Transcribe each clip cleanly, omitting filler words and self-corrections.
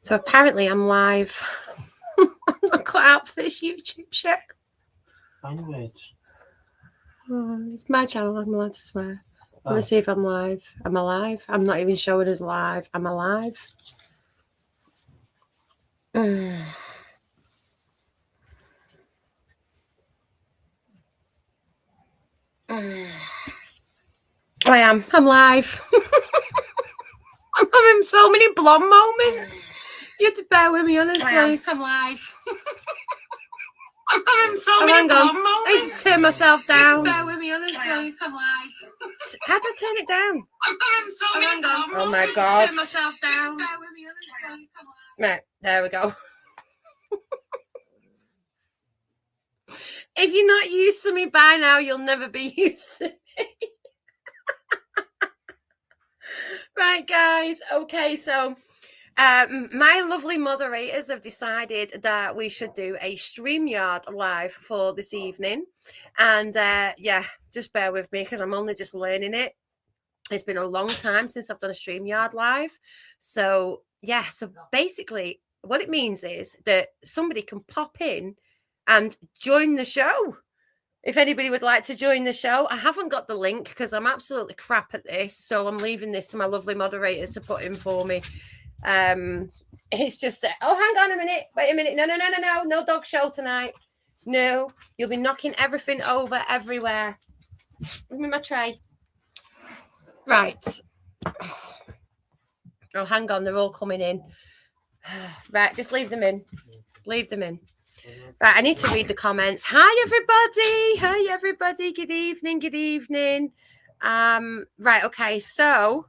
So apparently I'm live. I'm not cut out for this YouTube shit. Language. Oh, it's my channel, I'm allowed to swear. Let me see if I'm live. I'm alive. I'm not even showing as live. I'm alive. I am. I'm live. I'm having so many blonde moments. You have to bear with me, honestly. I'm live. I'm having so many blonde moments. I need to turn myself down. Bear with me, honestly. I'm live. How do I turn it down? I'm having so many moments. Oh my god. Turn myself down. Bear with me, honestly. Right, there we go. If you're not used to me by now, you'll never be used to me. Right, guys. Okay, so my lovely moderators have decided that we should do a StreamYard live for this evening. And yeah, just bear with me because I'm only just learning it. It's been a long time since I've done a StreamYard live. So yeah, so basically what it means is that somebody can pop in and join the show. If anybody would like to join the show, I haven't got the link because I'm absolutely crap at this. So I'm leaving this to my lovely moderators to put in for me. It's just, oh, hang on a minute. Wait a minute. No dog show tonight. No, you'll be knocking everything over everywhere. Give me my tray. Right. Oh, hang on. They're all coming in. Right, just leave them in. Leave them in. Right, I need to read the comments. Hi, everybody. Hi, everybody. Good evening. Good evening. Right, okay. So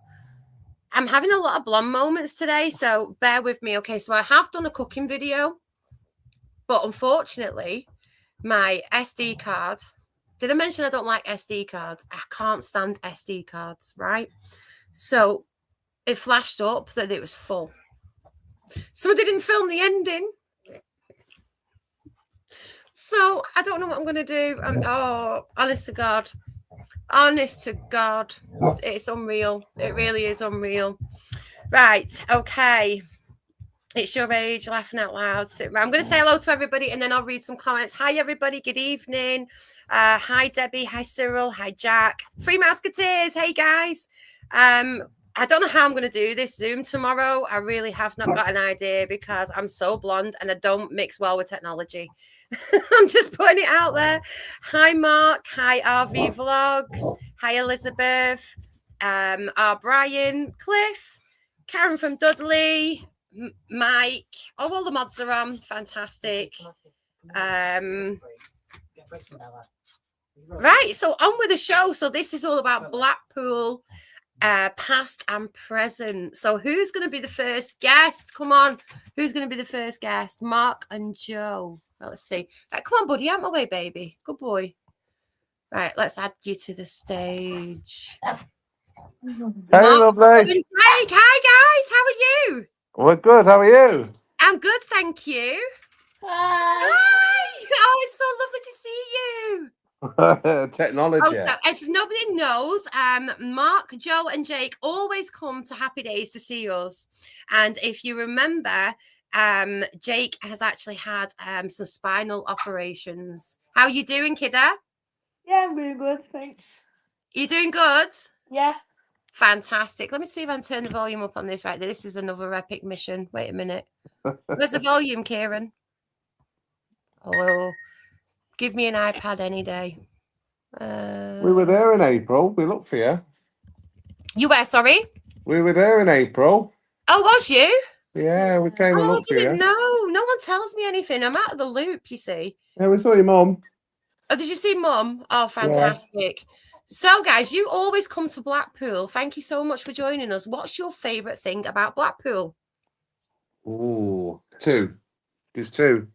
I'm having a lot of blonde moments today, so bear with me. Okay, so I have done a cooking video, but unfortunately, my SD card. Did I mention I don't like SD cards? I can't stand SD cards, right? So it flashed up that it was full. So I didn't film the ending. So I don't know what I'm going to do. Oh, honest to God. Honest to God. It's unreal. It really is unreal. Right. Okay. It's your age, laughing out loud. So, I'm going to say hello to everybody and then I'll read some comments. Hi, everybody. Good evening. Hi, Debbie. Hi, Cyril. Hi, Jack. Three Musketeers. Hey, guys. I don't know how I'm going to do this Zoom tomorrow. I really have not got an idea because I'm so blonde and I don't mix well with technology. I'm just putting it out there. Hi, Mark. Hi, RV Vlogs. Hi, Elizabeth. Brian, Cliff, Karen from Dudley, Mike. Oh, all the mods are on. Fantastic. Right, so on with the show. So this is all about Blackpool, past and present. So who's going to be the first guest? Come on. Who's going to be the first guest? Mark and Joe. Let's see. Right, come on, buddy. Out my way, baby. Good boy. Right, let's add you to the stage. Hey, lovely. Hi, guys. How are you? We're good. How are you? I'm good, thank you. Hi. Oh, it's so lovely to see you. Technology. Oh, so if nobody knows, Mark, Joe, and Jake always come to Happy Days to see us. And if you remember, Jake has actually had some spinal operations. How are you doing, kidda? Yeah, I'm really good, thanks. You doing good? Yeah. Fantastic. Let me see if I can turn the volume up on this right there. This is another epic mission. Wait a minute. Where's the volume, Kieran? Oh, give me an iPad any day. We were there in April. We looked for you. You were, sorry? We were there in April. Oh, was you? Yeah, we came and Oh, I looked for you. didn't know. No one tells me anything. I'm out of the loop, you see. Yeah, we saw your mum. Oh, did you see Mum? Oh, fantastic. Yeah. So, guys, you always come to Blackpool. Thank you so much for joining us. What's your favourite thing about Blackpool? Ooh, two. There's two.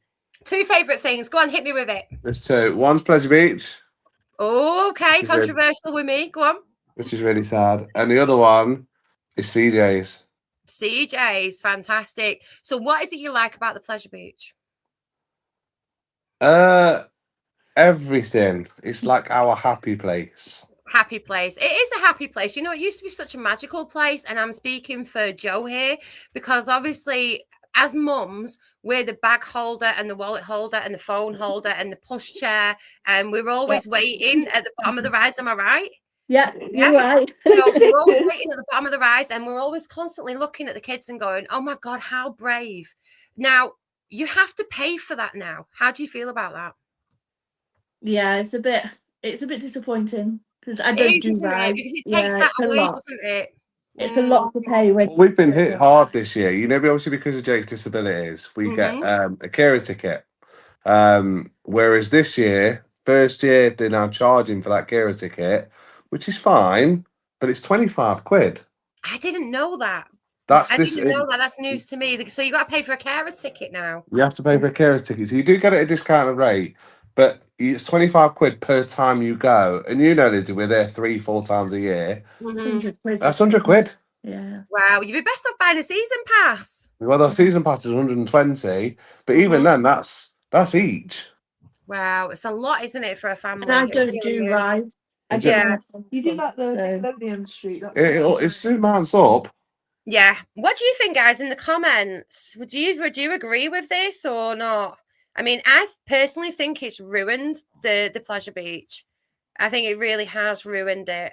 Two favourite things. Go on, hit me with it. There's two. One's Pleasure Beach. Oh, okay. Controversial with me. Go on. Which is really sad. And the other one is CJ's. CJ's. Fantastic. So what is it you like about the Pleasure Beach? Everything. It's like our happy place. Happy place. It is a happy place. You know, it used to be such a magical place. And I'm speaking for Joe here because obviously as mums, we're the bag holder and the wallet holder and the phone holder and the push chair, and we're always waiting at the bottom of the rides. Am I right? Yeah, you're right. So we're always waiting at the bottom of the rides, and we're always constantly looking at the kids and going, "Oh my God, how brave!" Now you have to pay for that now. How do you feel about that? Yeah, it's a bit disappointing because I It don't is, do isn't it? rides. Because it Yeah, takes that it's a away, lot. doesn't it? It's a lot to pay. We've been hit hard this year. You know, obviously because of Jake's disabilities, we get a carer ticket. Whereas this year, first year, they're now charging for that carer ticket, which is fine, but it's 25 quid. I didn't know that. I didn't know that. That's news to me. So you got to pay for a carer's ticket now. You have to pay for a carer's ticket. So you do get it at a discounted rate, but it's 25 quid per time you go. And you know, Lydia, we're there 3-4 times a year. 100 quid. That's 100 quid. Yeah. Wow, you'd be best off buying a season pass. Well, the season pass is 120, but even then, that's each. Wow, it's a lot, isn't it, for a family? And I don't do rides. You do like the Nickelodeon Street. It soon mounts up. Yeah. What do you think, guys, in the comments? Would you agree with this or not? I mean, I personally think it's ruined the pleasure beach. I think it really has ruined it.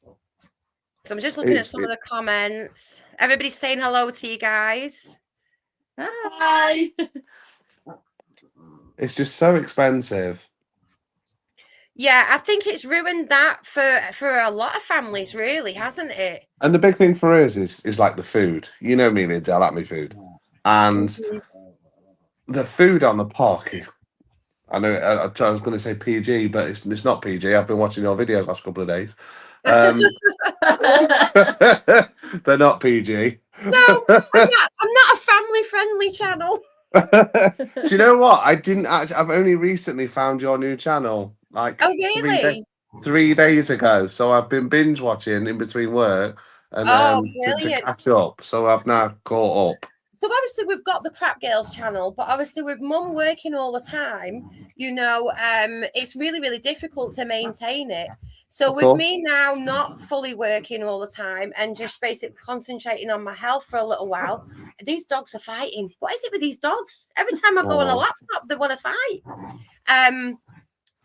So I'm just looking at some of the comments. Everybody's saying hello to you guys. Hi. It's just so expensive. Yeah, I think it's ruined that for a lot of families, really, hasn't it? And the big thing for us is like the food. You know me, Lydia, I like my food. And the food on the park is, I know I was going to say PG, but it's not PG. I've been watching your videos last couple of days. They're not PG. No, I'm not a family-friendly channel. Do you know what? I've only recently found your new channel. Like, oh, really? 3 days ago. So I've been binge watching in between work and to catch up. So I've now caught up. So obviously we've got the Crap Girls channel, but obviously with mum working all the time, you know, it's really, really difficult to maintain it. So with me now not fully working all the time and just basically concentrating on my health for a little while, these dogs are fighting. What is it with these dogs? Every time I go on a laptop, they want to fight.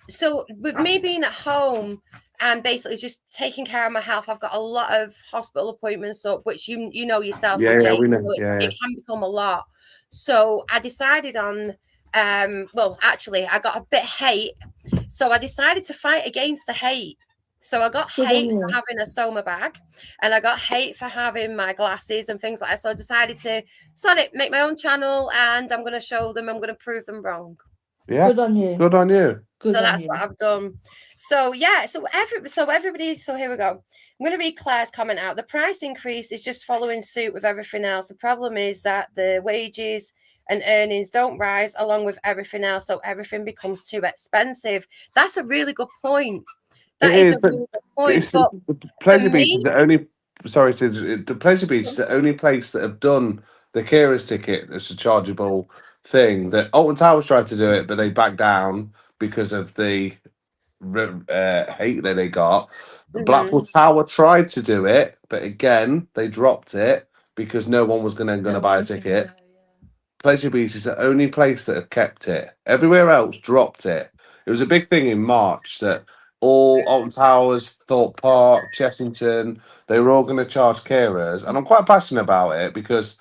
So with me being at home and basically just taking care of my health, I've got a lot of hospital appointments up, which you know yourself. Yeah, we know. It can become a lot. So I decided on, well, actually, I got a bit of hate. So I decided to fight against the hate. So I got hate for having a stoma bag, and I got hate for having my glasses and things like that. So I decided to make my own channel, and I'm going to show them. I'm going to prove them wrong. Yeah, good on you. Good on you. So that's what I've done. So yeah, so everybody. So here we go. I'm going to read Claire's comment out. The price increase is just following suit with everything else. The problem is that the wages and earnings don't rise along with everything else, so everything becomes too expensive. That's a really good point. That is a really good point. But the Pleasure Beach is the only. Sorry, the Pleasure Beach is the only place that have done the carer's ticket as a chargeable thing. That Alton Towers tried to do it, but they backed down because of the hate that they got. Blackpool Tower tried to do it, but again they dropped it because no one was going to buy a ticket. Pleasure Beach is the only place that have kept it. Everywhere else dropped it. It was a big thing in March that all Alton Towers, Thorpe Park, Chessington, they were all going to charge carers, and I'm quite passionate about it because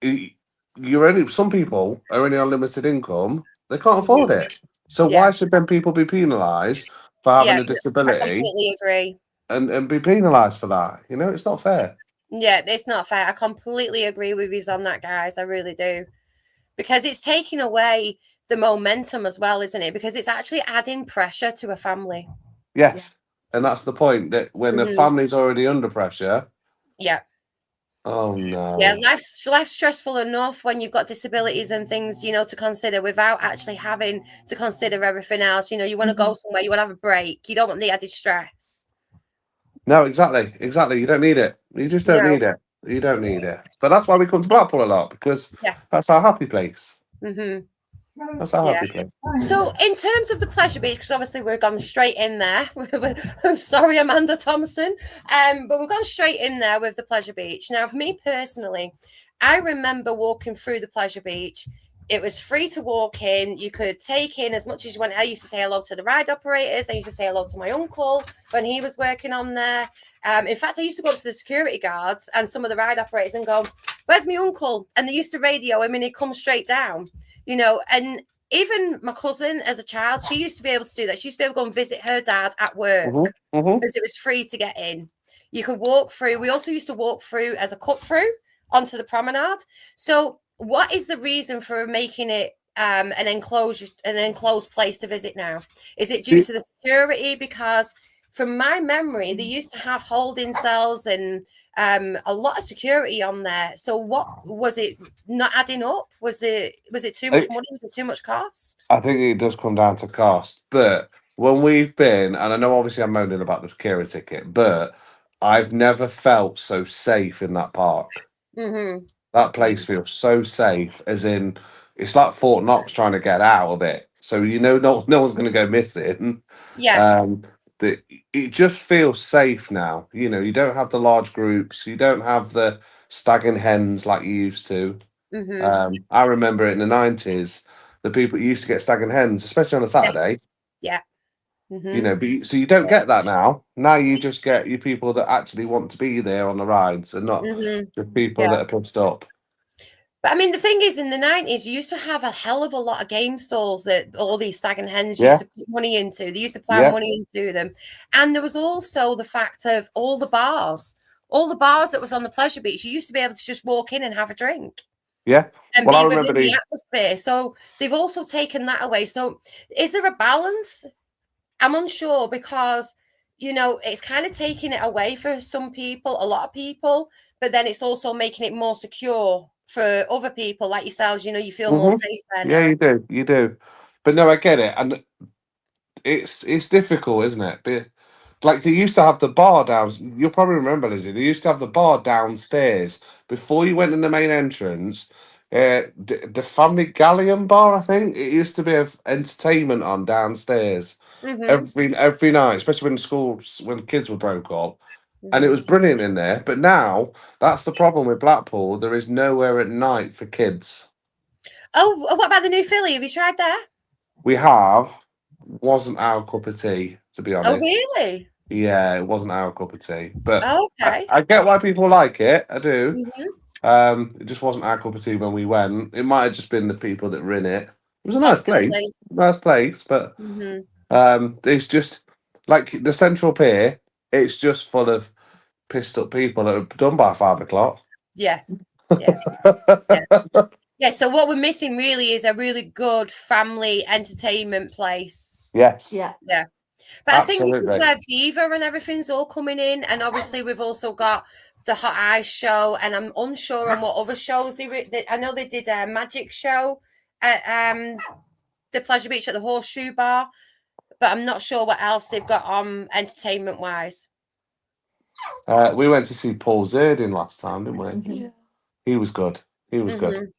some people are only on limited income. They can't afford it. So why should then people be penalised for having a disability? I completely agree. And be penalised for that? You know, it's not fair. Yeah, it's not fair. I completely agree with you on that, guys. I really do. Because it's taking away the momentum as well, isn't it? Because it's actually adding pressure to a family. Yes. And that's the point, that when the family's already under pressure. Yeah. Oh no. Yeah, life's stressful enough when you've got disabilities and things, you know, to consider without actually having to consider everything else. You know, you want to go somewhere, you want to have a break. You don't want the added stress. No, exactly. You don't need it. You just don't need it. You don't need it. But that's why we come to Blackpool a lot, because that's our happy place. That's our happy place. So in terms of the Pleasure Beach, because obviously we've gone straight in there. Sorry, Amanda Thompson. But we've gone straight in there with the Pleasure Beach. Now, me personally, I remember walking through the pleasure beach. It was free to walk in. You could take in as much as you want. I used to say hello to the ride operators. I used to say hello to my uncle when he was working on there. In fact, I used to go up to the security guards and some of the ride operators and go, "Where's my uncle?" And they used to radio him and he'd come straight down, you know. And even my cousin as a child, she used to be able to do that. She used to be able to go and visit her dad at work because it was free to get in. You could walk through. We also used to walk through as a cut through onto the promenade. So what is the reason for making it an enclosed place to visit now? Is it due to the security? Because from my memory, they used to have holding cells and a lot of security on there. So what was it not adding up? Was it too much money? Was it too much cost? I think it does come down to cost. But when we've been, and I know obviously I'm moaning about the Kira ticket, but I've never felt so safe in that park. That place feels so safe, as in it's like Fort Knox trying to get out of it. So you know no one's going to go missing. Yeah. It just feels safe now. You know, you don't have the large groups, you don't have the stag and hens like you used to. I remember it in the 90s. The people used to get stag and hens, especially on a Saturday. Yeah. You know, so you don't get that now. Now you just get your people that actually want to be there on the rides, and not the people that are pissed up. But I mean, the thing is, in the 90s, you used to have a hell of a lot of game stalls that all these stag and hens used to put money into. They used to plow money into them. And there was also the fact of all the bars that was on the pleasure beach. You used to be able to just walk in and have a drink. Yeah. And be within the atmosphere. So they've also taken that away. So is there a balance? I'm unsure, because, you know, it's kind of taking it away for some people, a lot of people, but then it's also making it more secure for other people like yourselves. You know, you feel more safe there now. Yeah, you do. But no, I get it. And it's difficult, isn't it? But like, they used to have the bar down. You'll probably remember, Lizzie. They used to have the bar downstairs before you went in the main entrance. The Family Galleon bar, I think. It used to be of entertainment on downstairs every night, especially when kids were broke up. And it was brilliant in there. But now that's the problem with Blackpool. There is nowhere at night for kids. Oh, what about the New Philly? Have you tried that? We have. Wasn't our cup of tea, to be honest. Oh, really? Yeah, it wasn't our cup of tea. But okay. I get why people like it. I do. It just wasn't our cup of tea when we went. It might have just been the people that were in it. It was a nice place, but it's just like the Central Pier. It's just full of pissed up people that are done by 5 o'clock. Yeah. So what we're missing really is a really good family entertainment place. Yes. Yeah. But absolutely. I think this is where Viva and everything's all coming in, and obviously we've also got the Hot Ice show, and I'm unsure on what other shows I know they did a magic show at the Pleasure Beach at the Horseshoe Bar, but I'm not sure what else they've got on entertainment wise. We went to see Paul Zerdin last time, didn't we? Yeah. He was good. He was good.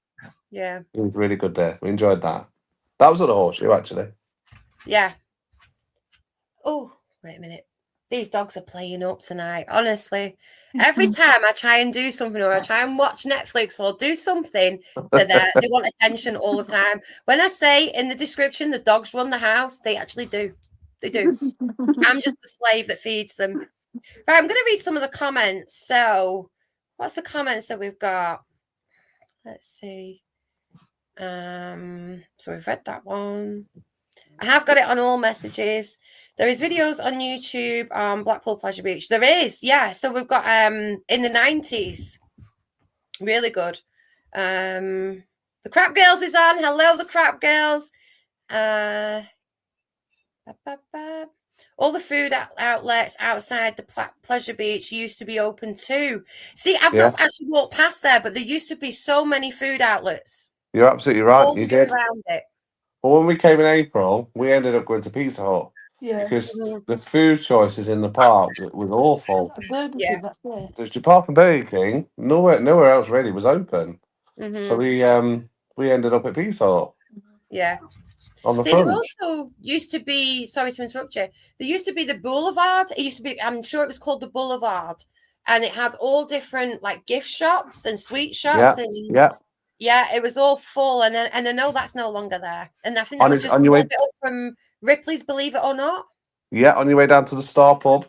Yeah. He was really good there. We enjoyed that. That was at the Horseshoe, actually. Yeah. Oh, wait a minute. These dogs are playing up tonight. Honestly, every time I try and do something, or I try and watch Netflix or do something, they want attention all the time. When I say in the description the dogs run the house, they actually do. They do. I'm just the slave that feeds them. Right, I'm going to read some of the comments. So, what's the comments that we've got? Let's see. So we've read that one. I have got it on all messages. There is videos on YouTube on Blackpool Pleasure Beach. There is, yeah. So we've got in the 90s. Really good. The Crap Girls is on. Hello, the Crap Girls. All the food outlets outside the Pleasure Beach used to be open too. See, I've not actually walked past there, but there used to be so many food outlets. You're absolutely right. You did. Around it. Well, when we came in April, we ended up going to Pizza Hut. Yeah. Because the food choices in the park was awful. Yeah. There's apart from Burger King, nowhere else really was open. So we ended up at Pizza Hut. Yeah. On the See, front. there also used to be, sorry to interrupt you, there used to be the Boulevard. It used to be, I'm sure it was called the Boulevard. and it had all different like gift shops and sweet Yeah, shops, and yeah. yeah, it was all full. And I know that's no longer there. And I think that On, was his, just on a your little way, bit up from Ripley's, believe it or not. yeah, on your way down to the Star Pub.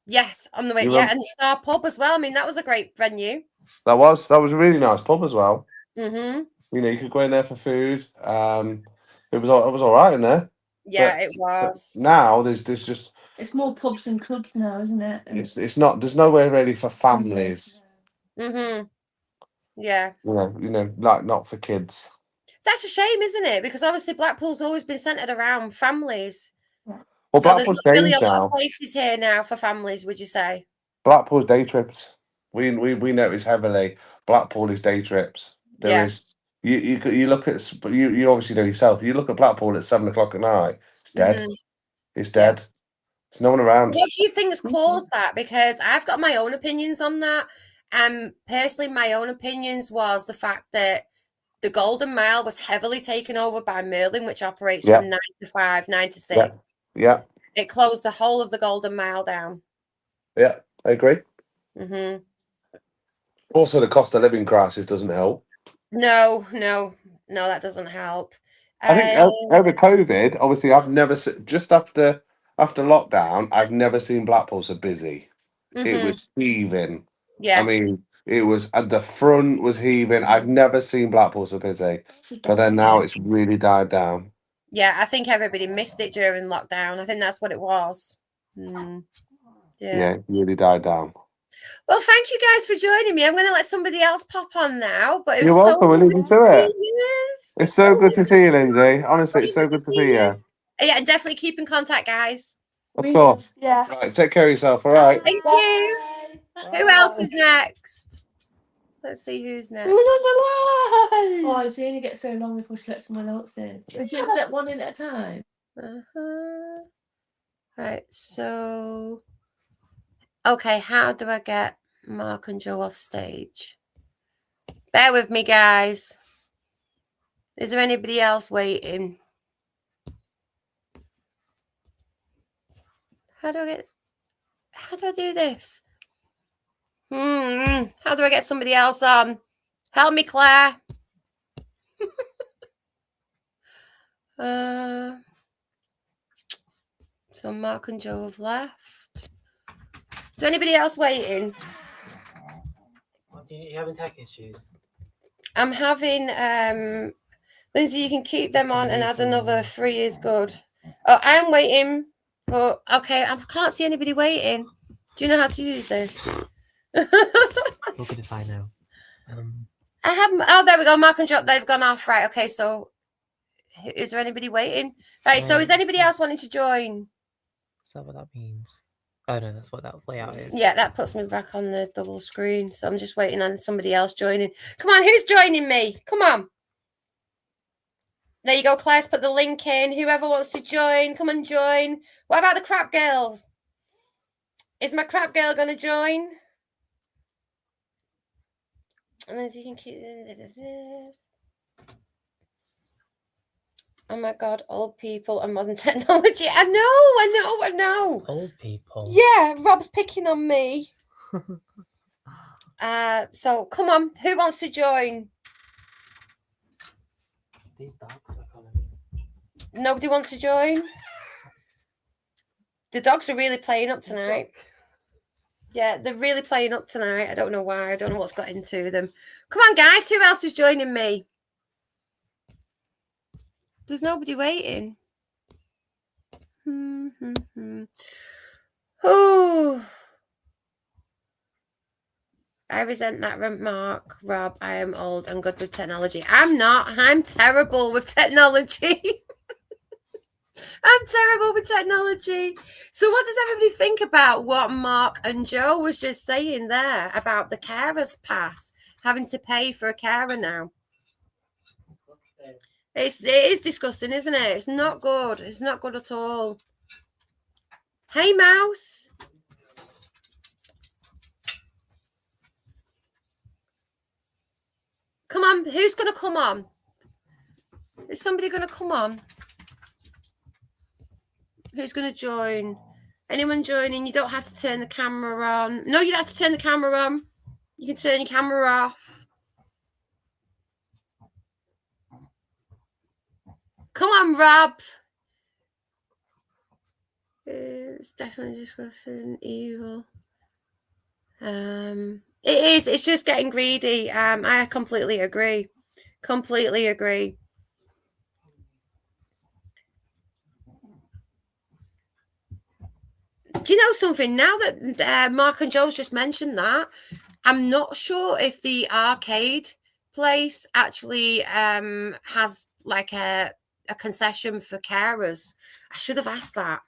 Yes, on the way. You Yeah, remember? and the Star Pub as well. I mean, that was a great venue. That was a really nice pub as well. Mm-hmm. You know, you could go in there for food. It was all right in there. Yeah, But, it was. now there's just It's more pubs and clubs now, isn't it? And it's not. There's nowhere really for families. Mm-hmm. Yeah. You know, like not for kids. That's a shame, isn't it? Because obviously Blackpool's always been centered around families. Well, So there's Blackpool's not really a changed lot of now. places here now for families, would you say? Blackpool's day trips. We notice heavily. Blackpool is day trips. There Yeah. is you look at you obviously know yourself. You look at Blackpool at 7 o'clock at night. It's dead. Mhm. It's Yeah. dead. There's no one around. What do you think has caused that? Because I've got my own opinions on that. Personally, my own opinions was the fact that the Golden Mile was heavily taken over by Merlin, which operates Yeah. from 9 to 5, 9 to 6. Yeah. Yeah. It closed the whole of the Golden Mile down. Yeah. I agree. Hmm. Also, the cost of living crisis doesn't help. No, that doesn't help. I think over COVID, obviously, I've never just after lockdown, I've never seen Blackpool so busy. It was heaving. Yeah. I mean, it was at the front was heaving. I've never seen Blackpool so busy, but then now it's really died down. Yeah, I think everybody missed it during lockdown. I think that's what it was. Yeah. Yeah, it really died down. Well, thank you guys for joining me. I'm going to let somebody else pop on now. But it You're was welcome. We'll leave you to it. It's so good to see you, Lindsay. Honestly, it's so good to see you. Yeah, and definitely keep in contact, guys. Of course. Yeah. Right, take care of yourself. All right. Thank you. Who else is next? Let's see who's next. Who's on the line? Oh, she only gets so long before she lets someone else in. Would you let one in at a time? Right, so okay, how do I get Mark and Joe off stage? Bear with me, guys. Is there anybody else waiting? How do I do this? How do I get somebody else on? Help me, Claire. So Mark and Joe have left. Is there anybody else waiting? You having tech issues? I'm having Lindsay, you can keep them on and add another 3 is good. Oh, I'm waiting, but okay, I can't see anybody waiting. Do you know how to use this? Look at if I know. I haven't. Oh, there we go. Mark and Joe, they've gone off. Right. Okay. So, is there anybody waiting? Right. So, is anybody else wanting to join? Is that what that means? Oh no, that's what that layout is. Yeah, that puts me back on the double screen. So I'm just waiting on somebody else joining. Come on, who's joining me? Come on. There you go, Claire's put the link in. Whoever wants to join, come and join. What about the crap girls? Is my crap girl going to join? And then you can keep. Oh my God, old people and modern technology. I know. Old people. Yeah, Rob's picking on me. So come on, who wants to join? These dogs are calling me. Nobody wants to join? The dogs are really playing up tonight. Yeah, they're really playing up tonight. I don't know why. I don't know what's got into them. Come on, guys. Who else is joining me? There's nobody waiting. Oh, I resent that remark, Rob. I am old and good with technology. I'm not. I'm terrible with technology. I'm terrible with technology. So what does everybody think about what Mark and Joe was just saying there about the carer's pass, having to pay for a carer now? It is disgusting, isn't it? It's not good. It's not good at all. Hey, Mouse. Come on. Who's going to come on? Is somebody going to come on? Who's going to join? Anyone joining? You don't have to turn the camera on. No, you don't have to turn the camera on. You can turn your camera off. Come on, Rob. It's definitely disgusting, evil. It is. It's just getting greedy. I completely agree. Completely agree. Do you know something? Now that Mark and Joe's just mentioned that, I'm not sure if the arcade place actually has like a concession for carers. I should have asked that.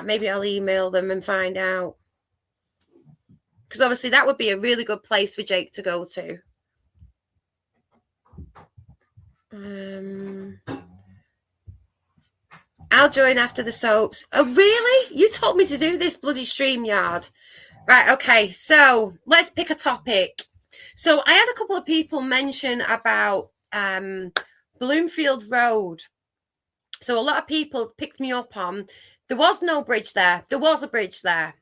Maybe I'll email them and find out. Because obviously that would be a really good place for Jake to go to. I'll join after the soaps. Oh, really? You told me to do this bloody StreamYard. Right, okay. So let's pick a topic. So I had a couple of people mention about Bloomfield Road. So a lot of people picked me up on, there was no bridge there. There was a bridge there.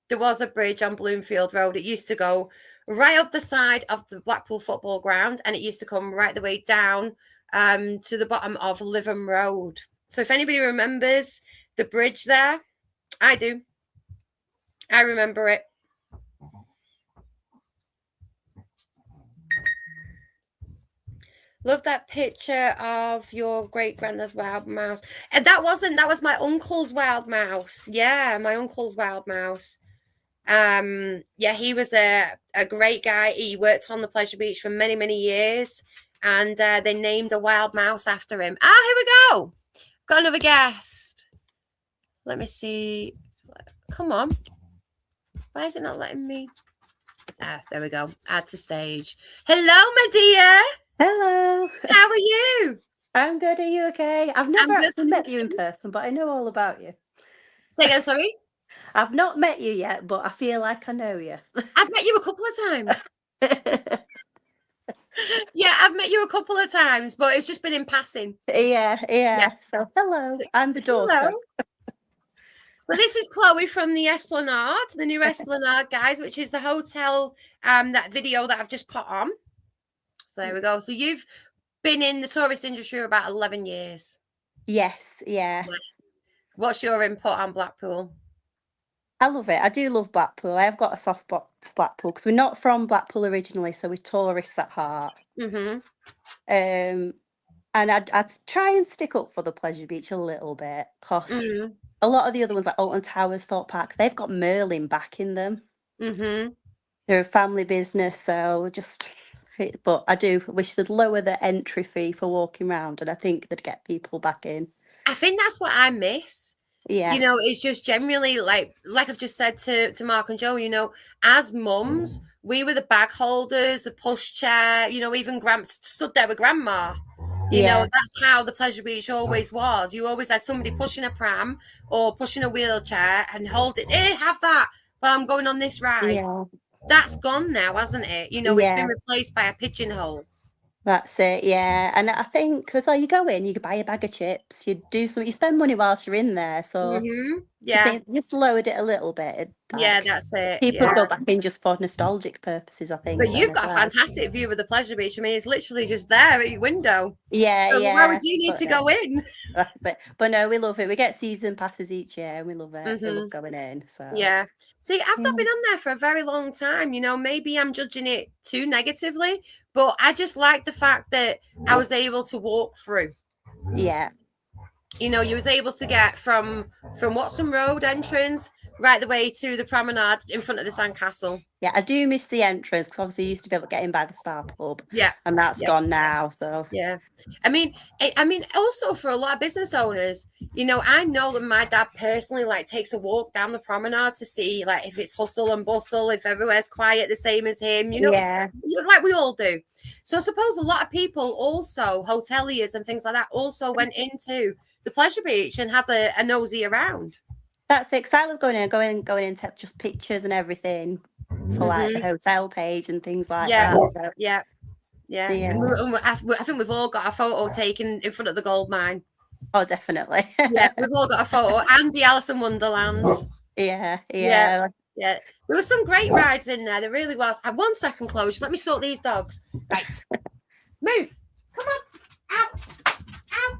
There was a bridge on Bloomfield Road. It used to go right up the side of the Blackpool football ground, and it used to come right the way down to the bottom of Lytham Road. So if anybody remembers the bridge there, I do. I remember it. Love that picture of your great granddad's wild mouse. And that was my uncle's wild mouse. Yeah, my uncle's wild mouse. Yeah, he was a great guy. He worked on the Pleasure Beach for many, many years. And they named a wild mouse after him. Ah, here we go. Got another guest. Let me see. Come on. Why is it not letting me? Ah, there we go. Add to stage. Hello, my dear. Hello. How are you? I'm good. Are you okay? I've never actually met you in person, but I know all about you. Say again, sorry? I've not met you yet, but I feel like I know you. I've met you a couple of times. Yeah, I've met you a couple of times, but it's just been in passing. Yeah. So, hello. I'm the daughter. Hello. So this is Chloe from the Esplanade, the new Esplanade, guys, which is the hotel, that video that I've just put on. So there we go. So you've been in the tourist industry for about 11 years. Yes, yeah. What's your input on Blackpool? I love it. I do love Blackpool. I have got a soft spot for Blackpool because we're not from Blackpool originally, so we're tourists at heart. Mm-hmm. And I'd try and stick up for the Pleasure Beach a little bit because a lot of the other ones like Alton Towers, Thorpe Park, they've got Merlin back in them. Mm-hmm. They're a family business, so just... But I do wish they'd lower the entry fee for walking around, and I think they'd get people back in. I think that's what I miss. Yeah. You know, it's just generally like I've just said to Mark and Joe, you know, as mums, we were the bag holders, the push chair, you know, even Gramps stood there with Grandma. You know, that's how the Pleasure Beach always was. You always had somebody pushing a pram or pushing a wheelchair and hold it. Hey, have that while I'm going on this ride. Yeah. That's gone now, hasn't it? You know, it's been replaced by a pigeonhole. That's it, yeah. And I think as well, you go in, you buy a bag of chips, you do something, you spend money whilst you're in there. So yeah, just lowered it a little bit. Yeah, that's it. People go back in just for nostalgic purposes, I think. But you've got a fantastic view of the Pleasure Beach. I mean, it's literally just there at your window. Yeah, so yeah. Why would you need to go in? That's it. But no, we love it. We get season passes each year and we love it. We love going in. So yeah. See, I've not been on there for a very long time. You know, maybe I'm judging it too negatively, but I just like the fact that I was able to walk through. Yeah. You know, you was able to get from Watson Road entrance right the way to the promenade in front of the sandcastle. Yeah, I do miss the entrance because obviously you used to be able to get in by the Star Pub. Yeah. And that's gone now. So yeah. I mean, also for a lot of business owners, you know, I know that my dad personally like takes a walk down the promenade to see like if it's hustle and bustle, if everywhere's quiet the same as him, you know, like we all do. So I suppose a lot of people also, hoteliers and things like that, also went into the Pleasure Beach and had a nosy around. That's it. Because I love going in to just pictures and everything for like the hotel page and things like that. So. Yeah. And I think we've all got a photo taken in front of the gold mine. Oh, definitely. Yeah, we've all got a photo. And the Alice in Wonderland. Yeah. Yeah. There were some great rides in there. There really was. 1 second, Chloe. Just let me sort these dogs. Right. Move. Come on. Out. Out.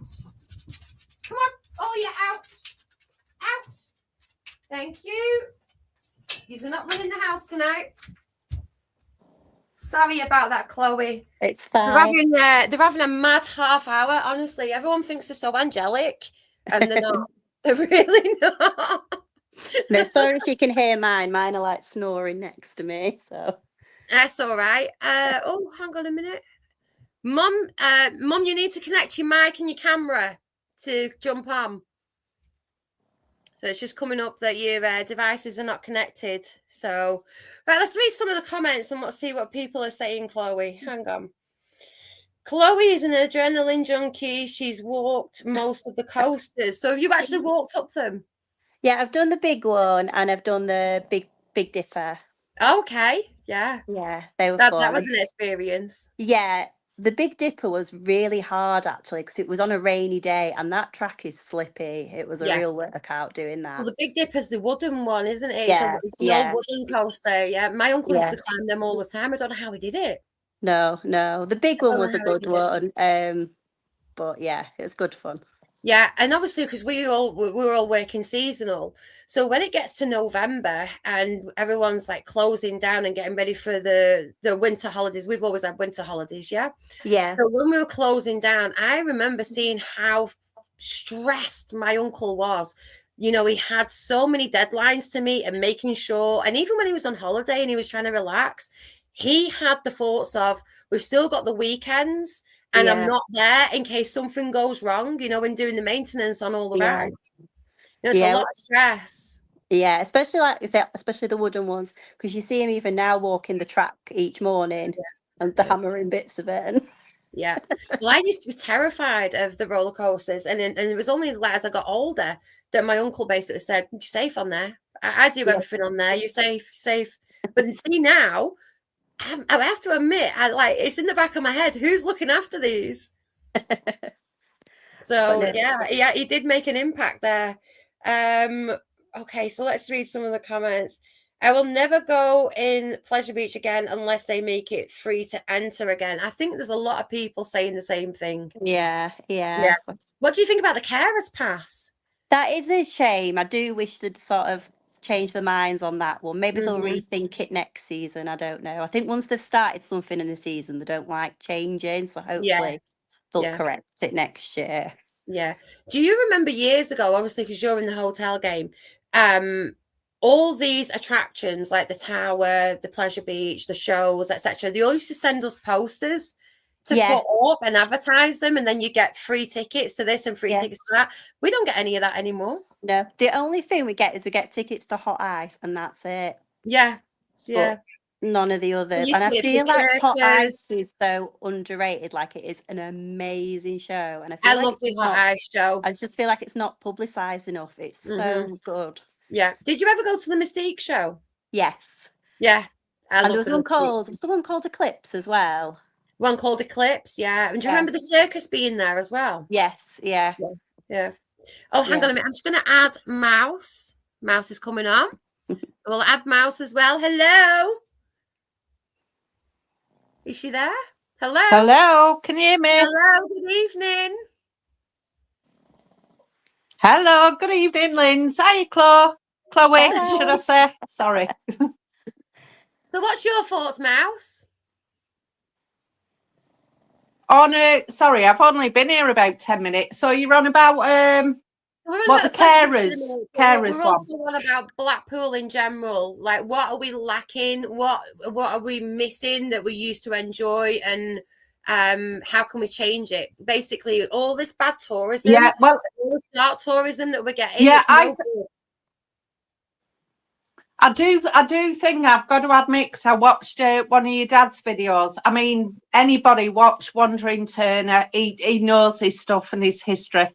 Come on. Oh, yeah, out. Out. Thank you. You're not running the house tonight. Sorry about that, Chloe. It's fine. They're having a mad half hour. Honestly, everyone thinks they're so angelic, and they're not. They're really not. No, sorry if you can hear mine. Mine are like snoring next to me. So That's all right. Oh, hang on a minute. Mum, you need to connect your mic and your camera to jump on. So it's just coming up that your devices are not connected. So, right, let's read some of the comments and let's see what people are saying, Chloe. Hang on. Chloe is an adrenaline junkie. She's walked most of the coasters. So have you actually walked up them? yeah, I've done the big one and I've done the Big Dipper. Okay. Yeah. Yeah, they were That fun. was an experience. Yeah, the Big Dipper was really hard actually because it was on a rainy day and that track is slippy. It was a real workout doing that. Well, the Big Dipper's the wooden one, isn't it? Yeah, It's an old wooden coaster. Yeah, my uncle used to Yeah. climb them all the time. I don't know how he did it. No, the big one was a how he good did it. one. But yeah, it was good fun. Yeah, and obviously because we were all working seasonal, so when it gets to November and everyone's like closing down and getting ready for the winter holidays, we've always had winter holidays, yeah. Yeah. So when we were closing down, I remember seeing how stressed my uncle was. You know, he had so many deadlines to meet and making sure, and even when he was on holiday and he was trying to relax, he had the thoughts of, we've still got the weekends. And I'm not there in case something goes wrong, you know, when doing the maintenance on all the rides. You know, it's a lot of stress. Yeah, especially the wooden ones, because you see him even now walking the track each morning and the hammering bits of it. Yeah. Well, I used to be terrified of the roller coasters, and it was only like as I got older that my uncle basically said, "You're safe on there. I do everything on there. You're safe." But see now, I have to admit, it's in the back of my head. Who's looking after these? So yeah, he did make an impact there. Okay, so let's read some of the comments. I will never go in Pleasure Beach again unless they make it free to enter again. I think there's a lot of people saying the same thing. Yeah. What do you think about the carers pass? That is a shame. I do wish they'd sort of change their minds on that one. Maybe they'll rethink it next season. I don't know. I think once they've started something in the season, they don't like changing. So hopefully they'll correct it next year. Yeah. Do you remember years ago, obviously, because you're in the hotel game, all these attractions like the tower, the Pleasure Beach, the shows, etc., they all used to send us posters to put up and advertise them, and then you get free tickets to this and free tickets to that. We don't get any of that anymore. No, the only thing we get is we get tickets to Hot Ice, and that's it. Yeah. But none of the others. And I feel like Hot Ice is so underrated. Like, it is an amazing show, and I love the Hot Ice show. I just feel like it's not publicised enough. It's so good. Yeah. Did you ever go to the Mystique show? Yes. Yeah. And there was one called Eclipse as well. One called Eclipse, yeah. And do you remember the Circus being there as well? Yes, yeah. Oh, hang on a minute. I'm just going to add Mouse. Mouse is coming on. So we'll add Mouse as well. Hello. Is she there? Hello. Hello. Can you hear me? Hello. Good evening. Hello. Good evening, Linz. Hi, Chloe. Hello. Should I say? Sorry. So what's your thoughts, Mouse? Sorry, I've only been here about 10 minutes. So you're on about what the carers We're also on about Blackpool in general. Like, what are we lacking? What are we missing that we used to enjoy, and how can we change it? Basically, all this bad tourism, all this dark tourism that we're getting. I do think I've got to admit, 'cause I watched one of your dad's videos. I mean, anybody watch Wandering Turner, he knows his stuff and his history.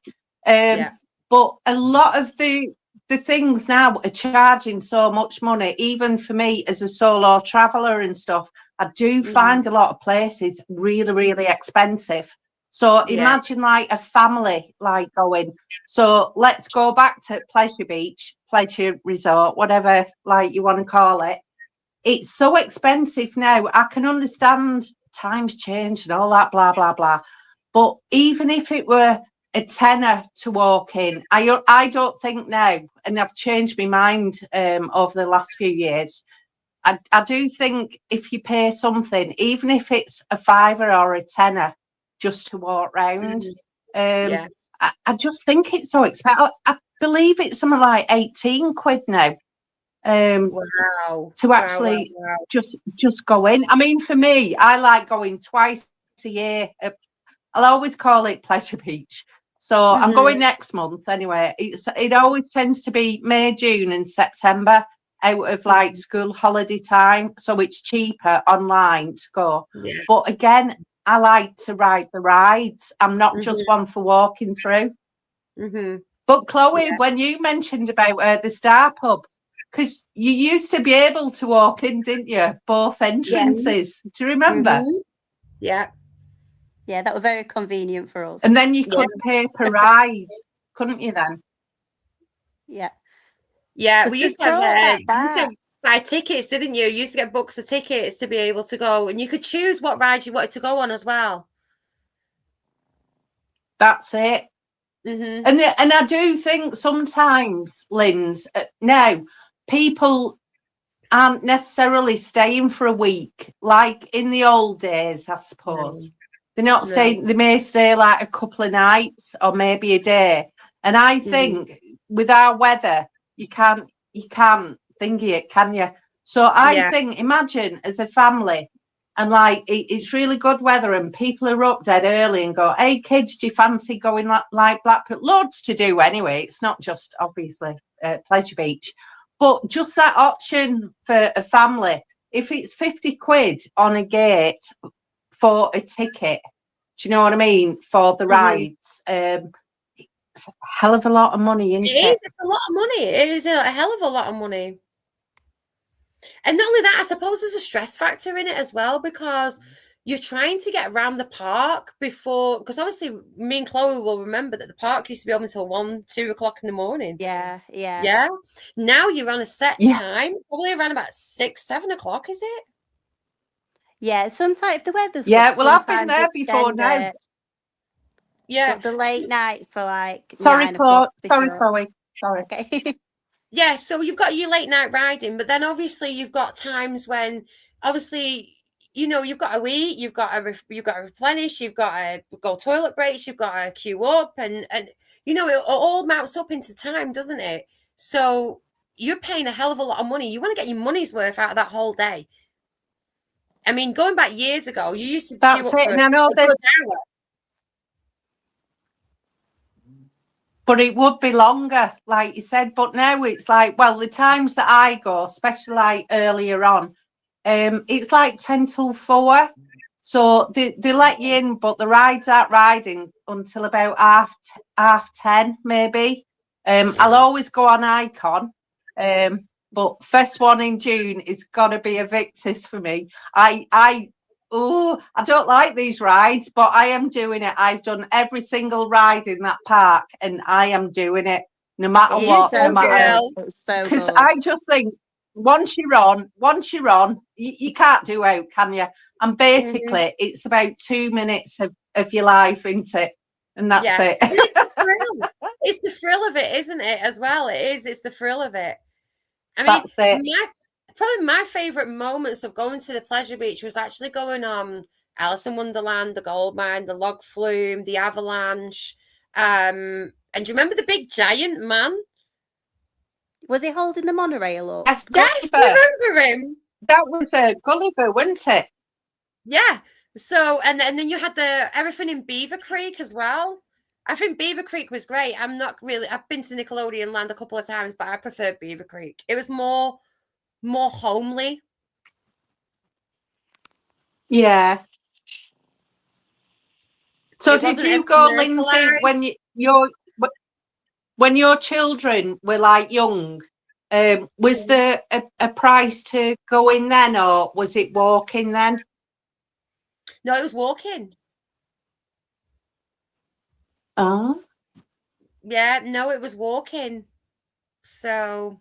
But a lot of the things now are charging so much money, even for me as a solo traveller and stuff. I do find a lot of places really, really expensive. So Yeah. imagine like a family like going. So let's go back to Pleasure Beach, Pleasure Resort, whatever like you want to call it. It's so expensive now. I can understand times change and all that, blah, blah, blah. But even if it were a tenner to walk in, I don't think now, and I've changed my mind over the last few years. I do think if you pay something, even if it's a fiver or a tenner, just to walk round, Yeah. I just think it's so expensive. I believe it's something like 18 quid now. Wow. To actually just go in. I mean, for me, I like going twice a year. I'll always call it Pleasure Beach. So I'm going next month anyway. It always tends to be May, June and September out of like school holiday time. So it's cheaper online to go. Yeah. But again, I like to ride the rides. I'm not just one for walking through. But Chloe, when you mentioned about the Star Pub, because you used to be able to walk in, didn't you? Both entrances. Do you remember? Yeah. Yeah, that was very convenient for us. And then you could pay per ride, couldn't you then? Yeah. Yeah, we used to have that buy tickets, didn't you? You used to get books of tickets to be able to go, and you could choose what rides you wanted to go on as well. That's it. And I do think sometimes, Linz, now people aren't necessarily staying for a week like in the old days, I suppose. They're not staying, they may stay like a couple of nights or maybe a day. And I think with our weather, you can't thingy it, can you? So I think, imagine as a family, and like it's really good weather and people are up dead early and go, hey kids, do you fancy going like Blackpool? Loads to do anyway. It's not just obviously Pleasure Beach, but just that option for a family. If it's 50 quid on a gate for a ticket, do you know what I mean? For the rides, it's a hell of a lot of money, isn't it? It is. It's a lot of money. It is a hell of a lot of money. And not only that, I suppose there's a stress factor in it as well, because you're trying to get around the park before, because obviously me and Chloe will remember that the park used to be open until 1-2 o'clock in the morning. Yeah. Now you're on a set time, probably around about 6-7 o'clock, is it? Yeah, sometimes if the weather's good, well, I've been sometimes there before extend now. it. Yeah. But the late nights are like Sorry, 9 o'clock. Chloe. Sorry. Okay. Yeah, so you've got your late night riding, but then obviously you've got times when obviously, you know, you've got to eat, you've got to replenish, you've got to go toilet breaks, you've got to queue up, and you know, it all mounts up into time, doesn't it? So you're paying a hell of a lot of money. You want to get your money's worth out of that whole day. I mean, going back years ago, you used to queue up for a good hour. But it would be longer, like you said. But now it's like, well, the times that I go, especially like earlier on, it's like 10 till 4. So they let you in, but the rides aren't riding until about half 10, maybe. I'll always go on Icon. But first one in June is got to be a Victus for me. I don't like these rides, but I am doing it. I've done every single ride in that park, and I am doing it no matter what. No matter, because I just think once you're on, you can't do out, can you? And basically, it's about 2 minutes of your life, isn't it? And that's it. It's the thrill. It's the thrill of it, isn't it? As well, it is. It's the thrill of it. I mean, probably my favourite moments of going to the Pleasure Beach was actually going on Alice in Wonderland, the Gold Mine, the Log Flume, the Avalanche. And do you remember the big giant man? Was he holding the monorail up? Yes, you remember him? That was Gulliver, wasn't it? Yeah. So, and then you had everything in Beaver Creek as well. I think Beaver Creek was great. I've been to Nickelodeon Land a couple of times, but I preferred Beaver Creek. It was more homely. Yeah. So did you go, Lindsay, when your children were like young? Was there a price to go in then, or was it walking then? No, it was walking. Oh, Yeah, no, it was walking. So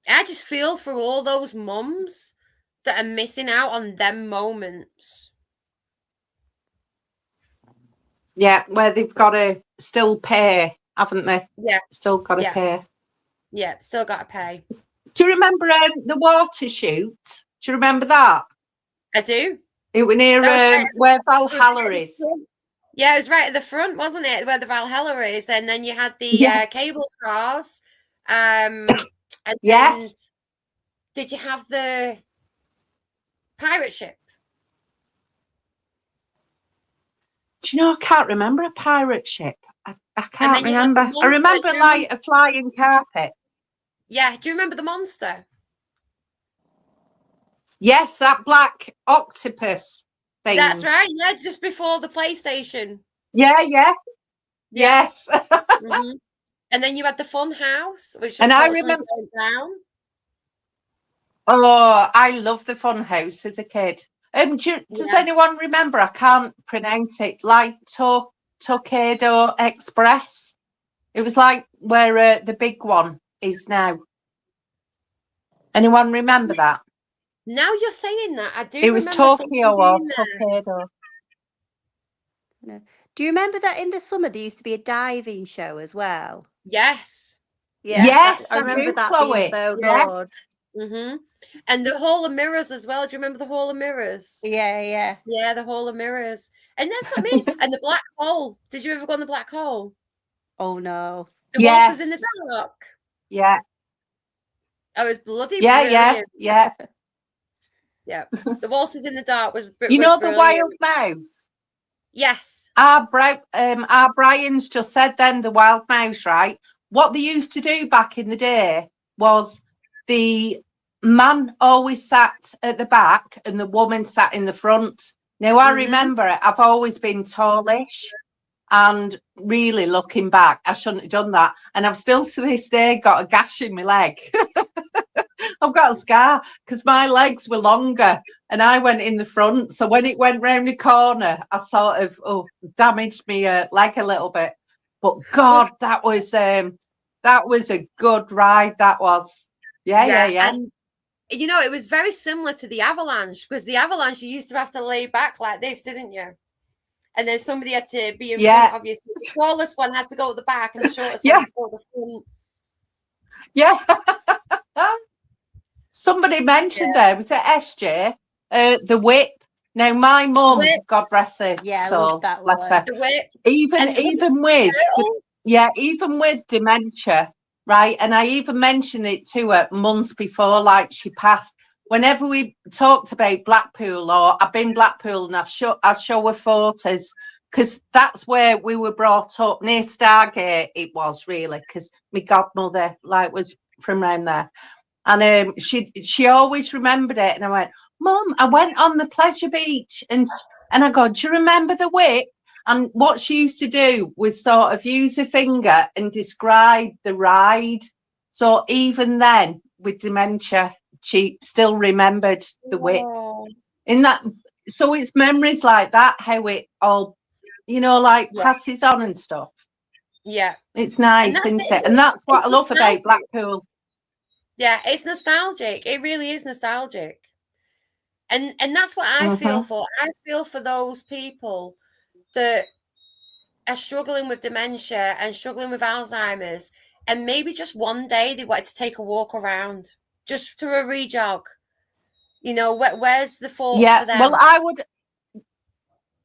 I just feel for all those mums that are missing out on them moments. yeah, where they've got to still pay, haven't they? Yeah, Still got to yeah. pay. yeah, still got to pay. Do you remember the water shoot? Do you remember that? I do. It was near That was right at where it was right Valhalla at the is. front. Yeah, it was right at the front, wasn't it? Where the Valhalla is, and then you had the Yeah. cable cars. And Yes. then did you have the pirate ship? Do you know, I can't remember a pirate ship. I can't then you had the remember. I monster. remember Do you like a flying carpet. Yeah, do you remember the monster? Yes, that black octopus thing. That's right. Yeah, just before the PlayStation. Yeah, yeah. Yes. hmm And then you had the fun house, which And I unfortunately remember- burnt down. Oh, I love the fun house as a kid. Does Yeah. anyone remember? I can't pronounce it. Like Tokaido Express. It was like where the big one is now. Anyone remember that? Now you're saying that, I do. It was remember something Tokyo or being there. Tokaido. No. Do you remember that in the summer there used to be a diving show as well? Yes. Yeah, Yes, I I remember do, that Chloe. being so Yes. good. And the Hall of Mirrors as well. Do you remember the Hall of Mirrors? Yeah, yeah. Yeah, the Hall of Mirrors. And that's what I mean. And the black hole. Did you ever go in the black hole? Oh no. The waltzes in the dark. Yeah. Oh, it was bloody Yeah, brilliant. yeah. Yeah. The waltzes in the dark was You was know the brilliant. wild mouse? Yes. Our Brian's just said then the wild mouse, right? What they used to do back in the day was the man always sat at the back and the woman sat in the front. Now I remember it, I've always been tallish, and really looking back, I shouldn't have done that. And I've still to this day got a gash in my leg. I've got a scar because my legs were longer and I went in the front. So when it went round the corner, I sort of damaged my leg a little bit. But God, that was a good ride. That was. Yeah. And you know, it was very similar to the avalanche, because the avalanche you used to have to lay back like this, didn't you? And then somebody had to be in front of you. So the tallest one had to go at the back and the shortest one had to go at the front. Yeah. Somebody mentioned there, was it SJ? The whip. Now my mum, God rest her soul, that bless her. The whip. Even with dementia, right? And I even mentioned it to her months before, like she passed. Whenever we talked about Blackpool, or I've been Blackpool, and I show her photos, because that's where we were brought up, near Stargate. It was really, because my godmother was from around there. And she always remembered it. And I went, Mum, I went on the pleasure beach. And I go, do you remember the whip? And what she used to do was sort of use her finger and describe the ride. So even then, with dementia, she still remembered the whip. In that, so it's memories like that, how it all, passes on and stuff. Yeah. It's nice, isn't it? And that's what I love about Blackpool. Yeah, it's nostalgic. It really is nostalgic. And that's what I feel for. I feel for those people that are struggling with dementia and struggling with Alzheimer's, and maybe just one day they wanted to take a walk around, just to a rejog. You know, where's the thoughts for them? Well,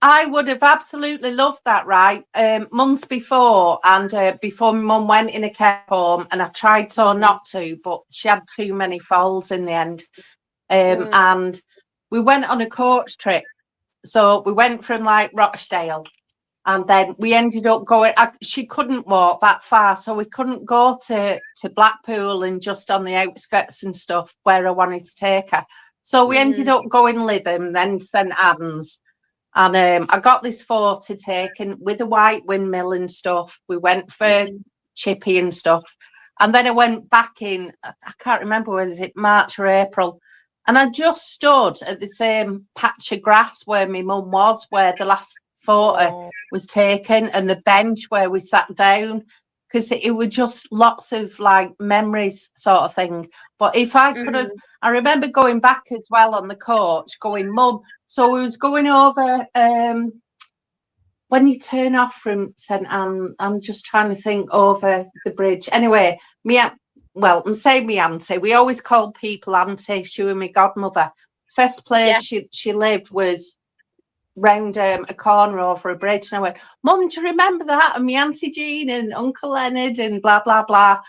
I would have absolutely loved that, right? Months before, and before my mum went in a care home, and I tried so not to, but she had too many falls in the end. And we went on a coach trip. So we went from Rochdale, and then we ended up going. She couldn't walk that far, so we couldn't go to Blackpool and just on the outskirts and stuff where I wanted to take her. So we ended up going Lytham, then St Anne's. And I got this photo taken with a white windmill and stuff. We went for Chippy and stuff. And then I went back in, I can't remember whether it March or April. And I just stood at the same patch of grass where my mum was, where the last photo was taken, and the bench where we sat down, because it was just lots of like memories sort of thing. But if I could have, I remember going back as well on the coach, going, Mum, so we was going over, when you turn off from St Anne, I'm just trying to think, over the bridge. Anyway, I'm saying me auntie. We always called people auntie. She was my godmother. First place she lived was round a corner over a bridge. And I went, Mum, do you remember that? And my Auntie Jean and Uncle Leonard and blah, blah, blah.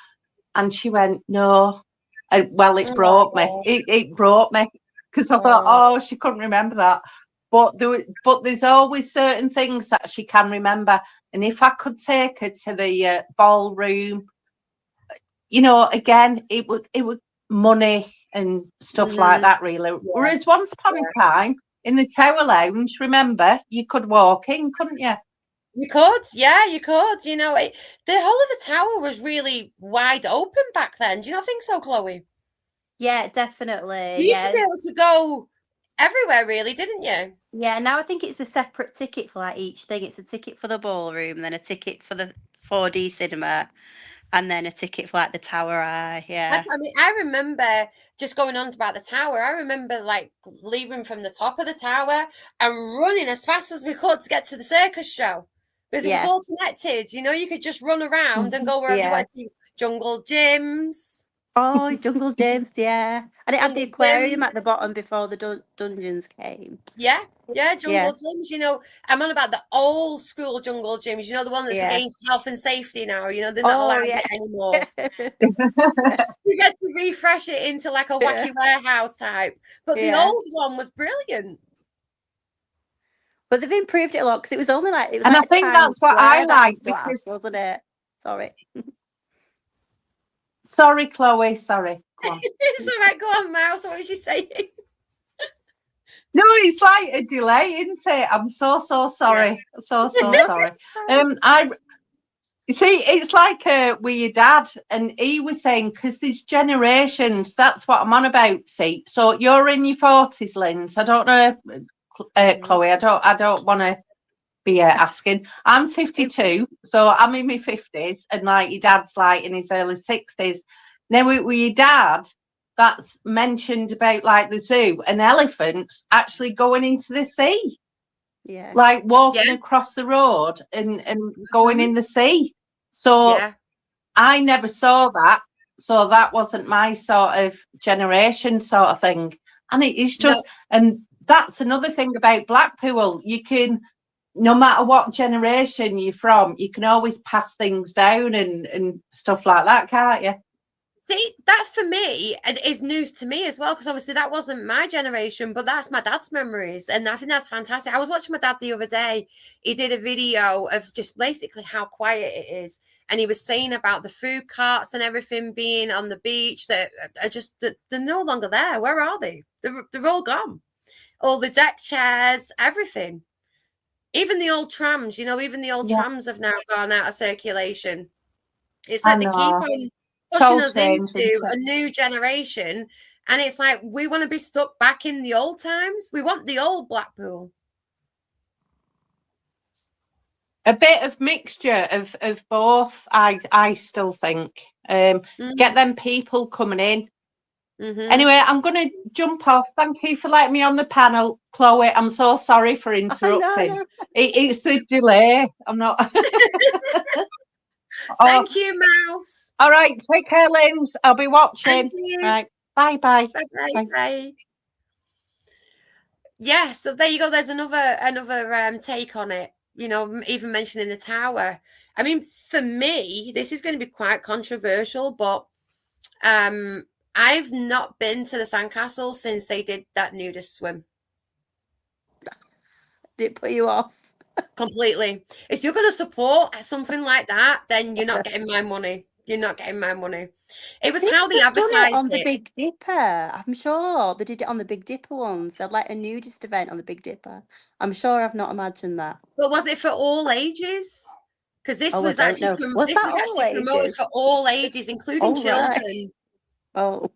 And she went, no. And, well, it broke me. It broke me because I thought, oh, she couldn't remember that. But there's always certain things that she can remember. And if I could take her to the ballroom, you know, again, it would money and stuff like that, really. Yeah. Whereas once upon a time, in the Tower Lounge, remember, you could walk in, couldn't you? You could, yeah, you could. You know, the whole of the tower was really wide open back then. Do you not think so, Chloe? Yeah, definitely. You used to be able to go everywhere, really, didn't you? Yeah, now I think it's a separate ticket for like each thing. It's a ticket for the ballroom, then a ticket for the 4D cinema, and then a ticket for like the Tower Eye. Yeah. I remember just going on about the tower. I remember like leaving from the top of the tower and running as fast as we could to get to the circus show. Because it was all connected. You know, you could just run around and go wherever you wanted to. Jungle gyms. Oh, Jungle Gyms, yeah. And it had the aquarium at the bottom before the dungeons came. Yeah, Jungle Gyms. You know, I'm on about the old school Jungle Gyms. You know, the one that's against health and safety now. You know, they're not allowed it anymore. You get to refresh it into like a wacky warehouse type. But the old one was brilliant. But they've improved it a lot because it was only like... And I think that's what I like, because... wasn't it? Sorry. Sorry, Chloe. Sorry. Go on. It's all right. Go on, Mouse. What was she saying? No, it's like a delay, isn't it? I'm so sorry. Yeah. So sorry. You see, it's like with your dad, and he was saying, because there's generations, that's what I'm on about, see. So you're in your 40s, Linz. I don't know, Chloe, I don't want to be asking. I'm 52, so I'm in my 50s, and like your dad's like in his early 60s. Now with your dad, that's mentioned about like the zoo and elephants actually going into the sea. Yeah, like walking across the road and going in the sea. So I never saw that. So that wasn't my sort of generation sort of thing. And it is just, and that's another thing about Blackpool. You can, no matter what generation you're from, you can always pass things down and stuff like that, can't you? See, that for me is news to me as well, because obviously that wasn't my generation, but that's my dad's memories. And I think that's fantastic. I was watching my dad the other day. He did a video of just basically how quiet it is. And he was saying about the food carts and everything being on the beach that are just, they're no longer there. Where are they? They're all gone. All the deck chairs, everything. Even the old trams, you know, even the old trams have now gone out of circulation. It's like they keep on pushing us into a new generation, and it's like we want to be stuck back in the old times. We want the old Blackpool. A bit of mixture of both, I still think. Get them people coming in. Anyway, I'm going to jump off. Thank you for letting me on the panel, Chloe. I'm so sorry for interrupting. It's the delay. I'm not. Thank you, Mouse. All right, take care, Lynn. I'll be watching. Right, bye. Bye. Yeah, so there you go. There's another take on it. You know, even mentioning the tower. I mean, for me, this is going to be quite controversial, but I've not been to the sandcastle since they did that nudist swim. Did it put you off? Completely. If you're going to support something like that, then you're not getting my money. You're not getting my money. It was how they advertised it on the Big Dipper. I'm sure they did it on the Big Dipper ones. They had like a nudist event on the Big Dipper. I'm sure I've not imagined that. But was it for all ages? Because this was actually promoted for all ages, including children. Right. Oh,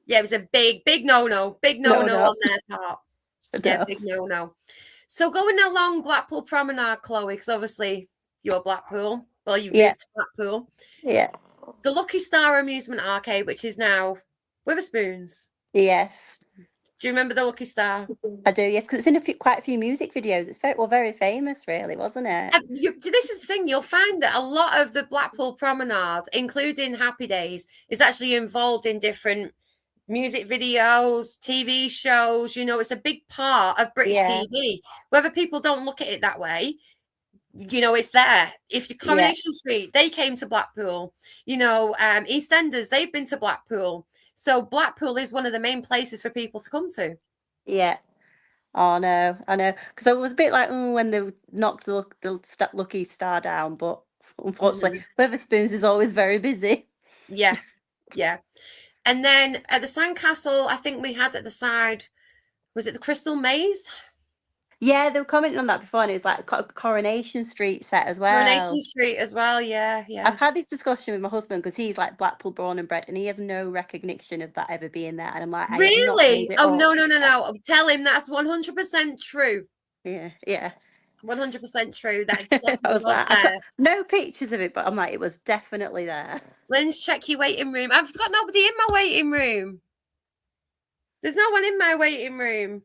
yeah, it was a big no-no. Big no-no on their part. Yeah, big no-no. So going along Blackpool Promenade, Chloe, because obviously you're Blackpool. Well, you've Yeah. moved to Blackpool. Yeah. The Lucky Star Amusement Arcade, which is now Witherspoons. Yes. Do you remember the Lucky Star? I do, yes, because it's in quite a few music videos. It's very famous, really, wasn't it? This is the thing. You'll find that a lot of the Blackpool Promenade, including Happy Days, is actually involved in different music videos, TV shows. You know, it's a big part of British TV. Whether people don't look at it that way, you know, it's there. If you Coronation Street, they came to Blackpool. You know, EastEnders, they've been to Blackpool. So Blackpool is one of the main places for people to come to. Yeah. Oh no, I know. Because I was a bit like, when they knocked the Lucky Star down, but unfortunately, Wetherspoons is always very busy. Yeah, yeah. And then at the Sandcastle, I think we had at the side, was it the Crystal Maze? Yeah, they were commenting on that before, and it was like Coronation Street set as well. Coronation Street as well, yeah. I've had this discussion with my husband because he's like Blackpool born and bred, and he has no recognition of that ever being there. And I'm like, really? Oh, no. Tell him that's 100% true. Yeah. 100% true. That's definitely I was like, there. No pictures of it, but I'm like, it was definitely there. Lynn's, check your waiting room. I've got nobody in my waiting room. There's no one in my waiting room.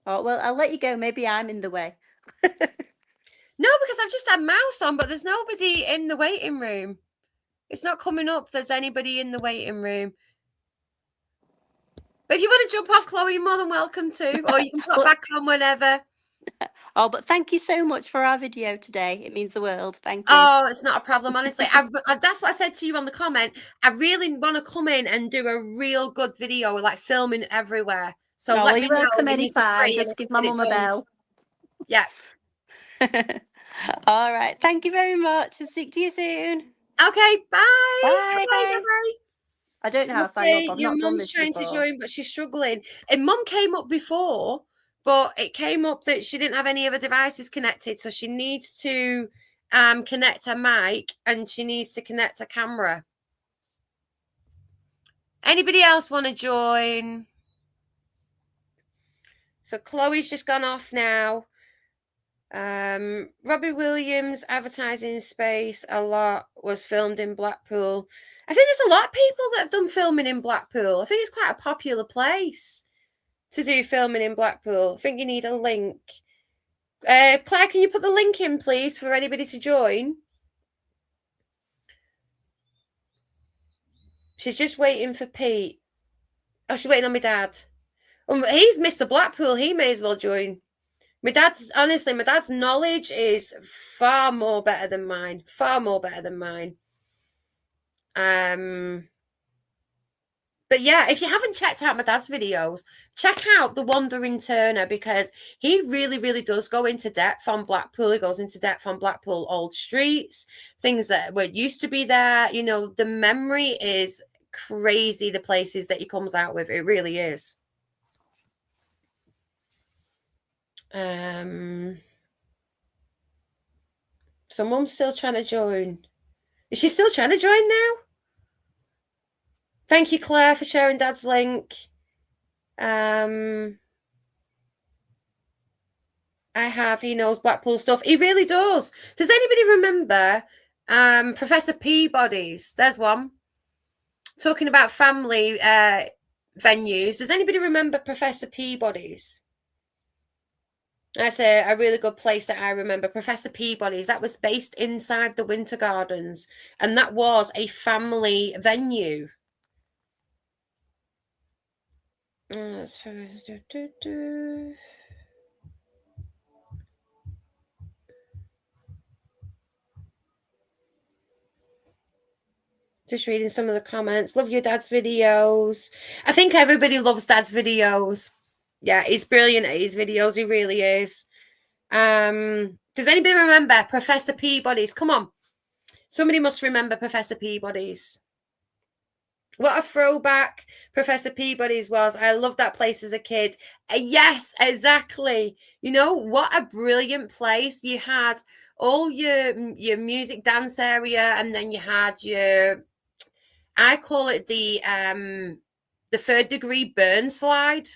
Oh, well, I'll let you go. Maybe I'm in the way. No, because I've just had mouse on, but there's nobody in the waiting room. It's not coming up. There's anybody in the waiting room. But if you want to jump off, Chloe, you're more than welcome to, or you can put back on whenever. Oh, but thank you so much for our video today. It means the world. Thank you. Oh, it's not a problem, honestly. That's what I said to you on the comment. I really want to come in and do a real good video, like filming everywhere. So let me you're welcome know. anytime. Just give my mum a bell. Yeah. All right. Thank you very much. I'll speak to you soon. Okay. Bye. Bye. Bye. I don't know how to sign up. I've Your not done mum's this trying before. to join, but she's struggling. And mum came up before, but it came up that she didn't have any other devices connected. So she needs to connect her mic and she needs to connect her camera. Anybody else want to join? So Chloe's just gone off now. Robbie Williams advertising space a lot was filmed in Blackpool. I think there's a lot of people that have done filming in Blackpool. I think it's quite a popular place to do filming in Blackpool. I think you need a link. Claire, can you put the link in, please, for anybody to join? She's just waiting for Pete. Oh, she's waiting on my dad. He's Mr. Blackpool. He may as well join. My dad's knowledge is far more better than mine. Far more better than mine. But yeah, if you haven't checked out my dad's videos, check out The Wandering Turner, because he really, really does go into depth on Blackpool. He goes into depth on Blackpool old streets, things that were used to be there. You know, the memory is crazy, the places that he comes out with. It really is. So mum's still trying to join. Is she still trying to join now? Thank you, Claire, for sharing dad's link. He knows Blackpool stuff. He really does. Does anybody remember Professor Peabody's? There's one. Talking about family venues. Does anybody remember Professor Peabody's? That's a really good place that I remember. Professor Peabody's. That was based inside the Winter Gardens. And that was a family venue. Just reading some of the comments. Love your dad's videos. I think everybody loves dad's videos. Yeah, he's brilliant at his videos. He really is. Does anybody remember Professor Peabody's? Come on. Somebody must remember Professor Peabody's. What a throwback Professor Peabody's was. I loved that place as a kid. Yes, exactly. You know, what a brilliant place. You had all your music dance area, and then you had your, I call it the third degree burn slide.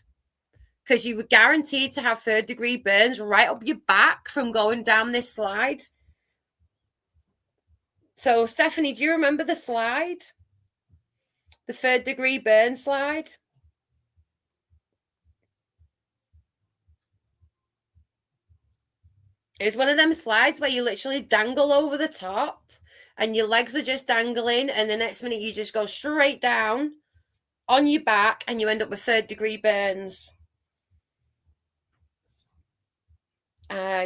because you were guaranteed to have 3rd-degree burns right up your back from going down this slide. So, Stephanie, do you remember the slide? The 3rd-degree burn slide? It's one of them slides where you literally dangle over the top and your legs are just dangling, and the next minute you just go straight down on your back and you end up with 3rd-degree burns.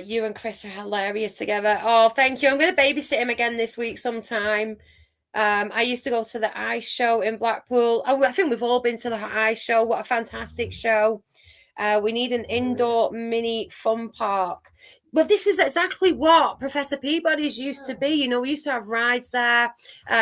You and Chris are hilarious together. Oh, thank you. I'm going to babysit him again this week sometime. I used to go to the ice show in Blackpool. Oh, I think we've all been to the ice show. What a fantastic show. We need an indoor mini fun park. But this is exactly what Professor Peabody's used to be. You know, we used to have rides there.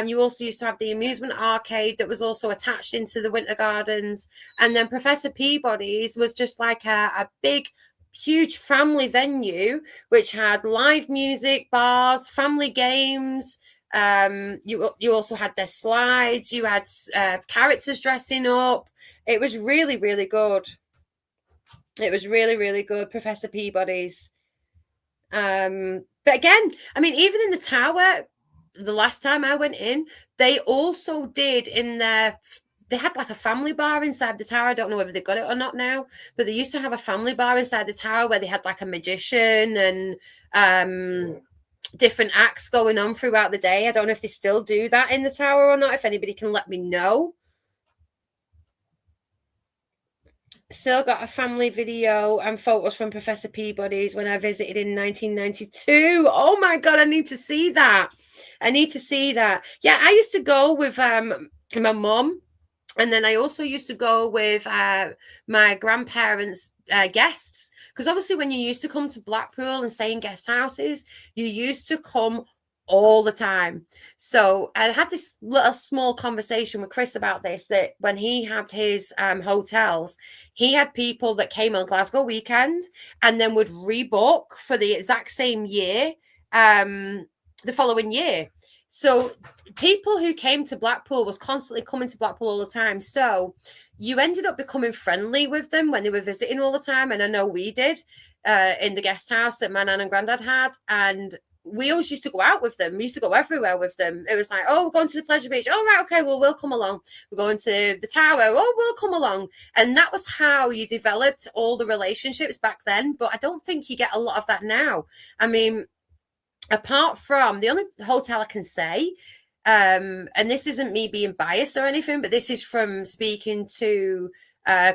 You also used to have the amusement arcade that was also attached into the Winter Gardens. And then Professor Peabody's was just like a big, huge family venue, which had live music, bars, family games. You also had their slides. You had characters dressing up. It was really, really good. It was really, really good, Professor Peabody's. But again, I mean, even in the tower, the last time I went in, they also did they had like a family bar inside the tower. I don't know whether they've got it or not now, but they used to have a family bar inside the tower where they had like a magician and different acts going on throughout the day. I don't know if they still do that in the tower or not. If anybody can let me know. Still got a family video and photos from Professor Peabody's when I visited in 1992. Oh my God, I need to see that. I need to see that. Yeah, I used to go with my mum. And then I also used to go with my grandparents' guests. Because obviously when you used to come to Blackpool and stay in guest houses, you used to come all the time. So I had this little small conversation with Chris about this, that when he had his hotels, he had people that came on Glasgow weekend and then would rebook for the exact same year, the following year. So people who came to Blackpool was constantly coming to Blackpool all the time. So you ended up becoming friendly with them when they were visiting all the time. And I know we did in the guest house that my nan and granddad had. And we always used to go out with them. We used to go everywhere with them. It was like, oh, we're going to the Pleasure Beach. Oh, right, okay, well, we'll come along. We're going to the tower. Oh, we'll come along. And that was how you developed all the relationships back then. But I don't think you get a lot of that now. I mean, apart from the only hotel I can say, and this isn't me being biased or anything, but this is from speaking to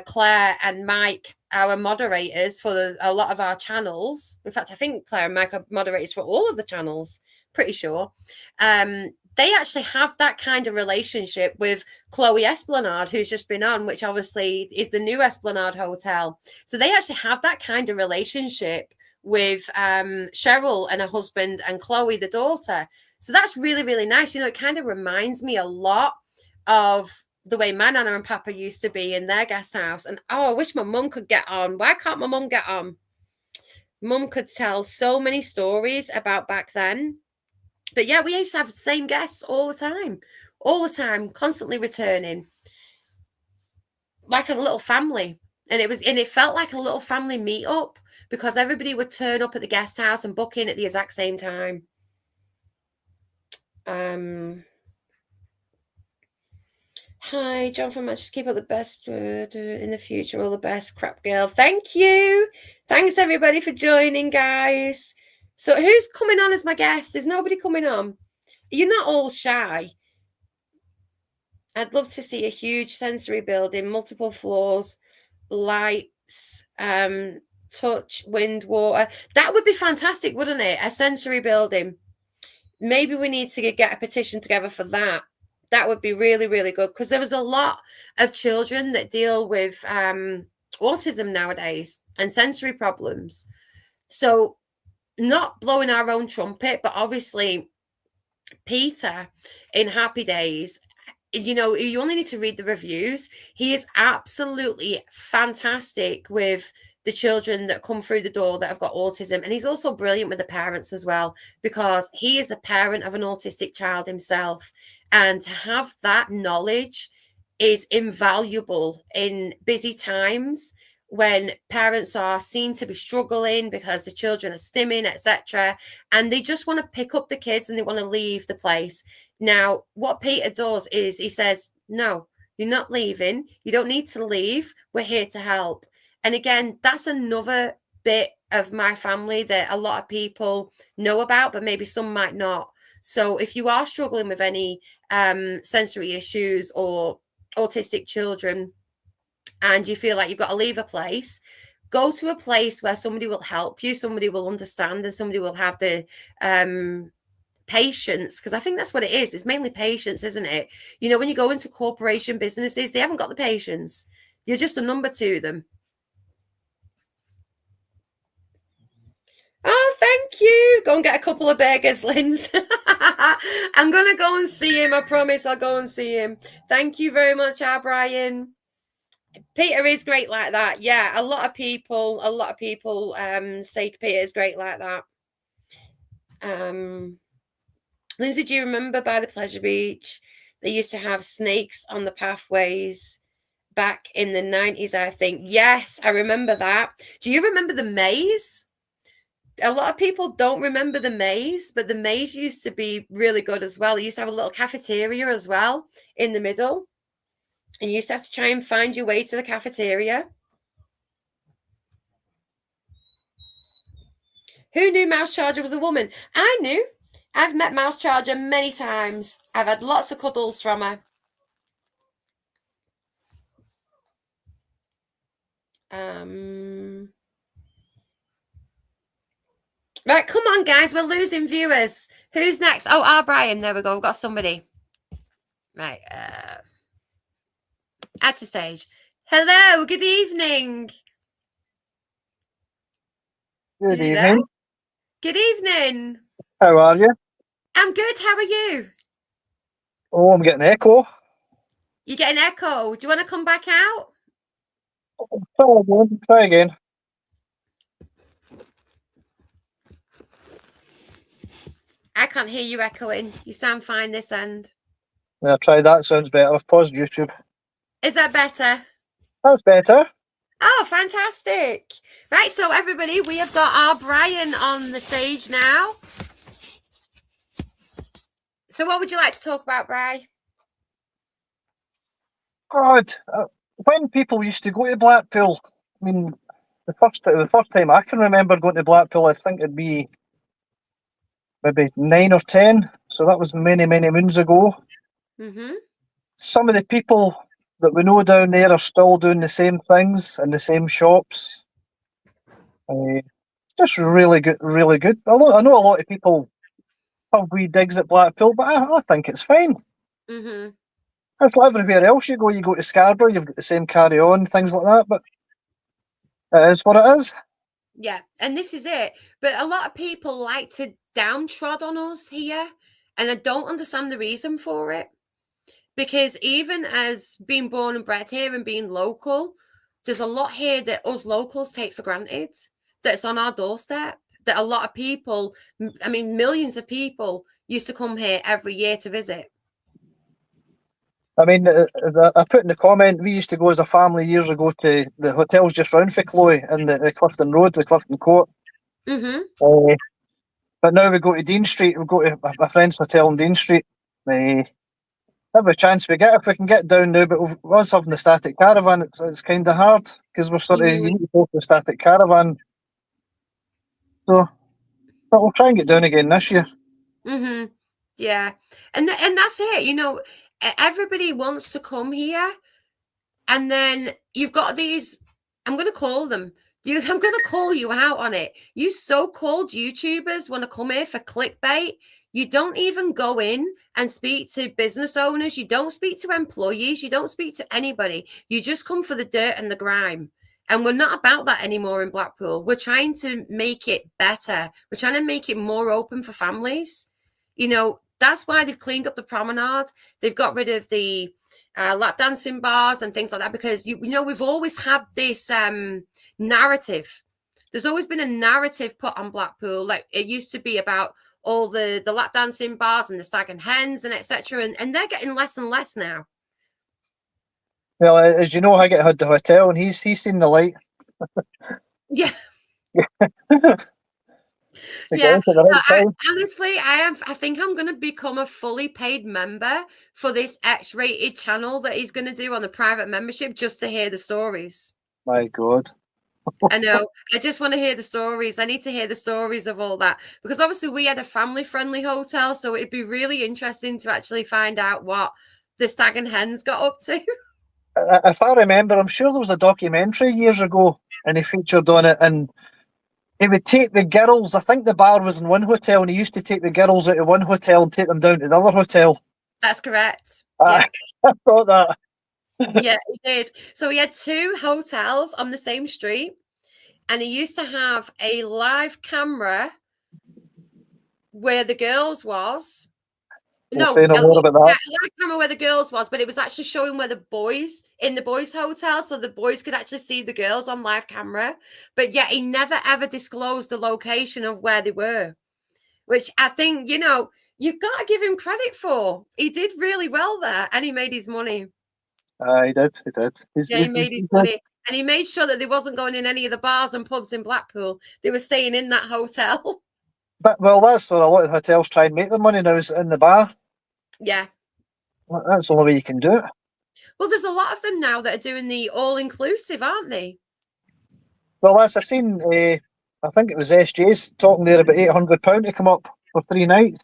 Claire and Mike, our moderators for a lot of our channels. In fact, I think Claire and Mike are moderators for all of the channels, pretty sure. They actually have that kind of relationship with Chloe Esplanade, who's just been on, which obviously is the new Esplanade Hotel. So they actually have that kind of relationship with Cheryl and her husband and Chloe, the daughter. So that's really, really nice. You know, it kind of reminds me a lot of the way my Nana and Papa used to be in their guest house. And oh, I wish my mum could get on. Why can't my mum get on? Mum could tell so many stories about back then. But yeah, we used to have the same guests all the time, constantly returning, like a little family. And it felt like a little family meetup because everybody would turn up at the guest house and book in at the exact same time. Hi, John from Manchester. Keep up the best in the future. All the best, crap girl. Thank you. Thanks everybody for joining, guys. So who's coming on as my guest? Is nobody coming on? You're not all shy. I'd love to see a huge sensory building, multiple floors, lights, touch, wind, water. That would be fantastic, wouldn't it? A sensory building. Maybe we need to get a petition together for that. That would be really, really good because there was a lot of children that deal with autism nowadays and sensory problems. So not blowing our own trumpet, but obviously Peter in Happy Days, you know, you only need to read the reviews. He is absolutely fantastic with the children that come through the door that have got autism. And he's also brilliant with the parents as well, because he is a parent of an autistic child himself. And to have that knowledge is invaluable in busy times when parents are seen to be struggling because the children are stimming, etc., and they just want to pick up the kids and they want to leave the place. Now, what Peter does is he says, no, you're not leaving. You don't need to leave. We're here to help. And again, that's another bit of my family that a lot of people know about, but maybe some might not. So if you are struggling with any sensory issues or autistic children, and you feel like you've got to leave a place, go to a place where somebody will help you, somebody will understand, and somebody will have the patience, because I think that's what it is. It's mainly patience, isn't it? You know, when you go into corporation businesses, they haven't got the patience. You're just a number to them. Oh, thank you. Go and get a couple of burgers, Linz. I'm going to go and see him. I promise I'll go and see him. Thank you very much, Brian. Peter is great like that. Yeah, a lot of people say Peter is great like that. Lindsay, do you remember by the Pleasure Beach, they used to have snakes on the pathways back in the 90s, I think? Yes, I remember that. Do you remember the maze? A lot of people don't remember the maze, but the maze used to be really good as well. It used to have a little cafeteria as well in the middle. And you used to have to try and find your way to the cafeteria. Who knew Mouse Charger was a woman? I knew. I've met Mouse Charger many times. I've had lots of cuddles from her. Right, come on, guys. We're losing viewers. Who's next? Oh, Brian. There we go. We've got somebody. Right. Add to stage. Hello. Good evening. Good evening. Good evening. How are you? I'm good. How are you? Oh, I'm getting echo. You get an echo. Do you want to come back out? Try again. I can't hear you echoing. You sound fine this end. Yeah, try that. Sounds better. I've paused YouTube. Is that better? That's better. Oh, fantastic. Right, so everybody, we have got our Brian on the stage now. So what would you like to talk about, Brian? God, when people used to go to Blackpool, I mean, the first time I can remember going to Blackpool, I think it'd be maybe 9 or 10. So that was many, many moons ago. Mm-hmm. Some of the people that we know down there are still doing the same things in the same shops. Just really good, really good. I know a lot of people have wee digs at Blackpool, but I think it's fine. Mm-hmm. It's like everywhere else you go to Scarborough, you've got the same carry-on, things like that, but it is what it is. Yeah, and this is it. But a lot of people like to downtrod on us here, and I don't understand the reason for it. Because even as being born and bred here and being local, there's a lot here that us locals take for granted, that's on our doorstep, that a lot of people, I mean, millions of people used to come here every year to visit. I mean, I put in the comment, we used to go as a family years ago to the hotels just round for Chloe in the Clifton Road, the Clifton Court. Mm-hmm. But now we go to Dean Street, we go to my friend's hotel in Dean Street. Every chance we get, if we can get down now, but with us having the static caravan, it's kind of hard because we're sort of, you need to go to the static caravan. So, but we'll try and get down again this year. Mm-hmm. Yeah, and that's it. You know, everybody wants to come here, and then you've got these. I'm going to call them. I'm going to call you out on it. You so-called YouTubers want to come here for clickbait. You don't even go in and speak to business owners. You don't speak to employees. You don't speak to anybody. You just come for the dirt and the grime. And we're not about that anymore in Blackpool. We're trying to make it better. We're trying to make it more open for families. You know, that's why they've cleaned up the promenade. They've got rid of the lap dancing bars and things like that, because, you know, we've always had this narrative. There's always been a narrative put on Blackpool. Like, it used to be about all the lap dancing bars and the stag and hens and etc. And they're getting less and less now. Well, as you know, I get the hotel and he's seen the light. Yeah. To get Yeah, into the right time. honestly, I think I'm going to become a fully paid member for this X-rated channel that he's going to do on the private membership just to hear the stories. My God. I know. I just want to hear the stories. I need to hear the stories of all that because obviously we had a family-friendly hotel, so it'd be really interesting to actually find out what the Stag and Hens got up to. If I remember, I'm sure there was a documentary years ago and he featured on it, and he would take the girls. I think the bar was in one hotel, and he used to take the girls out of one hotel and take them down to the other hotel. That's correct. I thought that. Yeah, he did. So he had 2 hotels on the same street, and he used to have a live camera where the girls was. We'll say no more about that. I can't remember where the girls was, but it was actually showing where the boys in the boys' hotel, so the boys could actually see the girls on live camera. But yet he never ever disclosed the location of where they were, which I think you've got to give him credit for. He did really well there, and he made his money. He did. He made his money, and he made sure that they wasn't going in any of the bars and pubs in Blackpool. They were staying in that hotel. But that's where a lot of hotels try and make their money now, is in the bar. Yeah. That's the only way you can do it. Well, there's a lot of them now that are doing the all-inclusive, aren't they? Well, I seen, I think it was SJ's talking there about £800 to come up for 3 nights.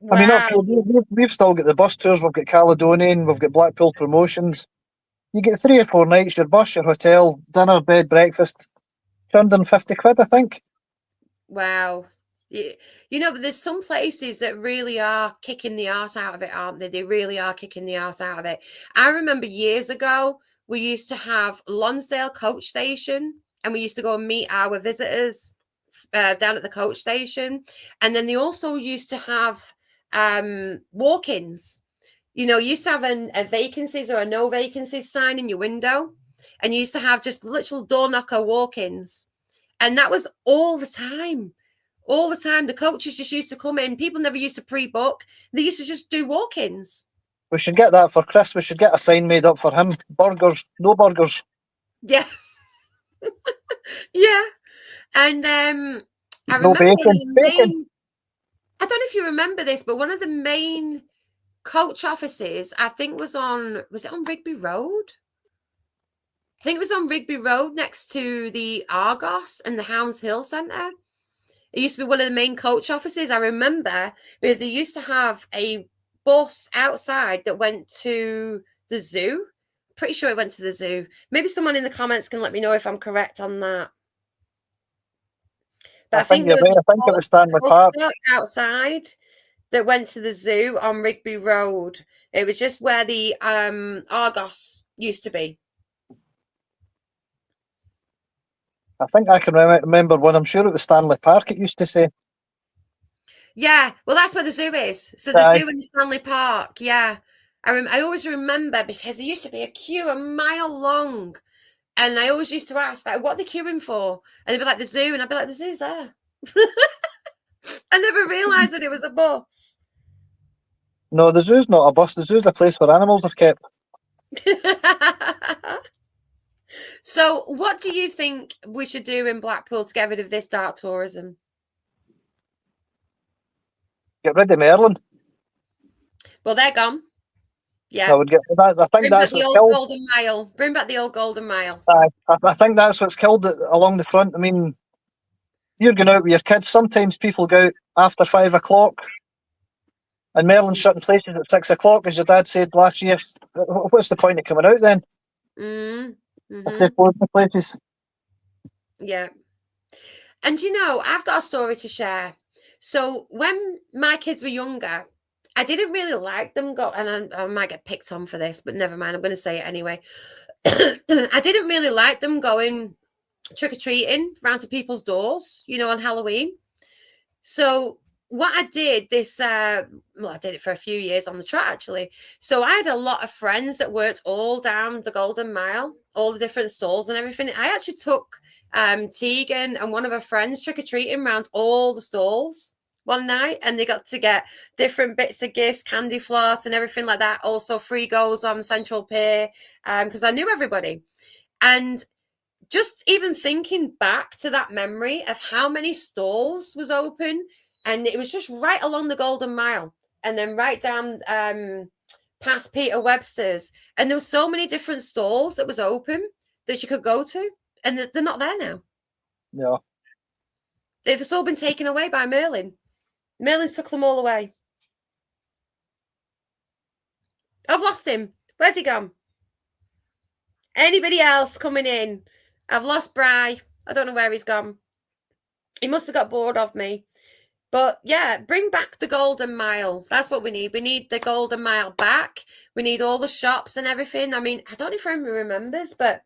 Wow. I mean, we've still got the bus tours, we've got Caledonian, we've got Blackpool Promotions. You get 3 or 4 nights, your bus, your hotel, dinner, bed, breakfast, £250, I think. Wow. But there's some places that really are kicking the arse out of it, aren't they? They really are kicking the arse out of it. I remember years ago, we used to have Lonsdale coach station, and we used to go and meet our visitors down at the coach station. And then they also used to have walk-ins. You used to have a vacancies or a no vacancies sign in your window, and you used to have just literal door knocker walk-ins. And that was all the time. All the time. The coaches just used to come in. People never used to pre-book. They used to just do walk-ins. We should get that for Chris. We should get a sign made up for him. Burgers. No burgers. Yeah. Yeah. And I remember bacon. I don't know if you remember this, but one of the main coach offices, I think was it on Rigby Road? I think it was on Rigby Road next to the Argos and the Hounds Hill Centre. It used to be one of the main coach offices. I remember because they used to have a bus outside that went to the zoo. Pretty sure it went to the zoo. Maybe someone in the comments can let me know if I'm correct on that. But I think there was it was Stanley Park outside that went to the zoo on Rigby Road. It was just where the Argos used to be. I think I can remember one. I'm sure it was Stanley Park, it used to say. Yeah, well, that's where the zoo is. So the zoo in Stanley Park, yeah. I always remember because there used to be a queue a mile long. And I always used to ask, like, what are they queuing for? And they'd be like, the zoo. And I'd be like, the zoo's there. I never realised that it was a bus. No, the zoo's not a bus. The zoo's a place where animals are kept. So what do you think we should do in Blackpool to get rid of this dark tourism? Get rid of Merlin. Well, they're gone. Yeah. I would get that. I think that's the old killed. Golden Mile. Bring back the old Golden Mile. I think that's what's killed it along the front. I mean, you're going out with your kids. Sometimes people go out after 5 o'clock, and Merlin's shutting places at 6 o'clock, as your dad said last year. What's the point of coming out then? If they're closing the places. Yeah. And I've got a story to share. So when my kids were younger, I didn't really like them and I might get picked on for this, but never mind. I'm going to say it anyway. I didn't really like them going trick-or-treating round to people's doors, on Halloween. So what I did I did it for a few years on the trot, actually. So I had a lot of friends that worked all down the Golden Mile, all the different stalls and everything. I actually took Tegan and one of her friends trick-or-treating around all the stalls one night, and they got to get different bits of gifts, candy floss and everything like that. Also free goes on Central Pier, because I knew everybody. And just even thinking back to that memory of how many stalls was open, and it was just right along the Golden Mile, and then right down past Peter Webster's, and there were so many different stalls that was open that you could go to, and they're not there now. No. They've just all been taken away by Merlin. Merlin took them all away. I've lost him. Where's he gone? Anybody else coming in? I've lost Bry. I don't know where he's gone. He must have got bored of me. But yeah, bring back the Golden Mile. That's what we need. We need the Golden Mile back. We need all the shops and everything. I mean, I don't know if anyone remembers, but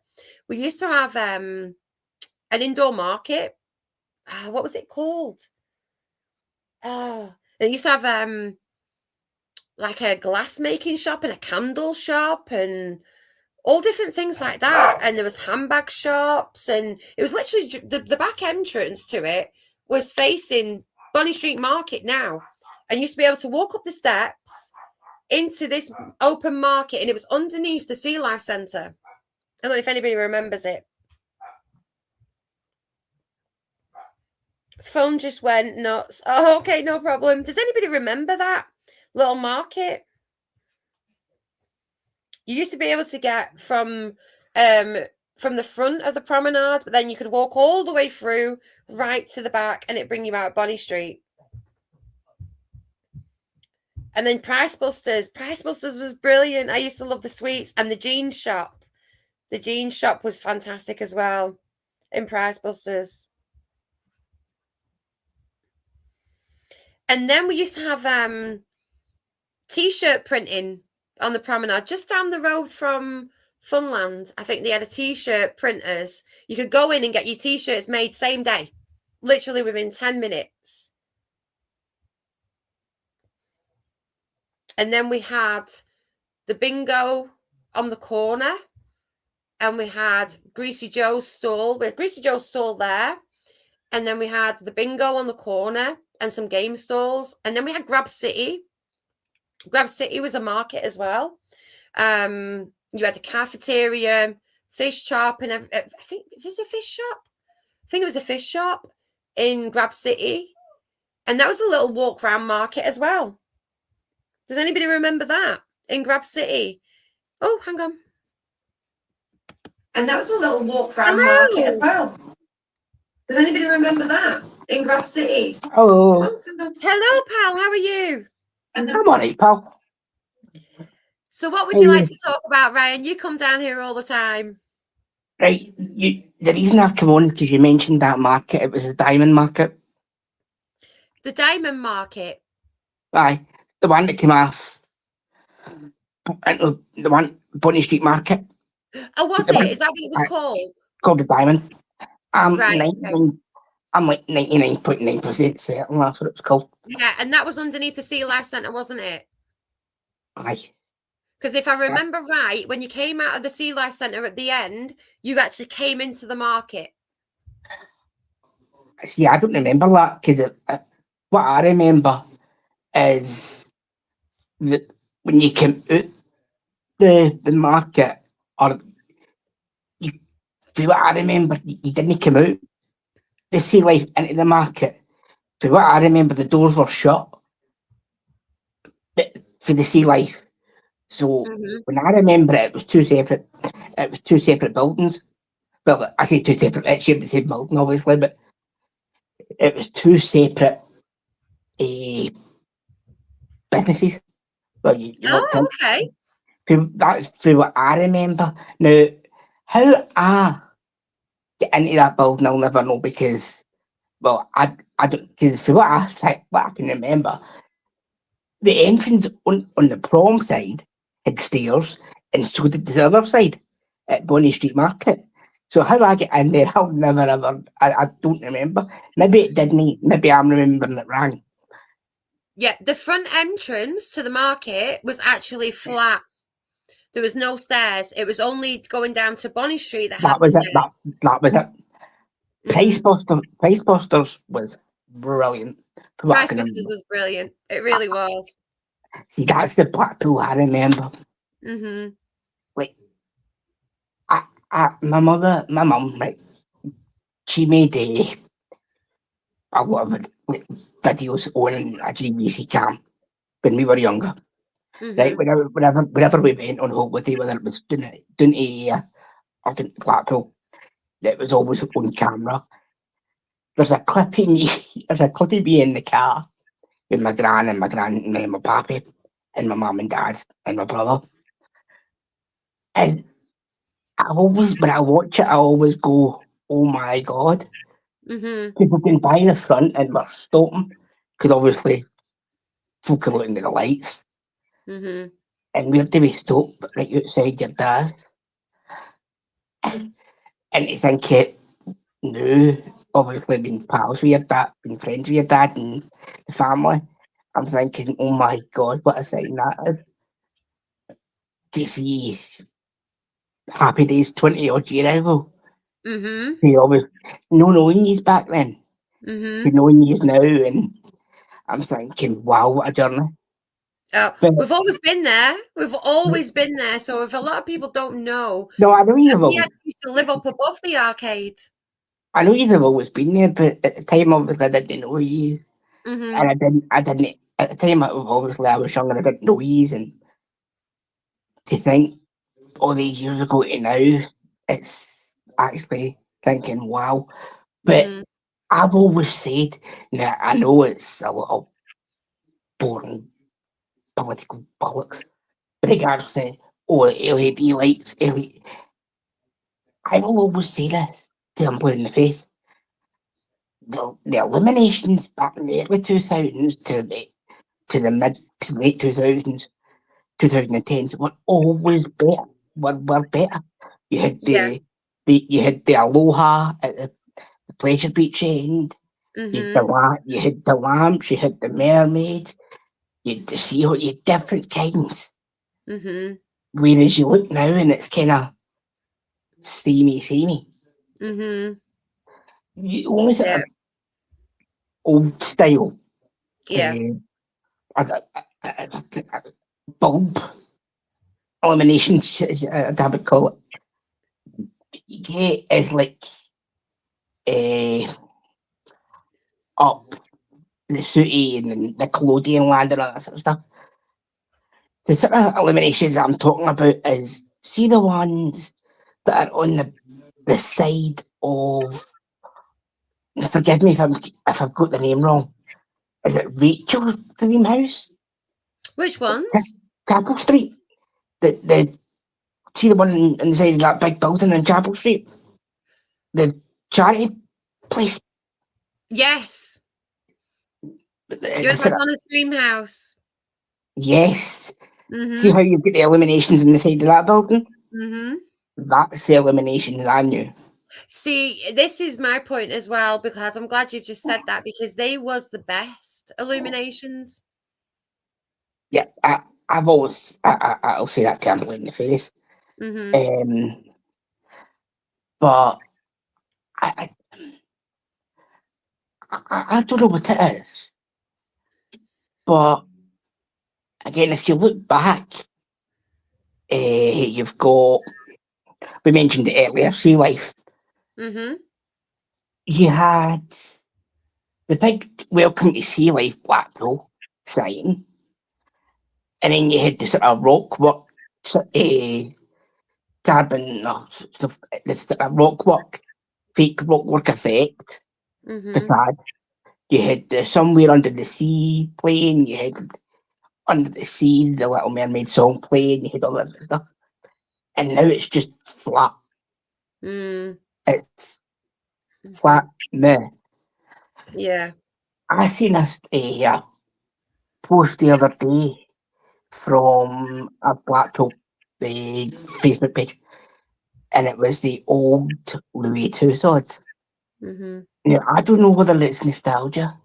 we used to have an indoor market. What was it called? It used to have like a glass making shop and a candle shop and all different things like that. And there was handbag shops, and it was literally the back entrance to it was facing Bonny Street Market now, and you used to be able to walk up the steps into this open market, and it was underneath the Sea Life Centre. I don't know if anybody remembers it. Phone just went nuts. Oh, okay, no problem. Does anybody remember that little market? You used to be able to get from the front of the promenade, but then you could walk all the way through right to the back, and it'd bring you out Bonny Street. And then Price Busters. Price Busters was brilliant. I used to love the sweets, and the jeans shop. The jeans shop was fantastic as well in Price Busters. And then we used to have t-shirt printing on the promenade, just down the road from Funland. I think they had a t-shirt printers. You could go in and get your t-shirts made same day, literally within 10 minutes. And then we had the bingo on the corner, and we had Greasy Joe's stall. We had Greasy Joe's stall there, and then we had the bingo on the corner and some game stalls, and then we had Grab City. Grab City was a market as well. You had a cafeteria, fish shop, and I think it was a fish shop. I think it was a fish shop in Grab City, and that was a little walk around market as well. Does anybody remember that in Grab City? Oh, hang on. And that was a little walk around market as well. Does anybody remember that in Grab City? Hello. Oh, hello, pal. How are you? I'm alright, pal. So what would you like to talk about, Ryan? You come down here all the time. Right, the reason I've come on because you mentioned that market. It was a diamond market. The diamond market? Aye, the one that came off into the one Bonny Street Market. Oh, was it? Is that what it was called? Called the diamond. Right. I'm like 99.9% certain that's what it was called. Yeah, and that was underneath the Sea Life Centre, wasn't it? Aye. Because if I remember right, when you came out of the Sea Life Centre at the end, you actually came into the market. See, I don't remember that because what I remember is that when you came out the market, or you, for what I remember, you didn't come out the Sea Life into the market. For what I remember, the doors were shut for the Sea Life. So when I remember it, it was two separate buildings. Well, I say two separate, it shared the same building, obviously, but it was two separate businesses. Well, okay. That's for what I remember. Now, how I get into that building, I'll never know because, well, I don't, because for what I can remember, the entrance on the prom side had stairs, and so did the other side at Bonny Street Market. So how I get in there, I'll never ever, I don't remember. Maybe it didn't, maybe I'm remembering it wrong. Yeah, the front entrance to the market was actually flat. There was no stairs. It was only going down to Bonny Street that was it. That was it. Price Busters was brilliant. Price Busters was brilliant. It really was. See, that's the Blackpool I remember. Mm-hmm. Like, my mum, right, she made a lot of like, videos on a GVC cam when we were younger. Right, whenever we went on holiday, whether it was down to or down to Blackpool, it was always on camera. There's a clip of me. There's a clip of me in the car with my gran and my pappy and my mum and dad and my brother. And I always, when I watch it, I always go, "Oh my god!" People can by the front and we're stopping because obviously folk are looking at the lights. And where do we stop? Right outside your dad's. And to think it now, obviously being pals with your dad, being friends with your dad and the family, I'm thinking, oh my god, what a sign that is. To see Happy Days 20 odd years ago. He always no knowing yous back then. Knowing yous now, and I'm thinking, wow, what a journey. We've always been there. We've always been there. So if a lot of people don't know, no, I know you've we used to live up above the arcade. I know you've always been there, but at the time, obviously, I didn't know you, and I didn't. At the time, obviously, I was young and I didn't know you, and to think all these years ago to now, it's actually thinking, wow. But I've always said, now I know it's a little boring political bollocks, but regards to LED lights, I will always say this till I'm blue in the face. The Illuminations back in the early 2000s to the mid to late 2000s, 2010s were always better. Were better. You had you had the Aloha at the Pleasure Beach end. You had the lamps. You had the mermaids. You had the sea. You had different kinds. Whereas you look now and it's kind of samey. You only sort of old style. Bulb illuminations, I would call it. You get is like up the Sooty and the Nickelodeon land and all that sort of stuff. The sort of illuminations I'm talking about is, see the ones that are on the side of, forgive me if I've got the name wrong, is it Rachel's dream house? Which ones? Chapel Street. See the one on the side of that big building in Chapel Street? The charity place. Yes. You're like on a dream house. Yes. See how you get the illuminations on the side of that building? That's the illuminations I knew. See, this is my point as well, because I'm glad you've just said that, because they was the best illuminations. Yeah, I'll say that till I'm blue in the face. But I don't know what it is. But again, if you look back, you've got, we mentioned it earlier, Sea Life. You had the big Welcome to Sea Life Blackpool sign, and then you had the sort of rock work, carbon, the sort of rock work, fake rock work effect facade. You had the Somewhere Under the Sea playing, you had Under the Sea, the Little Mermaid song playing, you had all that sort of stuff. And now it's just flat. It's flat meh. Yeah. I seen a post the other day from a Blackpool Facebook page, and it was the old Louis II swords. Now, I don't know whether it's nostalgia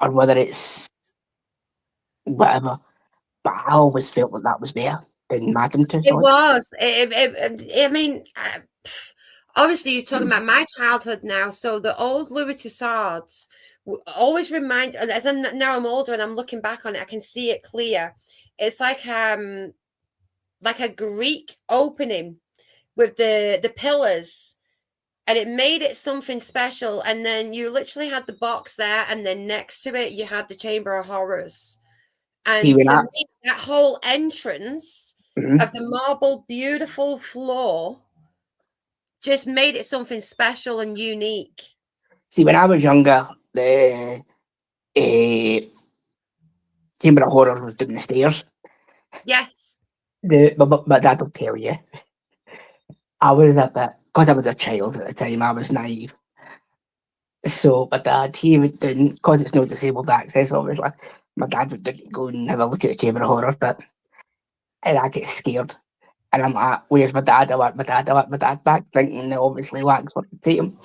or whether it's whatever, but I always felt that was better than Madam II swords. It was. I mean, obviously you're talking about my childhood now, so the old Louis II swords always remind, now I'm older and I'm looking back on it, I can see it clear. It's like a Greek opening with the pillars, and it made it something special. And then you literally had the box there, and then next to it you had the Chamber of Horrors. See, And when for I, me, that whole entrance Mhm. of the marble, beautiful floor just made it something special and unique. See, when I was younger, the Chamber of Horrors was down the stairs. Yes. My dad will tell you, I was a bit, because I was a child at the time, I was naive. So my dad, he would down, because it's no disabled access, obviously, my dad would down go and have a look at the Chamber of Horrors, and I get scared. And I'm like, where's my dad? I want my dad. I want my dad back. Thinking that obviously Waxworks would take him.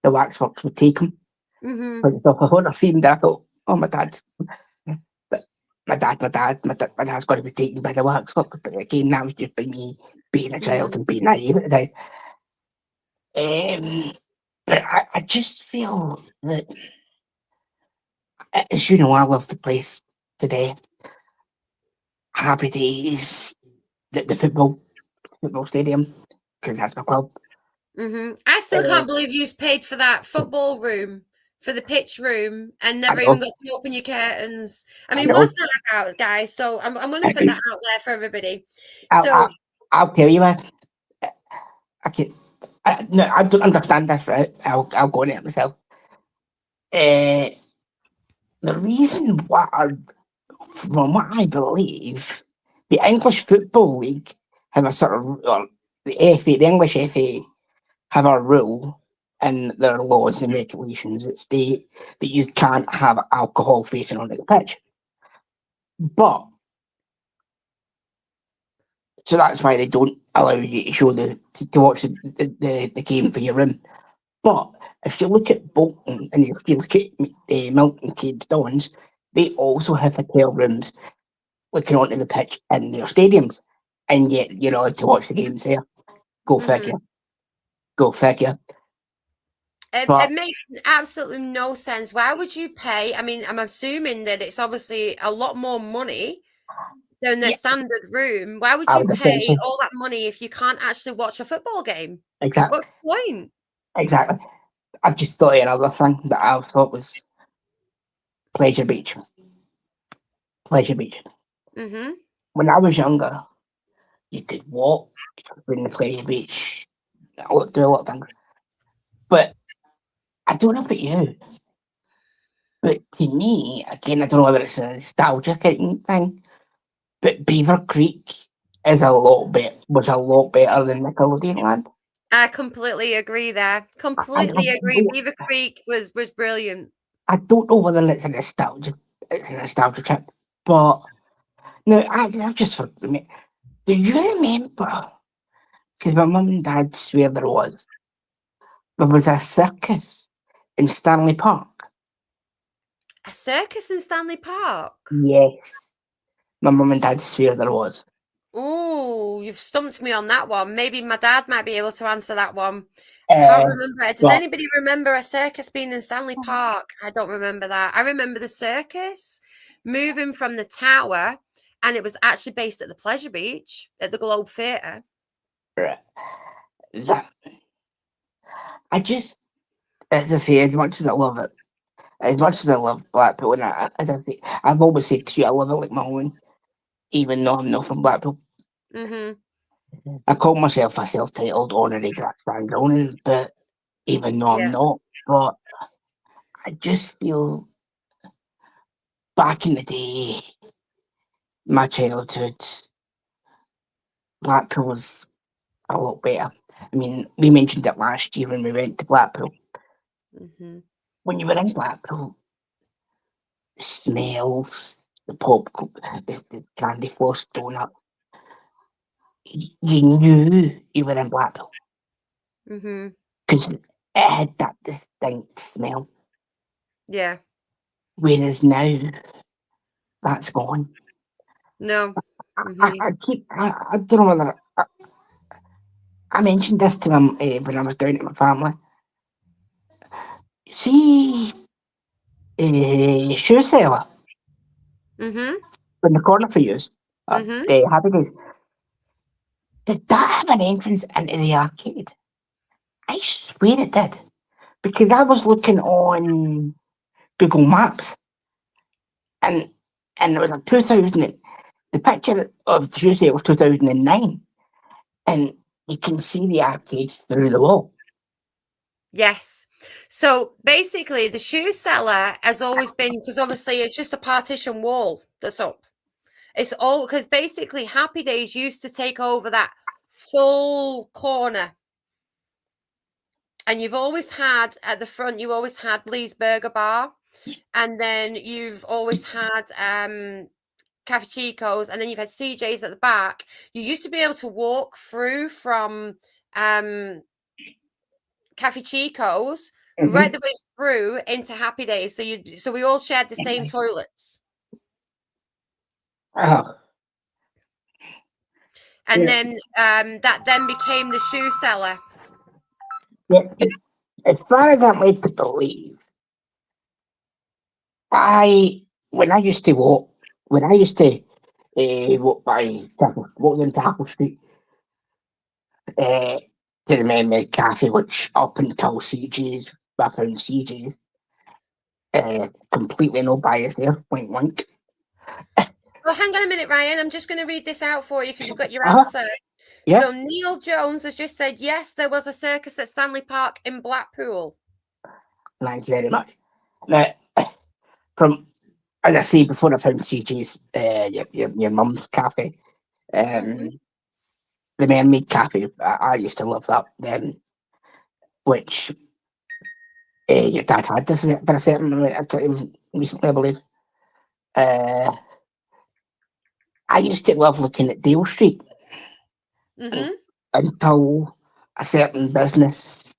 The Waxworks would take him. Mm-hmm. But it's off a horror themed. I thought, oh, my dad's. But my dad's got to be taken by the Waxworks. But again, that was just by me being a child and being naive at the time. But I just feel that, as you know, I love the place to death. Happy Days, the football stadium, because that's my club. Mm-hmm. I still can't believe you paid for that football room, for the pitch room, and never I even know. got to open your curtains. I I mean, know. what's that about, guys? So I'm going to put that out there for everybody. I'll tell you what. No, I don't understand this, right? I'll go on it myself. The reason why, from what I believe, the English Football League have a sort of, or the FA, the English FA, have a rule in their laws and regulations that state that you can't have alcohol facing onto the pitch. But so that's why they don't allow you to show to watch the game for your room. But if you look at Bolton and if you look at Milton Keynes Dons, they also have hotel rooms looking onto the pitch in their stadiums, and yet you're allowed to watch the games there. Go figure. Go figure. It makes absolutely no sense. Why would you pay? I mean, I'm assuming that it's obviously a lot more money than the standard room. Why would you pay all that money if you can't actually watch a football game? Exactly. What's the point? Exactly. I've just thought of another thing that I thought was Pleasure Beach. Pleasure Beach. Mm-hmm. When I was younger, you could walk in the Pleasure Beach. I do a lot of things. But I don't know about you. But to me, again, I don't know whether it's a nostalgia thing, but Beaver Creek was a lot better than Nickelodeon Land. I completely agree there. Completely agree. Beaver Creek was brilliant. I don't know whether it's a nostalgia trip, but no, I've just forgotten. Do you remember? Because my mum and dad swear there was a circus in Stanley Park. A circus in Stanley Park? Yes. My mum and dad swear there was. Oh, you've stumped me on that one. Maybe my dad might be able to answer that one. I can't remember. Does anybody remember a circus being in Stanley Park? I don't remember that. I remember the circus moving from the tower, and it was actually based at the Pleasure Beach at the Globe Theatre. Right. I just, as I say, as much as I love it, as much as I love Blackpool, and as I say, I've always said to you, I love it like my own, even though I'm not from Blackpool. Mm-hmm. I call myself a self-titled honorary Glasgow, but even though I'm not, but I just feel back in the day, my childhood, Blackpool was a lot better. I mean, we mentioned it last year when we went to Blackpool. Mm-hmm. When you were in Blackpool, the smells, the popcorn, the candy floss donuts, you knew you were in Blackpool. Mm-hmm. Because it had that distinct smell. Yeah. Whereas now, that's gone. No. Mm-hmm. I don't know whether I mentioned this to them when I was down at my family. See, shoe seller. Mm-hmm. In the corner for you. Mm-hmm. The Happy Days. did that have an entrance into the arcade? I swear it did. Because I was looking on Google Maps and there was a 2000, the picture of Tuesday was 2009, and you can see the arcade through the wall. Yes. So basically, the shoe cellar has always been, because obviously it's just a partition wall that's up. It's all because basically Happy Days used to take over that full corner. And you've always had at the front, you always had Lee's Burger Bar. And then you've always had Cafe Chico's, and then you've had CJ's at the back. You used to be able to walk through from Cafe Chico's right the way through into Happy Days. So we all shared the same toilets. Oh. And Yeah. then that then became the shoe cellar. Yeah, as far as I'm led to believe, when I used to walk by walk down Apple Street to the Mermaid Cafe, which up until CJ's, I found CJ's, completely no bias there, wink wink. Well, hang on a minute, Ryan. I'm just going to read this out for you because you've got your Uh-huh. answer. Yeah. So Neil Jones has just said, yes, there was a circus at Stanley Park in Blackpool. Thank you very much. Now, from, as I say before, I found CJ's, your mum's cafe, the Mermaid Cafe. I used to love that, which your dad had for a certain amount of time recently, I believe. I used to love looking at Dale Street until a certain business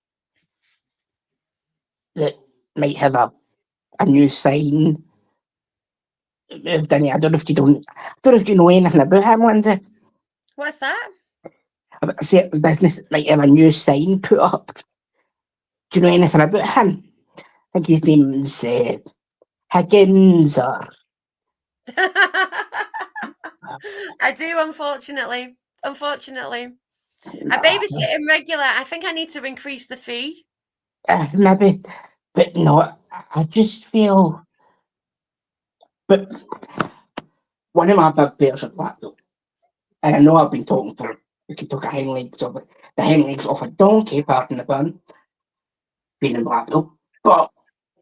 that might have a new sign moved in. I don't know if you know anything about him, Lindsay. What's that? About a certain business that might have a new sign put up. Do you know anything about him? I think his name's Higgins or... I do, unfortunately. I babysit him regular. I think I need to increase the fee. Maybe, but no, I just feel... But one of my big bears at Blackpool, and I know I've been talking for... We could talk the hind legs of a donkey, pardon the pun, being in Blackpool, but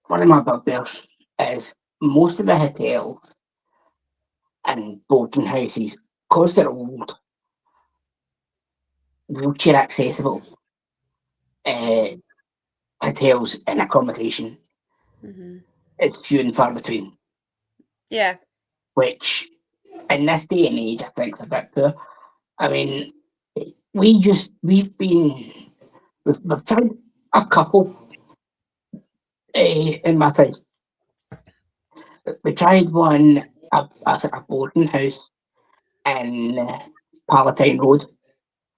one of my bugbears is most of the hotels and boarding houses, because they're old, wheelchair accessible hotels and accommodation, it's few and far between. Yeah. Which, in this day and age, I think is a bit poor. I mean, we've tried a couple in my time. We tried one at a boarding house in Palatine Road,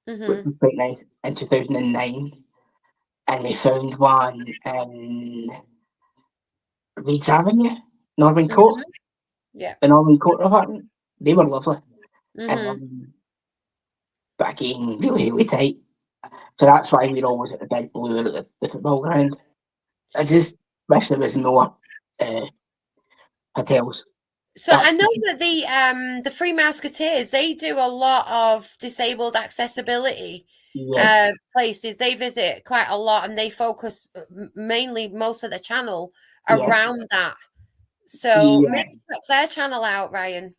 which was quite nice, in 2009. And we found one in Reeds Avenue, Norman Court. Yeah. The Norman Court apartment. They were lovely. But again, really, really tight. So that's why we're always at the Big Blue at the football ground. I just wish there was more hotels. So I know that the Free Musketeers, they do a lot of disabled accessibility places. They visit quite a lot, and they focus mainly most of the channel around that. So maybe check their channel out, Ryan.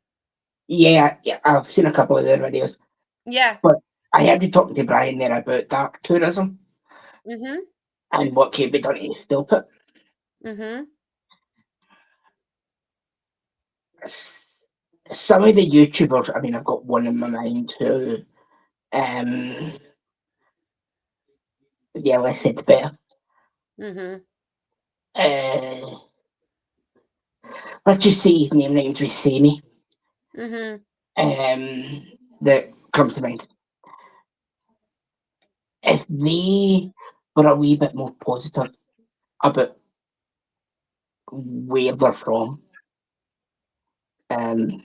Yeah, I've seen a couple of their videos. Yeah. But I heard you talking to Brian there about dark tourism and what can be done to still put. Some of the YouTubers, I mean, I've got one in my mind who, less said better. Let's just say his name rhymes with Sammy. That comes to mind. If they were a wee bit more positive about where they're from, I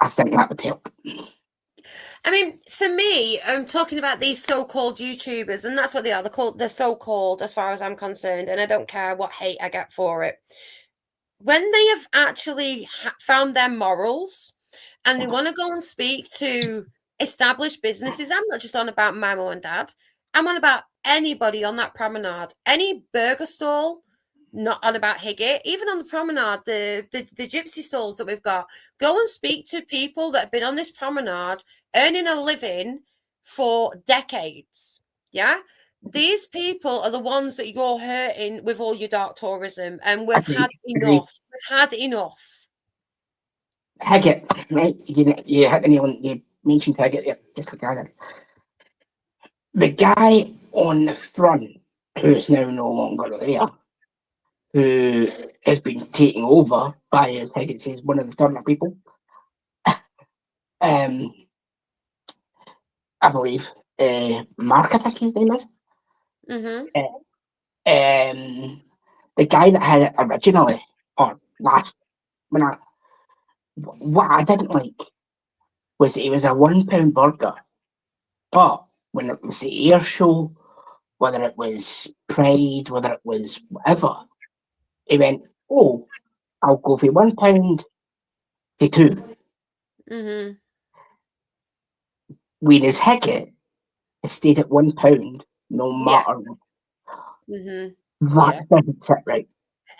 think that would help. I mean, for me, I'm talking about these so-called YouTubers, and that's what they are. They're so-called, as far as I'm concerned, and I don't care what hate I get for it. When they have actually found their morals and they want to go and speak to established businesses, I'm not just on about my mum and dad. I'm on about anybody on that promenade, any burger stall. Not on about Higgett, even on the promenade, the gypsy stalls that we've got. Go and speak to people that have been on this promenade, earning a living for decades. Yeah, these people are the ones that you're hurting with all your dark tourism, and we've had enough. We've had enough. Higgett, right? You hit the nail on, you mentioned Higgett, yeah, just like I did. The guy on the front, who's now no longer there, who has been taken over by, as Higgett says, one of the Turner people. I believe Mark, I think his name is. The guy that had it originally, or last, what I didn't like was it was a £1 burger, but when it was the air show, whether it was Pride, whether it was whatever, he went, "Oh, I'll go for £1 to 2." Whereas Higgett has stayed at £1 no matter what. That doesn't sit right.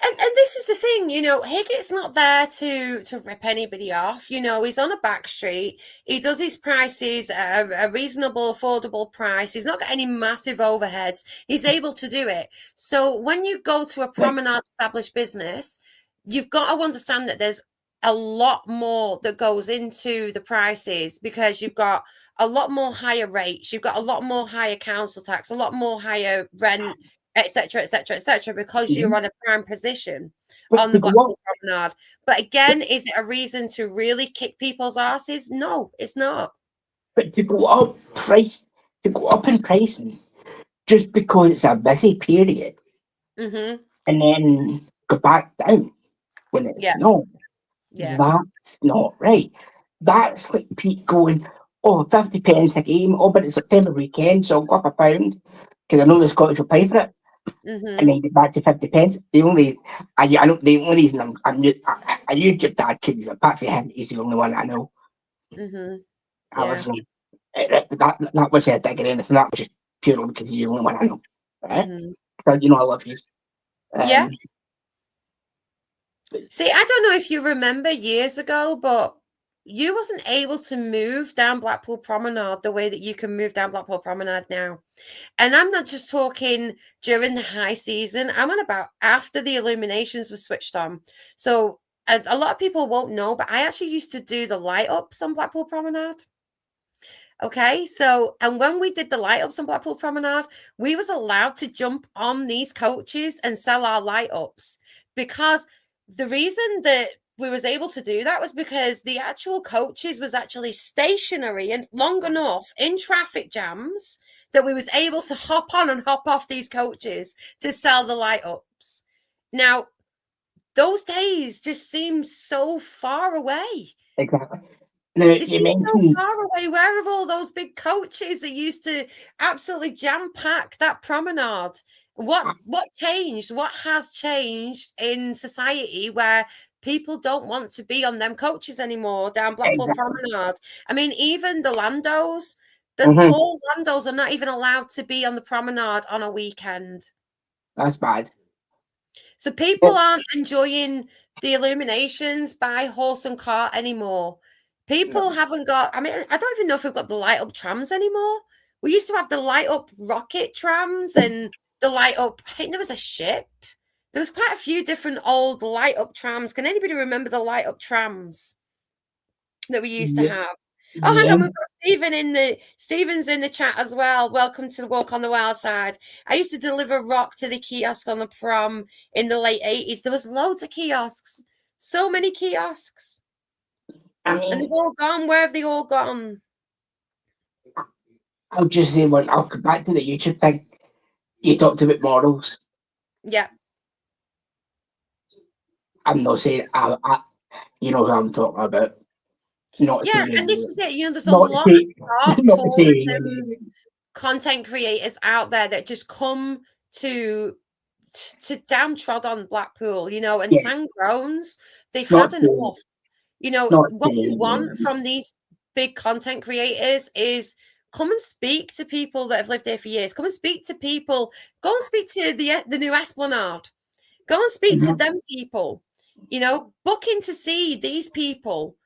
And this is the thing, you know, Higgett's not there to rip anybody off. You know, he's on a back street. He does his prices at a reasonable, affordable price. He's not got any massive overheads. He's able to do it. So when you go to a promenade established business, you've got to understand that there's a lot more that goes into the prices, because you've got a lot more higher rates. You've got a lot more higher council tax, a lot more higher rent, etc., etc., etc., because you're on a prime position on the Blackpool Promenade. But again, is it a reason to really kick people's asses? No, it's not. But to go up in pricing just because it's a busy period, and then go back down when it's not. That's not right. That's like Pete going, "Oh, 50 pence a game. Oh, but it's September weekend, so I'll go up £1 because I know the Scottish will pay for it." And then get back to 50 pence. I know the only reason I use your dad kids, apart from him, he's the only one I know. I was that was a dig or anything. That was just purely because he's the only one I know. Right? So you know I love you. See, I don't know if you remember years ago, but you wasn't able to move down Blackpool Promenade the way that you can move down Blackpool Promenade now. And I'm not just talking during the high season. I'm on about after the illuminations were switched on. So a lot of people won't know, but I actually used to do the light ups on Blackpool Promenade. Okay, so, and when we did the light ups on Blackpool Promenade, we was allowed to jump on these coaches and sell our light ups, because the reason that we was able to do that was because the actual coaches was actually stationary and long enough in traffic jams that we was able to hop on and hop off these coaches to sell the light ups. Now, those days just seem so far away. Exactly. They seem so far away. Where have all those big coaches that used to absolutely jam-pack that promenade? What changed? What has changed in society where people don't want to be on them coaches anymore down Blackpool Promenade? I mean, even the Landos, the whole Landos are not even allowed to be on the promenade on a weekend. That's bad. So people aren't enjoying the illuminations by horse and cart anymore. People haven't got, I mean, I don't even know if we've got the light up trams anymore. We used to have the light up rocket trams and the light up, I think there was a ship. There was quite a few different old light up trams. Can anybody remember the light up trams that we used to have? Oh, hang on, we've got Stephen's in the chat as well. Welcome to the Walk on the Wild Side. I used to deliver rock to the kiosk on the prom in the late 80s. There was loads of kiosks. So many kiosks. And they've all gone. Where have they all gone? I'll just say I'll come back to the YouTube thing. You talked about morals. Yeah. I'm not saying you know who I'm talking about. Not Yeah, saying and this is it. You know, there's a not lot say, of not saying tourism content creators out there that just come to downtrod on Blackpool, you know, and Yeah. Sangroans, they've Not had saying, enough. You know, not what we saying. want from these big content creators is come and speak to people that have lived here for years. Come and speak to people. Go and speak to the new Esplanade. Go and speak to them people. You know, book in to see these people.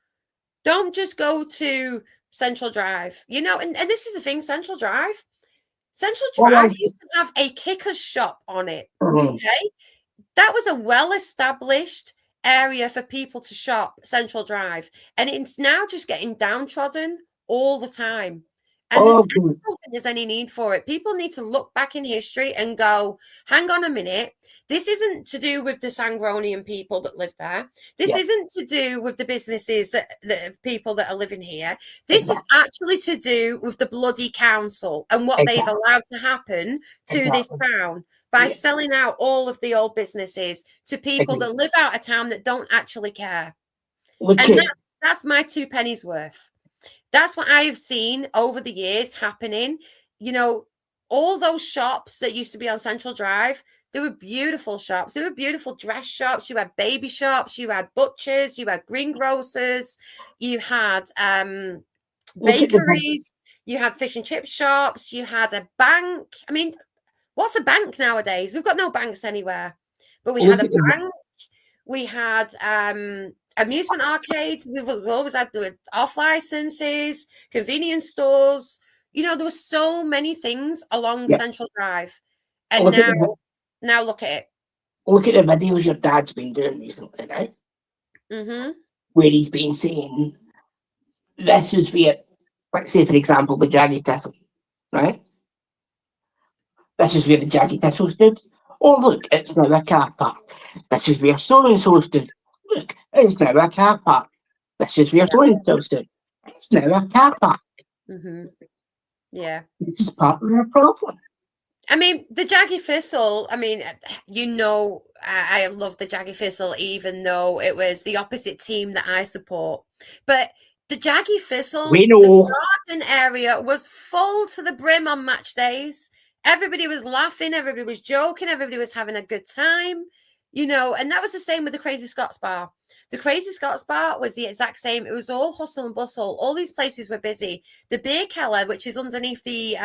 Don't just go to Central Drive. You know, and this is the thing, Central Drive. Central Drive used to have a kicker's shop on it. Okay. That was a well-established area for people to shop, Central Drive. And it's now just getting downtrodden all the time. And I don't think there's any need for it. People need to look back in history and go, hang on a minute. This isn't to do with the Sangronian people that live there. This isn't to do with the businesses that people that are living here. This is actually to do with the bloody council and what they've allowed to happen to this town by selling out all of the old businesses to people that live out of town that don't actually care. And that's my 2 pennies worth. That's what I have seen over the years happening. You know, all those shops that used to be on Central Drive, they were beautiful shops. They were beautiful dress shops. You had baby shops. You had butchers. You had greengrocers. You had bakeries. You had fish and chip shops. You had a bank. I mean, what's a bank nowadays? We've got no banks anywhere. But we had a bank. We had amusement arcades. We've always had off licenses, convenience stores. You know, there were so many things along Central Drive. And now look at it. Look at the videos your dad's been doing recently, right? Where he's been saying, this is where, let's say, for example, the Jaggy Thistle, right? This is where the Jaggy Thistle stood. Oh, look, it's now a car park. This is where so-and-so stood. Look, it's now a car park. This is where so-and-so stood. It's now a car park. Yeah. This is part of the problem. I mean, the Jaggy Thistle, I mean, you know, I love the Jaggy Thistle, even though it was the opposite team that I support. But the Jaggy Thistle, the garden area was full to the brim on match days. Everybody was laughing, everybody was joking, everybody was having a good time, you know, and that was the same with the Crazy Scots Bar. The Crazy Scots Bar was the exact same. It was all hustle and bustle. All these places were busy. The Beer Keller, which is underneath the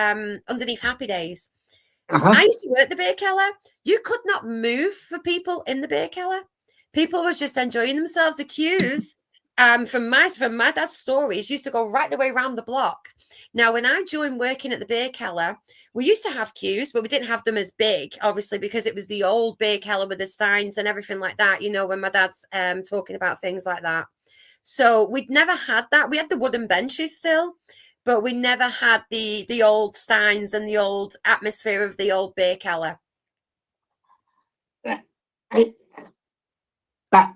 underneath Happy Days. I used to work the Beer Keller. You could not move for people in the Beer Keller. People was just enjoying themselves. The queues from my dad's stories used to go right the way around the block. Now, when I joined working at the Beer Keller, we used to have queues, but we didn't have them as big, obviously, because it was the old Beer Keller with the steins and everything like that, you know, when my dad's talking about things like that. So we'd never had that. We had the wooden benches still, but we never had the old steins and the old atmosphere of the old Beer Keller. But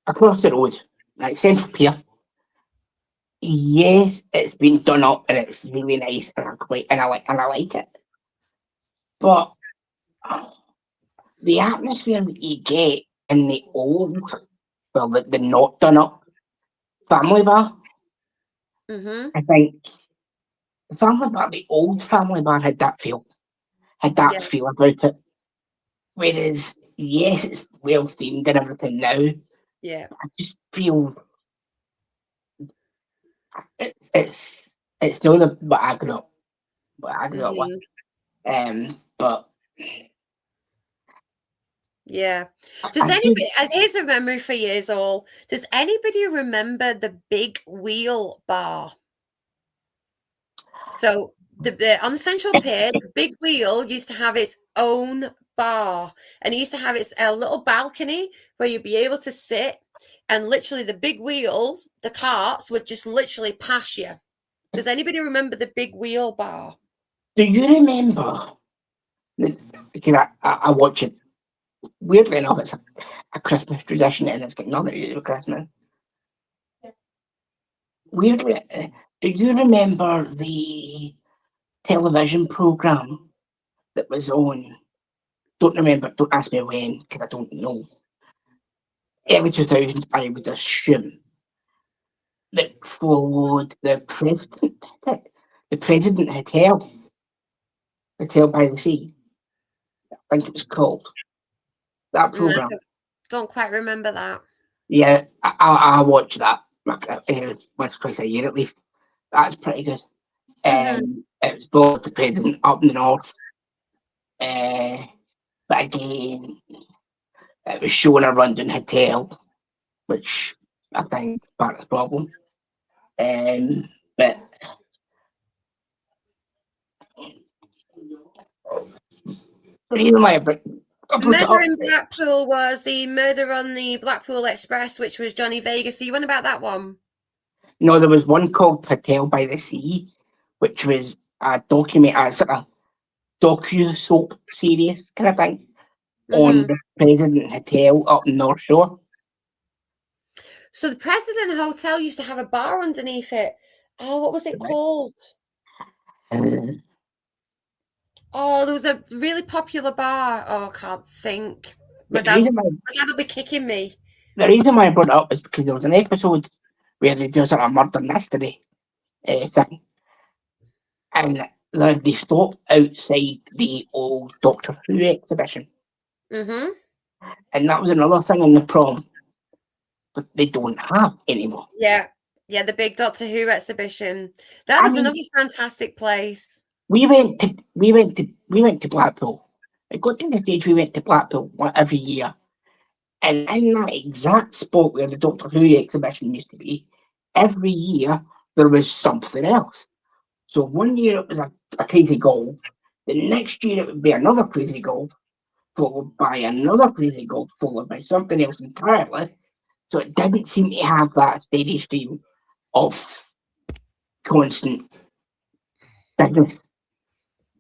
across the road, like Central Pier, yes, it's been done up and it's really nice and I like it. But the atmosphere that you get in the old, well, the not done up family bar, I think the family bar, the old family bar had that feel about it. Whereas, yes, it's well themed and everything now. Yeah, I just feel it's not what I grew up with. But yeah. Does anybody? Here's a memory for you all. Does anybody remember the Big Wheel Bar? So the on Central Pier, the Big Wheel used to have its own bar, and it used to have its little balcony where you'd be able to sit, and literally the Big Wheel, the carts would just literally pass you. Does anybody remember the Big Wheel Bar? Do you remember? Because I watch it. Weirdly enough, it's a Christmas tradition, and it's got nothing to do with Christmas. Weirdly, do you remember the television program that was on? Don't remember. Don't ask me when, because I don't know. Early 2000s, I would assume. that followed the President Hotel by the Sea. I think it was called that Mm, I program. don't quite remember that. Yeah, I watch that like once, twice a year at least. That's pretty good. It was both the president up in the north, but again, it was showing a London hotel, which I think is part of the problem. But the reason why I brought it Murder up, in Blackpool was the murder on the Blackpool Express, which was Johnny Vegas. So you went about that one? no, there was one called Hotel by the Sea, which was a sort of docu-soap series kind of thing on the President Hotel up in North Shore. So the President Hotel used to have a bar underneath it. Oh, what was it called? Oh, there was a really popular bar. Oh, I can't think. My dad will be kicking me. The reason why I brought it up is because there was an episode where they do sort of murder mystery thing, and they stop outside the old Doctor Who exhibition. And that was another thing in the prom that they don't have anymore. Yeah, the big Doctor Who exhibition. That was another fantastic place. We went to Blackpool. It got to the stage we went to Blackpool every year. And in that exact spot where the Doctor Who exhibition used to be, every year there was something else. So one year it was a crazy golf. The next year it would be another crazy golf, followed by another crazy golf, followed by something else entirely. So it didn't seem to have that steady stream of constant business.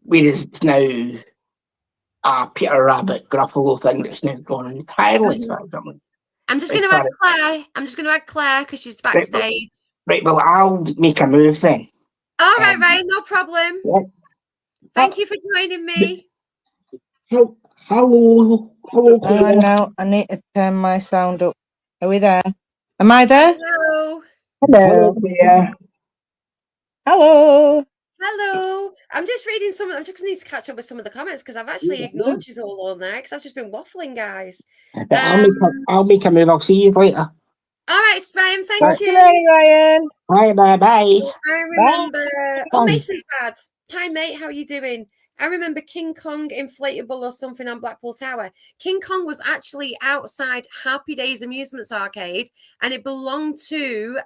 Whereas it's now a Peter Rabbit Gruffalo thing that's now gone entirely. I'm just going to add Claire because she's backstage. Right, well, I'll make a move then. All right, Ryan, no problem. Yeah. Thank you for joining me. Hello. Hang on now, I need to turn my sound up. Are we there? Am I there? Hello. Hello. Hello. Hello. I'm just reading some. I just need to catch up with some of the comments because I've actually ignored you all night because I've just been waffling, guys. I'll make a move. I'll see you later. All right, Ryan. Thank you. Ryan. Bye. I remember. Oh, Mason's dad. Hi, mate. How are you doing? I remember King Kong inflatable or something on Blackpool Tower. King Kong was actually outside Happy Days Amusements Arcade, and it belonged to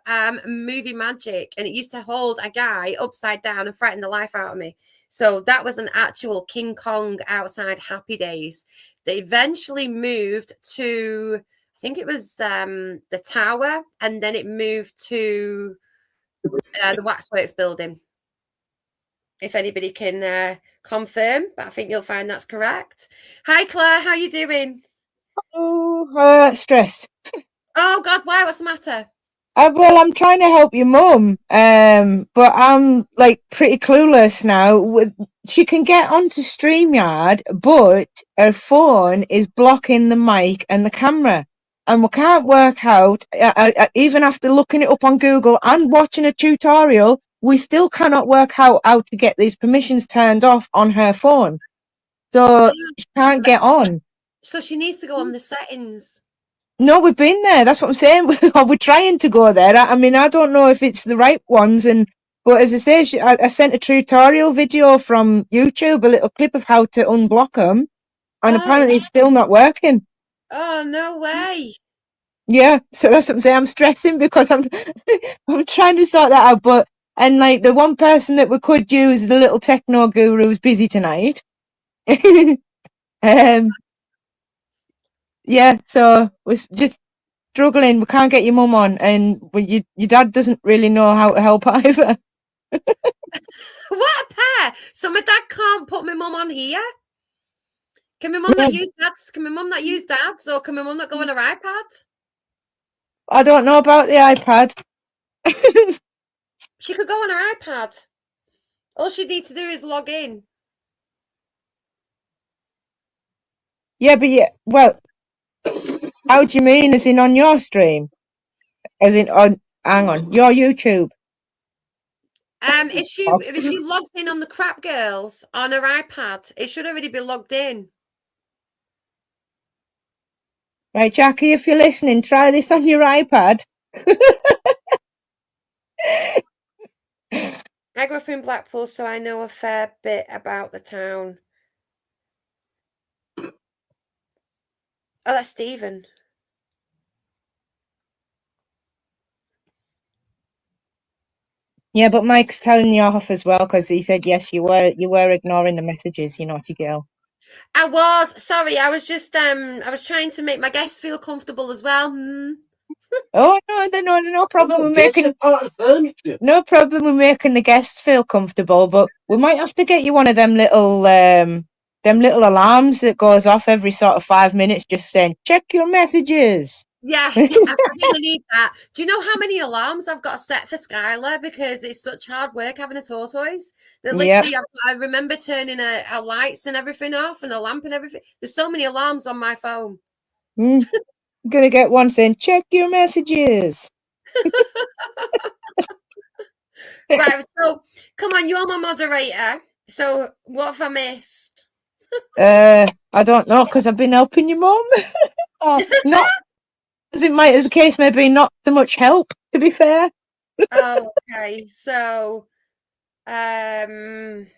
Movie Magic, and it used to hold a guy upside down and frighten the life out of me. So that was an actual King Kong outside Happy Days. They eventually moved to, I think it was the Tower, and then it moved to the Waxworks building. If anybody can confirm, but I think you'll find that's correct. Hi, Claire. How are you doing? Oh, stress. Oh, God. Why? What's the matter? Well, I'm trying to help your mum, but I'm like pretty clueless now. She can get onto StreamYard, but her phone is blocking the mic and the camera. And we can't work out, even after looking it up on Google and watching a tutorial, we still cannot work out how to get these permissions turned off on her phone. So she can't get on. So she needs to go on the settings. No, we've been there. That's what I'm saying. We're trying to go there. I mean, I don't know if it's the right ones. But as I say, I sent a tutorial video from YouTube, a little clip of how to unblock them. And apparently it's still not working. Oh, no way. Yeah, so that's what I'm saying. I'm stressing because I'm trying to sort that out. And like the one person that we could use, the little techno guru, is busy tonight. Yeah, so we're just struggling. We can't get your mum on, and your dad doesn't really know how to help either. What a pair! So my dad can't put my mum on here. Can my mum not use dads? Can my mum not use dads, or can my mum not go on her iPad? I don't know about the iPad. She could go on her iPad. All she needs to do is log in. Yeah, well, how do you mean? As in on your stream? As in on hang on, your YouTube. If she logs in on the Crap Girls on her iPad, it should already be logged in. Right, Jackie, if you're listening, try this on your iPad. I grew up in Blackpool, so I know a fair bit about the town. Oh, that's Stephen. Yeah, but Mike's telling you off as well because he said yes, you were ignoring the messages, you naughty girl. I was sorry. I was just I was trying to make my guests feel comfortable as well. Oh no problem. We're making no problem. We're making the guests feel comfortable, but we might have to get you one of them little alarms that goes off every sort of 5 minutes, just saying check your messages. Yes, I really need that. Do you know how many alarms I've got set for Skylar because it's such hard work having a tortoise? That literally, I remember turning a lights and everything off and a lamp and everything. There's so many alarms on my phone. I'm gonna get one saying check your messages. Right, so come on, you're my moderator. So what have I missed? I don't know because I've been helping your mum. Oh, not as it might, as the case may be, not so much help. To be fair. Oh, okay, so everyone's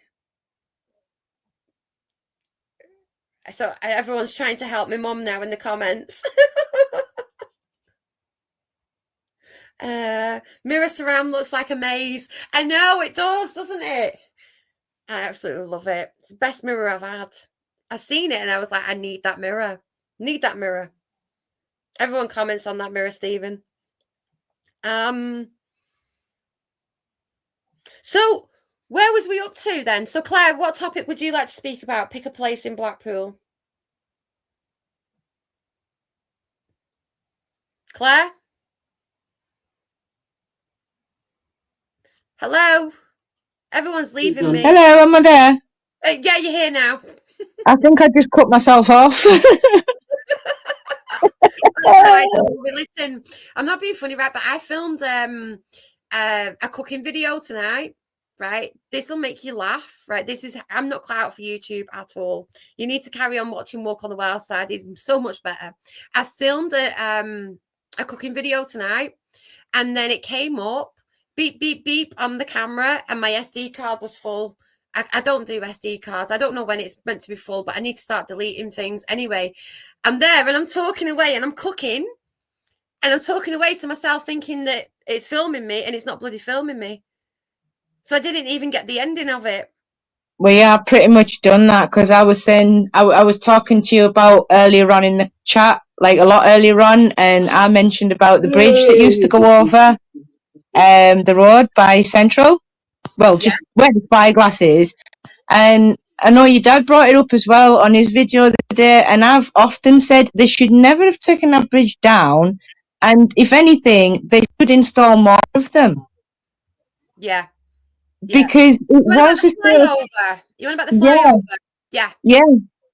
trying to help my mum now in the comments. Mirror surround looks like a maze. I know it does, doesn't it? I absolutely love it. It's the best mirror I've had. I've seen it and I was like, I need that mirror. Need that mirror. Everyone comments on that mirror, Stephen. So where was we up to then? So Claire, what topic would you like to speak about? Pick a place in Blackpool. Claire? Hello? Everyone's leaving me. Hello, am I there? Yeah, you're here now. I think I just cut myself off. Listen, I'm not being funny, right? But I filmed a cooking video tonight, right? This will make you laugh, right? I'm not cut out for YouTube at all. You need to carry on watching Walk on the Wild Side. It's so much better. I filmed a cooking video tonight, and then it came up, beep, beep, beep on the camera, and my SD card was full. I don't do SD cards. I don't know when it's meant to be full, but I need to start deleting things. Anyway, I'm there and I'm talking away and I'm cooking and I'm talking away to myself thinking that it's filming me and it's not bloody filming me. So I didn't even get the ending of it. Well, yeah, I've pretty much done that because I was saying, I was talking to you about earlier on in the chat, like a lot earlier on, and I mentioned about the bridge that used to go over the road by Central. Well, just where the spyglass is. And I know your dad brought it up as well on his video the other day, and I've often said they should never have taken that bridge down, and if anything, they should install more of them. Yeah. Because it was a flyover. You want about the flyover? Yeah. Yeah.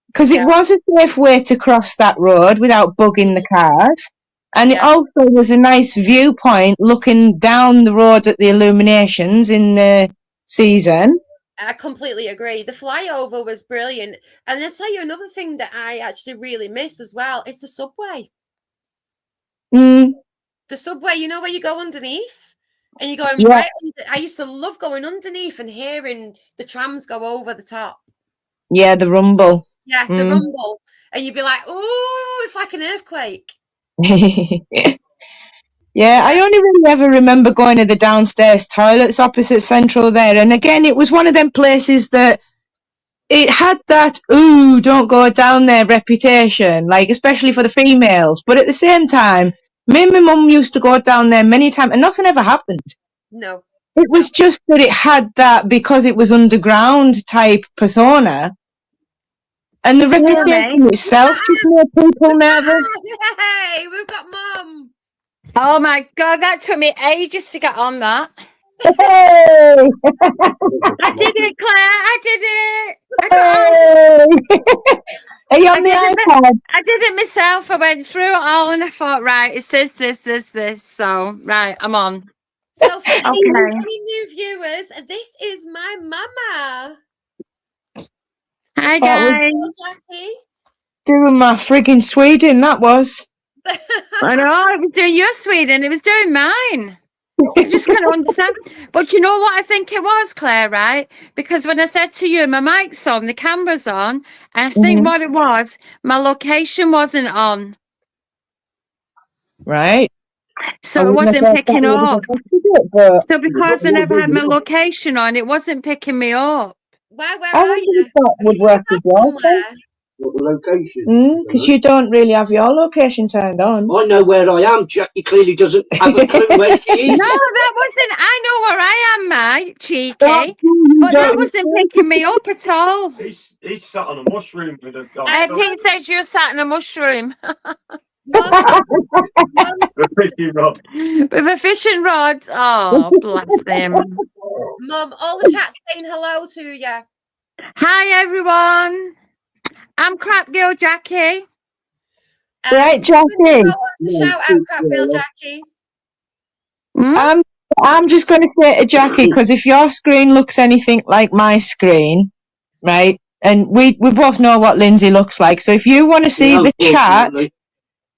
Because it was a safe way to cross that road without bugging the cars. And it also was a nice viewpoint looking down the road at the illuminations in the season. I completely agree. The flyover was brilliant. And I'll tell you another thing that I actually really miss as well is the subway. The subway, you know, where you go underneath and you're going right under. I used to love going underneath and hearing the trams go over the top. Yeah, the rumble. Yeah, the rumble. And you'd be like, oh, it's like an earthquake. Yeah, I only really ever remember going to the downstairs toilets opposite Central there. And again, it was one of them places that it had that, ooh, don't go down there reputation, like especially for the females. But at the same time, me and my mum used to go down there many times and nothing ever happened. No. It was just that it had that, because it was underground type persona. And the reputation itself just made people nervous. Hey, we've got Mum. Oh my God, that took me ages to get on that. Hey! I did it, Claire. I did it. I got on. Are you on the iPad? I did it myself. I went through it all and I thought, right, it's this. So, right, I'm on. So for any Okay. new viewers, this is my mama. Hi, That was guys. Jackie. doing my frigging Sweden, that was. I know, it was doing your Sweden. It was doing mine. I just can't understand. But you know what I think it was, Claire, right? Because when I said to you, my mic's on, the camera's on, and I think what it was, my location wasn't on. Right. So it wasn't picking up. So because I never had my location on, it wasn't picking me up. Where I are wonder you? if that would work as well. What location? Because you don't really have your location turned on. I know where I am. Jackie clearly doesn't have a clue where she is. No, that wasn't. I know where I am, mate, cheeky. But that wasn't picking me up at all. He's sat on a mushroom with a Pete says you're sat in a mushroom. Mum, a fishing rod. With a fishing rod. Oh, bless him. Mum, all the chat's saying hello to you. Hi, everyone. I'm Crap Girl Jackie. Right, Jackie. Shout out, Crap Girl Jackie. I'm just going to say to Jackie, because if your screen looks anything like my screen, right, and we both know what Lindsay looks like, so if you want to see the chat,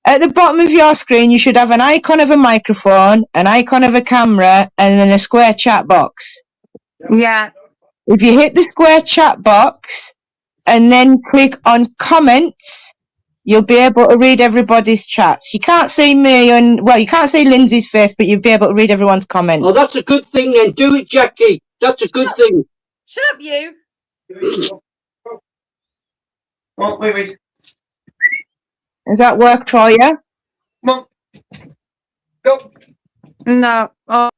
at the bottom of your screen, you should have an icon of a microphone, an icon of a camera, and then a square chat box. Yeah. If you hit the square chat box and then click on comments, you'll be able to read everybody's chats. You can't see me you can't see Lindsay's face, but you'll be able to read everyone's comments. Oh, that's a good thing then. Do it, Jackie. That's a good thing. Shut up, you. Oh, wait. Has that worked for you? Mum. Go. No. Oh.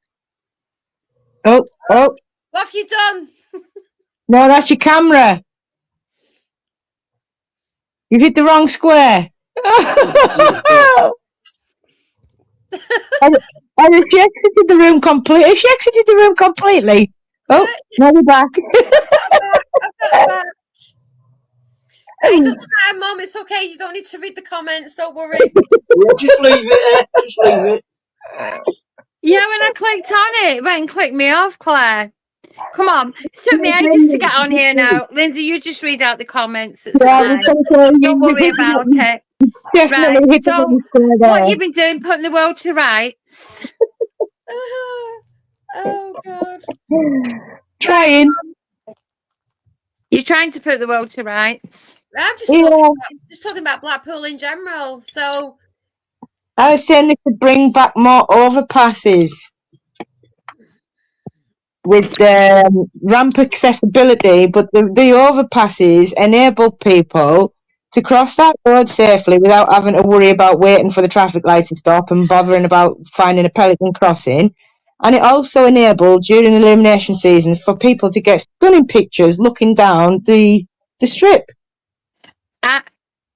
What have you done? No, that's your camera. You've hit the wrong square. And she exited the room completely. She exited the room completely. Oh, now we're back. It doesn't matter, Mum. It's okay. You don't need to read the comments. Don't worry. Yeah, just leave it. Just leave it. Yeah, when I clicked on it, it went and clicked me off, Claire. Come on. It took me ages to get on here now. Lindsay, you just read out the comments. It's fine. Don't worry about it. Right, so what you've been doing, putting the world to rights. Oh, God. Trying. You're trying to put the world to rights? I'm just talking about Blackpool in general. So I was saying they could bring back more overpasses with ramp accessibility, but the overpasses enable people to cross that road safely without having to worry about waiting for the traffic lights to stop and bothering about finding a pelican crossing. And it also enabled, during illumination seasons, for people to get stunning pictures looking down the strip.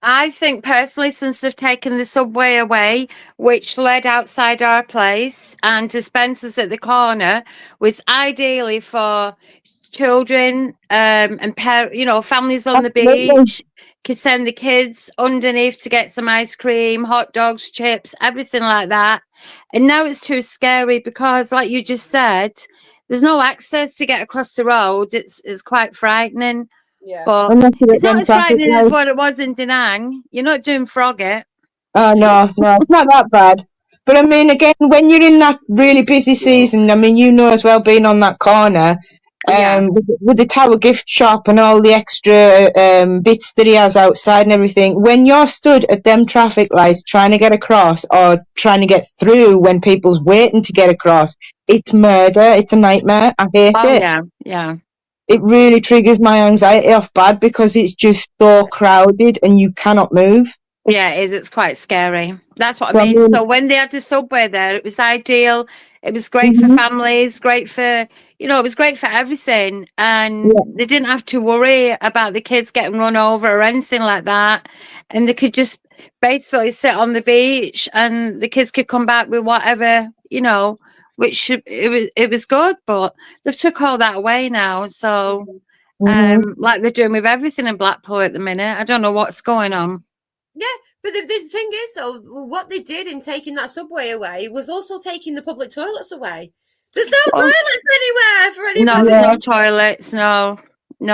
I think personally, since they've taken the subway away, which led outside our place, and to Spencer's at the corner, was ideally for children and families on the beach. Could send the kids underneath to get some ice cream, hot dogs, chips, everything like that. And now it's too scary because, like you just said, there's no access to get across the road. It's quite frightening. Yeah. But it's not as frightening as what it was in Da Nang. You're not doing Frogget. Oh, no, it's not that bad. But, I mean, again, when you're in that really busy season, I mean, you know as well, being on that corner, with the Tower gift shop and all the extra bits that he has outside and everything, when you're stood at them traffic lights trying to get across or trying to get through when people's waiting to get across, it's murder. It's a nightmare. I hate it. Yeah. It really triggers my anxiety off bad because it's just so crowded and you cannot move. Yeah, it is. It's quite scary. That's what I mean. So when they had the subway there, it was ideal. It was great for families, great for, it was great for everything. And they didn't have to worry about the kids getting run over or anything like that. And they could just basically sit on the beach and the kids could come back with whatever, which it was good. But they've took all that away now. So like they're doing with everything in Blackpool at the minute. I don't know what's going on. Yeah, but the thing is, though, what they did in taking that subway away was also taking the public toilets away. There's no toilets anywhere for anybody. No, there's no toilets. No,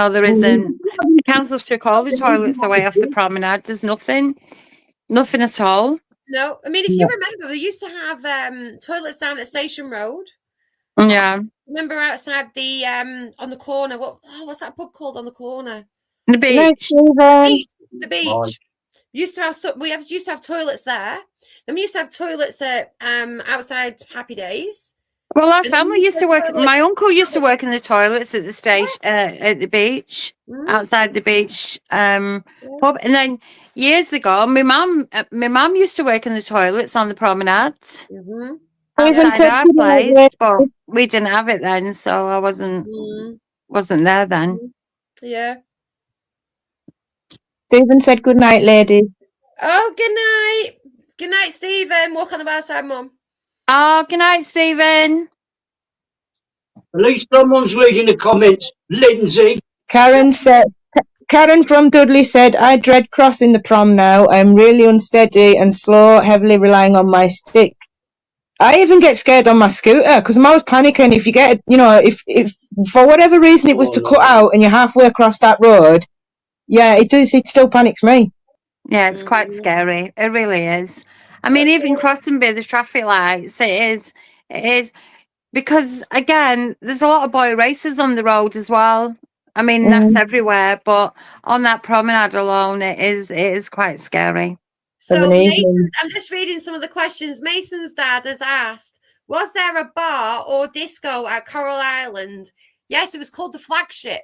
there isn't. The council took all the toilets away off the promenade. There's nothing at all. No, I mean, if you remember, they used to have toilets down at Station Road. Yeah. Remember outside the on the corner? What's that pub called on the corner? The beach. The beach. Used to have we used to have toilets there. Then we used to have toilets at outside Happy Days. Well, our family used to work. My uncle used to work in the toilets at the station at the beach, outside the beach pub. And then years ago, my mum used to work in the toilets on the promenade outside our place, but we didn't have it then, so I wasn't there then. Yeah. Stephen said good night, ladies. Oh, good night. Good night, Stephen. Walk on the bar side, Mum. Oh, good night, Stephen. At least someone's reading the comments. Lindsay. Karen from Dudley said, I dread crossing the prom now. I'm really unsteady and slow, heavily relying on my stick. I even get scared on my scooter because I'm always panicking if you get, if for whatever reason it was to cut out and you're halfway across that road, it still panics me. Yeah, it's quite scary. It really is. I mean, even crossing by the traffic lights, it is because, again, there's a lot of boy racers on the road as well. I mean, that's everywhere, but on that promenade alone, it is quite scary. So, Mason's, I'm just reading some of the questions. Mason's dad has asked, was there a bar or disco at Coral Island? Yes, it was called the Flagship.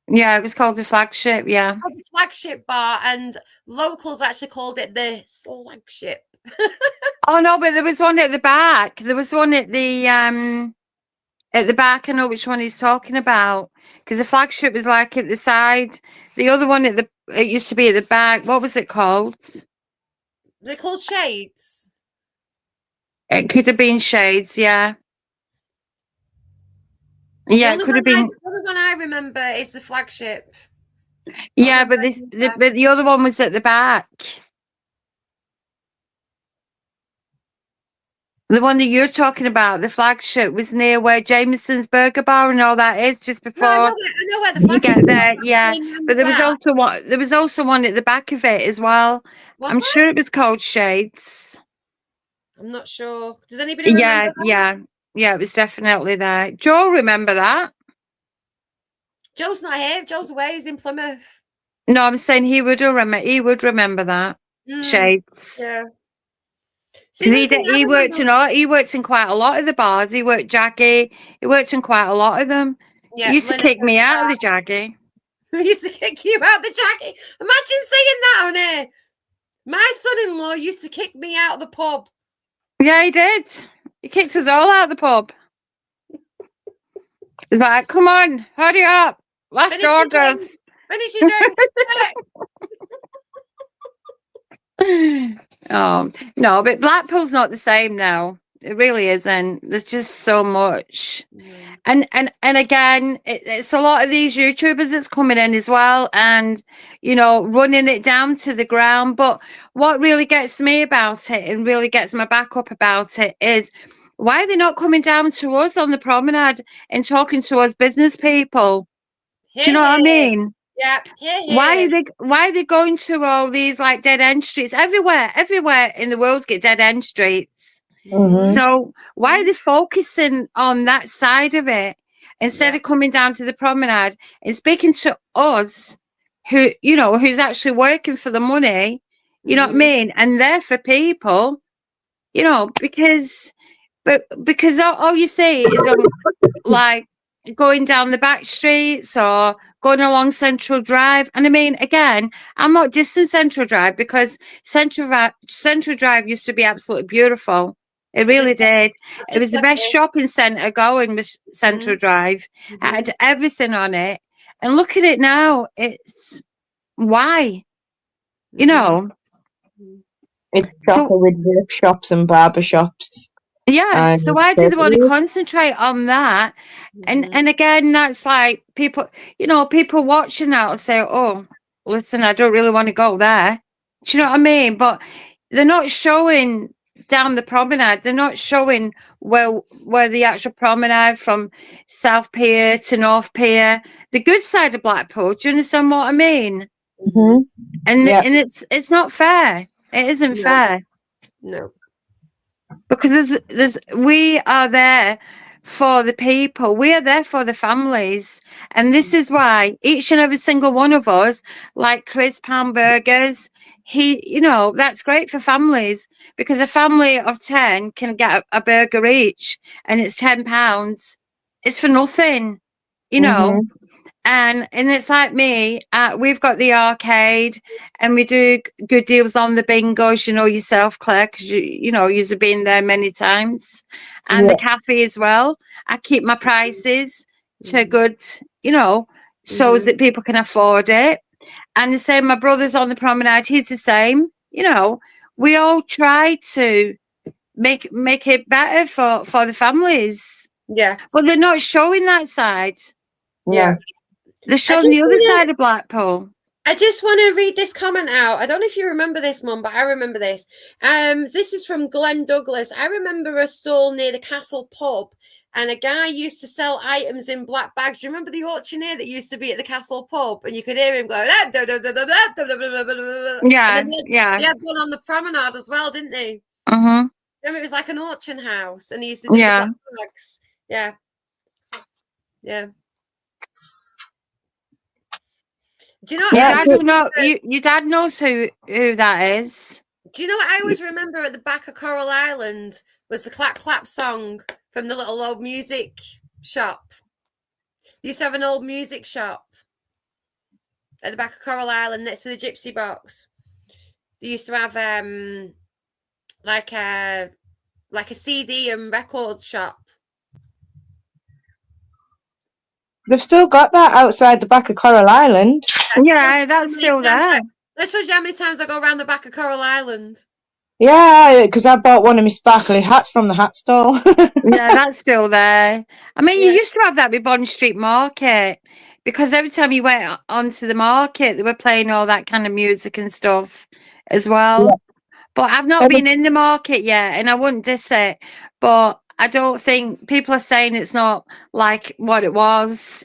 Yeah, it was called the Flagship, yeah. The Flagship bar, and locals actually called it the Slagship. Oh, no, but there was one at the back. There was one at the back. I know which one he's talking about, because the Flagship was like at the side. The other one it used to be at the back. What was it called? They're called Shades. It could have been Shades, yeah. Yeah, it could have been. The other one I remember is the Flagship. Yeah, but the other one was at the back. The one that you're talking about, the Flagship, was near where Jameson's Burger Bar and all that is, just before I know where the Flagship you get there. Yeah, but there was also one at the back of it as well. I'm sure it was called Shades. I'm not sure. Does anybody remember that? Yeah, it was definitely there. Joe, remember that? Joe's not here. Joe's away. He's in Plymouth. No, I'm saying he would remember that. Shades. Yeah. Because he worked in quite a lot of the bars. He worked Jaggy. He worked in quite a lot of them. Yeah, he used to kick me out of the Jaggy. He used to kick you out of the Jaggy. Imagine saying that on air. My son-in-law used to kick me out of the pub. Yeah, he did. He kicked us all out of the pub. He's like, come on, hurry up. Last orders. Finish your drink. Oh, no, but Blackpool's not the same now. It really isn't. There's just so much. And again, it's a lot of these YouTubers that's coming in as well and, running it down to the ground. But what really gets me about it and really gets my back up about it is, why are they not coming down to us on the promenade and talking to us business people? Do you know what I mean? Yeah. Why are they going to all these like dead end streets everywhere in the world get dead end streets? So why are they focusing on that side of it instead of coming down to the promenade and speaking to us who's actually working for the money, you know what I mean? And they're for people, because all you see is like going down the back streets or going along Central Drive. And I mean, again, I'm not dissing Central Drive because Central Drive used to be absolutely beautiful. It really did. It was the best shopping centre going, Central Drive. It had everything on it. And look at it now. It's why? It's proper with workshops and barber shops. Yeah. So And why do they want to concentrate on that? And again, that's like people, people watching that will say, "Oh, listen, I don't really want to go there." Do you know what I mean? But they're not showing down the promenade. They're not showing where the actual promenade from South Pier to North Pier, the good side of Blackpool. Do you understand what I mean? Mhm. And Yeah. and it's not fair. It isn't No. fair. No. Because we are there for the people. We are there for the families. And this is why each and every single one of us, like crisp hamburgers, that's great for families, because a family of 10 can get a burger each, and it's £10. It's for nothing, Mhm. And it's like me, we've got the arcade, and we do good deals on the bingos, yourself, Claire, because you've been there many times, and the cafe as well. I keep my prices to good, so as that people can afford it. And the same, my brother's on the promenade, he's the same. We all try to make it better for the families. Yeah. But they're not showing that side. Yeah. They're showing the other side of Blackpool. I just want to read this comment out. I don't know if you remember this, Mum, but I remember this. This is from Glenn Douglas. I remember a stall near the Castle pub, and a guy used to sell items in black bags. Do you remember the auctioneer that used to be at the Castle pub? And you could hear him going, yeah. He had one on the promenade as well, didn't he? Mm-hmm. It was like an auction house, and he used to do the black bags. Yeah. Yeah. Do you know? Your dad knows who that is. Do you know what I always remember at the back of Coral Island was the Clap Clap song from the little old music shop. They used to have an old music shop at the back of Coral Island next to the Gypsy Box. They used to have like a CD and record shop. They've still got that outside the back of Coral Island. Yeah, that's still there. Let's show you how many times I go around the back of Coral Island. Yeah, because I bought one of my sparkly hats from the hat store. Yeah, that's still there. I mean, you used to have that with Bond Street Market, because every time you went onto the market, they were playing all that kind of music and stuff as well. Yeah. But I've not been in the market yet, and I wouldn't diss it. But I don't think people are saying it's not like what it was,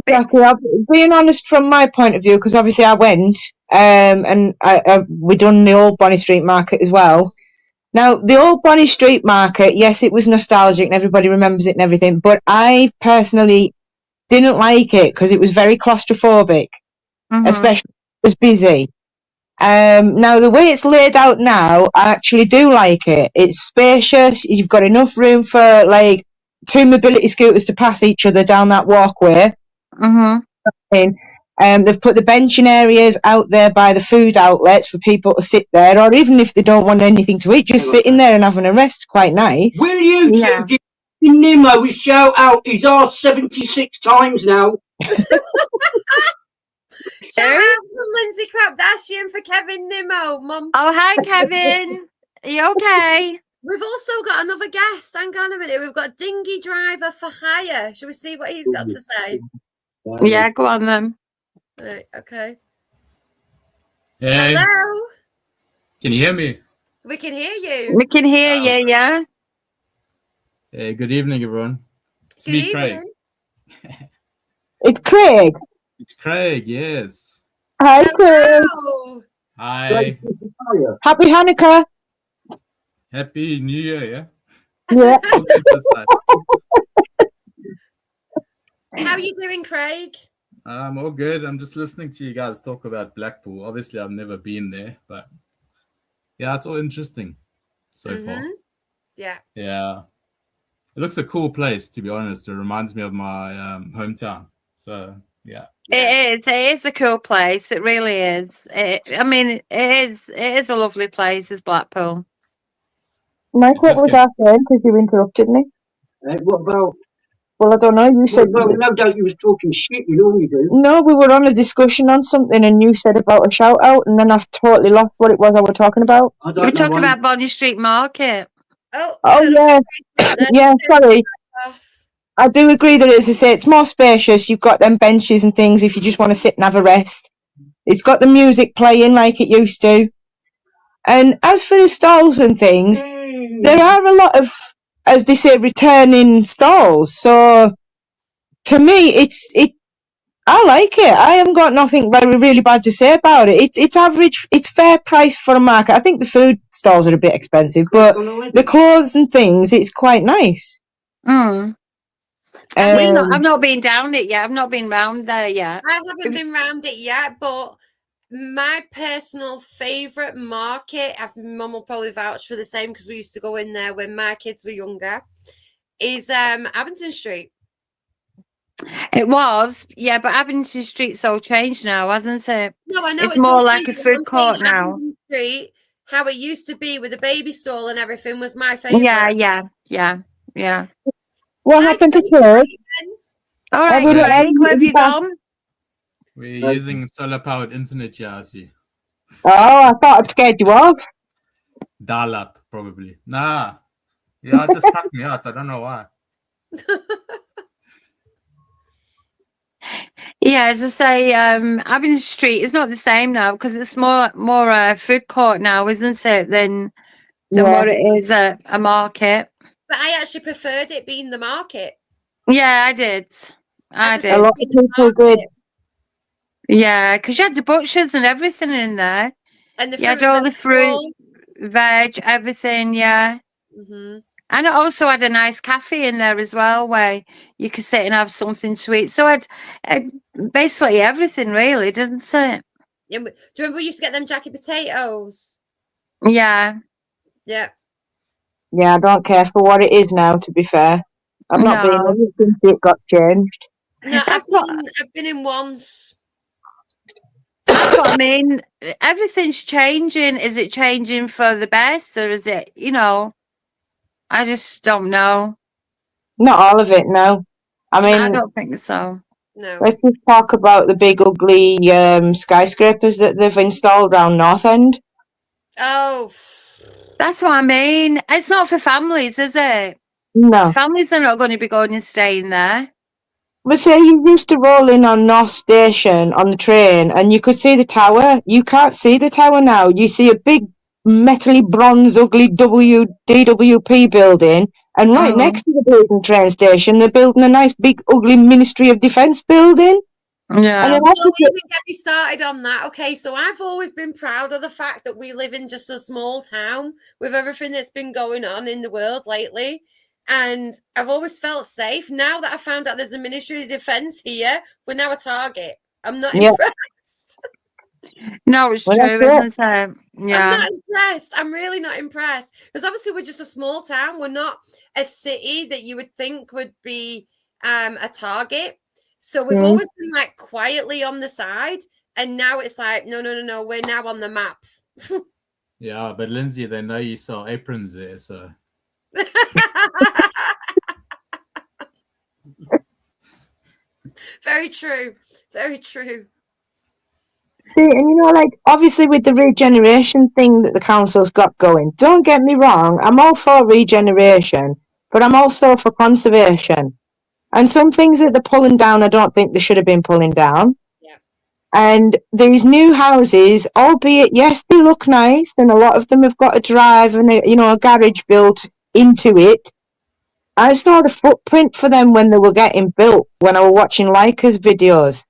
Exactly. Being honest from my point of view, because obviously I went, and we done the old Bonnie Street Market as well. Now, the old Bonnie Street Market, yes, it was nostalgic and everybody remembers it and everything, but I personally didn't like it because it was very claustrophobic, especially when it was busy. Now, the way it's laid out now, I actually do like it. It's spacious. You've got enough room for, like, 2 mobility scooters to pass each other down that walkway. They've put the benching areas out there by the food outlets for people to sit there, or even if they don't want anything to eat, just sitting there and having a rest. Quite nice. Will you two give Nimmo a shout out? He's asked 76 times now. Shout out from Lindsay Crabdashian for Kevin Nimmo, Mum. Oh, hi, Kevin. Are you okay? We've also got another guest. Hang on a minute. We've got Dinghy Driver for Hire. Shall we see what he's got to say? Yeah, go on then. Right, okay. Hey. Hello. Can you hear me? We can hear you. We can hear you, yeah. Hey, good evening, everyone. It's good me, Craig. It's Craig. It's Craig, yes. Hi, Craig. Hi. Happy Hanukkah. Happy New Year, yeah? Yeah. How are you doing, Craig? I'm all good. I'm just listening to you guys talk about Blackpool. Obviously, I've never been there, but yeah, it's all interesting so far. Yeah. Yeah. It looks a cool place, to be honest. It reminds me of my hometown. So, yeah. It is a cool place. It really is. It is a lovely place, is Blackpool. Mike, what was our saying? Because you interrupted me. What about? Well, I don't know. You said. Well, no doubt you was talking shit. You normally do. No, we were on a discussion on something, and you said about a shout out, and then I've totally lost what it was I was talking about. We were talking about Bonnie Street Market. Oh yeah, yeah. Sorry, I do agree that, as I say, it's more spacious. You've got them benches and things if you just want to sit and have a rest. It's got the music playing like it used to. And as for the stalls and things, there are a lot of, as they say, returning stalls. So to me, I like it. I haven't got nothing really bad to say about it. It's average. It's fair price for a market. I think the food stalls are a bit expensive, but the clothes and things, it's quite nice. I've not been down it yet. I've not been round there yet. I haven't been round it yet, but my personal favourite market, Mum will probably vouch for the same because we used to go in there when my kids were younger, is Abington Street. It was, yeah, but Abington Street's all changed now, hasn't it? No, I know it's more all like a changed, but food I'm saying court now. Abington Street, how it used to be with the baby stall and everything, was my favourite. Yeah. What happened to clothes? All right, Everybody- Craig, where have you gone? We're using solar-powered internet here, I see. Oh, I thought I'd scared you off. Dial-up, probably. Nah. Yeah, it just cut me out. I don't know why. Yeah, as I say, Abington Street is not the same now because it's more a food court now, isn't it, than what it is a market. But I actually preferred it being the market. Yeah, I did. I did. A lot of people did. Yeah, because you had the butchers and everything in there. And you had all the fruit, veg, everything, yeah. Mm-hmm. And it also had a nice cafe in there as well where you could sit and have something to eat. So it basically everything really, doesn't it? Yeah, do you remember we used to get them jacket potatoes? Yeah. Yeah. Yeah, I don't care for what it is now, to be fair. I've not been ever since it got changed. No, I've been in once. That's what I mean. Everything's changing. Is it changing for the best or is it, I just don't know. Not all of it, no. I mean, I don't think so. No. Let's just talk about the big ugly skyscrapers that they've installed around North End. Oh. That's what I mean. It's not for families, is it? No. Families are not going to be going and staying there. But say you used to roll in on North Station on the train and you could see the tower. You can't see the tower now. You see a big metally bronze ugly DWP building, and right next to the building train station they're building a nice big ugly Ministry of Defence building. Yeah. Don't even get me started on that. Okay, so I've always been proud of the fact that we live in just a small town with everything that's been going on in the world lately. And I've always felt safe. Now that I found out there's a Ministry of Defence here, we're now a target. I'm not impressed. No, it's true, isn't it? Yeah. I'm not impressed. I'm really not impressed. Because obviously we're just a small town. We're not a city that you would think would be a target. So we've always been like quietly on the side. And now it's like, no. We're now on the map. Yeah, but Lindsay, they know you sell aprons there, so... Very true. Very true. See, and like, obviously with the regeneration thing that the council's got going, don't get me wrong, I'm all for regeneration, but I'm also for conservation. And some things that they're pulling down, I don't think they should have been pulling down. Yeah. And these new houses, albeit, yes, they look nice, and a lot of them have got a drive and a garage built into it. I saw the footprint for them when they were getting built, when I was watching Leica's videos.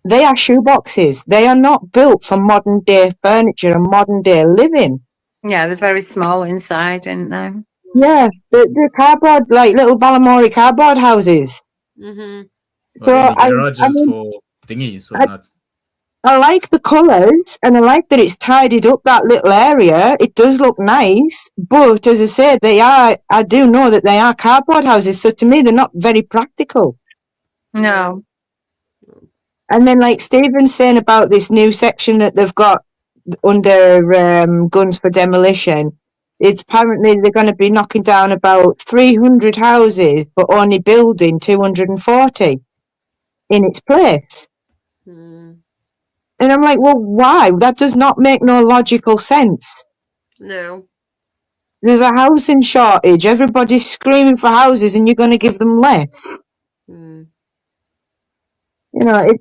They are shoeboxes. They are not built for modern day furniture and modern day living. Yeah, they're very small inside, aren't they? Yeah, the cardboard, like little Balamori cardboard houses. Mm-hmm. Well, the garages for thingies or not? I like the colours, and I like that it's tidied up that little area. It does look nice, but as I said, I do know that they are cardboard houses, so to me they're not very practical. No. And then like Stephen's saying about this new section that they've got under guns for demolition, it's apparently they're going to be knocking down about 300 houses, but only building 240 in its place. And I'm like, well, why? That does not make no logical sense. No. there's a housing shortage. Everybody's screaming for houses, and you're going to give them less. Mm. You know,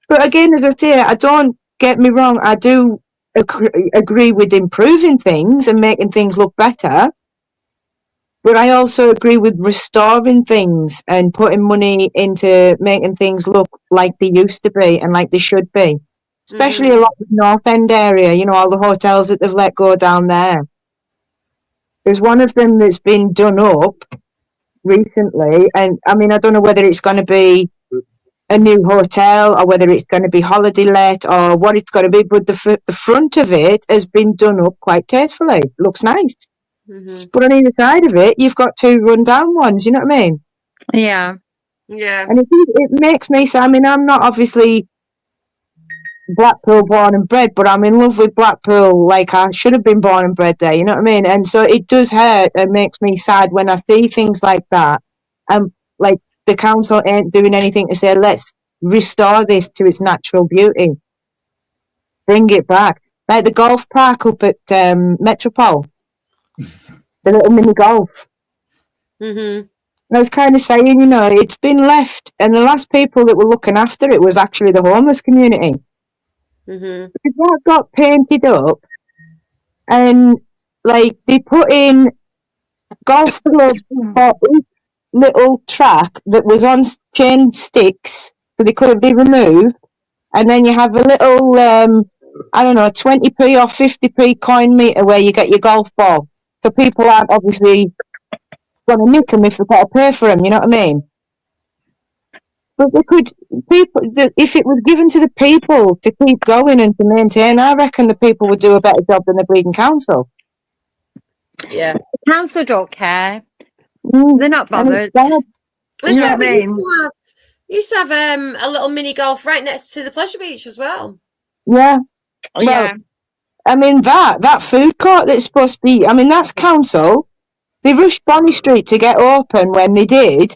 but again, as I say, I don't get me wrong. I do agree with improving things and making things look better. But I also agree with restoring things and putting money into making things look like they used to be and like they should be. Especially a lot of the North End area, you know, all the hotels that they've let go down there. There's one of them that's been done up recently, and I mean, I don't know whether it's going to be a new hotel or whether it's going to be holiday let or what it's going to be, but the front of it has been done up quite tastefully. It looks nice. Mm-hmm. But on either side of it, you've got two run-down ones, you know what I mean? Yeah. Yeah. And it makes me say, I mean, I'm not obviously Blackpool born and bred, but I'm in love with Blackpool like I should have been born and bred there, you know what I mean? And so it does hurt and makes me sad when I see things like that. And like the council ain't doing anything to say, let's restore this to its natural beauty. Bring it back. Like the golf park up at Metropole. The little mini golf. Mm-hmm. I was kind of saying, you know, it's been left, and the last people that were looking after it was actually the homeless community. Mm-hmm. Because that got painted up, and like they put in golf clubs for each little track that was on chain sticks, so they couldn't be removed. And then you have a little, I don't know, 20p or 50p coin meter where you get your golf ball. So people aren't obviously going to nick them if they've got to pay for them, you know what I mean? But they could, if it was given to the people to keep going and to maintain, I reckon the people would do a better job than the bleeding council. Yeah. Council don't care. They're not bothered. Listen, You know what I mean? we used to have a little mini golf right next to the pleasure beach as well. Yeah. Well, Yeah. I mean, that food court that's supposed to be, I mean, that's council. They rushed Bonny Street to get open when they did,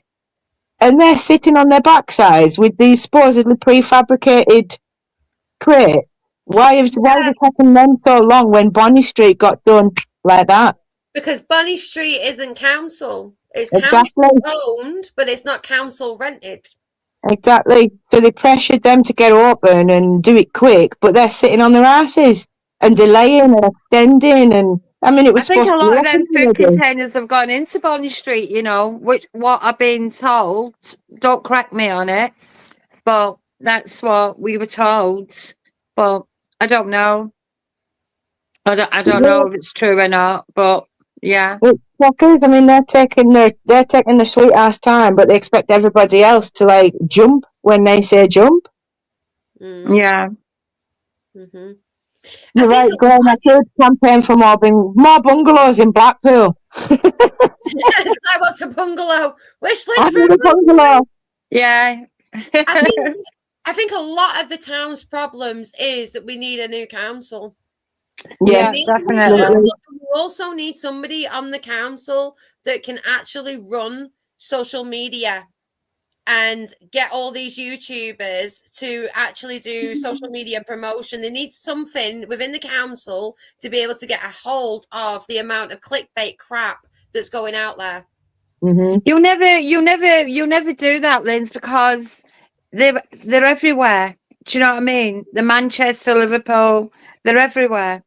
and they're sitting on their backsides with these supposedly prefabricated crates. Why is it taking them so long when Bonny Street got done like that? Because Bonny Street isn't council. It's Exactly. council owned, but it's not council rented. Exactly. So they pressured them to get open and do it quick, but they're sitting on their asses and delaying and extending. And I mean, it was I think a supposed to lot be of them open food already. containers have gone into Bonny Street, you know, which what I've been told. Don't crack me on it, but that's what we were told. But I don't know. I don't know if it's true or not, but yeah. It's fuckers. I mean, they're taking their sweet ass time, but they expect everybody else to like jump when they say jump. Yeah. Mm-hmm. You're right, Graham. I could campaign for more bungalows in Blackpool. I want a bungalow. Wish list I for need a a bungalow. Yeah. I think a lot of the town's problems is that we need a new council. Yeah, definitely. We also need somebody on the council that can actually run social media and get all these YouTubers to actually do social media promotion. They need something within the council to be able to get a hold of the amount of clickbait crap that's going out there. Mm-hmm. You'll never do that, Linz, because they're everywhere. Do you know what I mean? The Manchester, Liverpool, they're everywhere.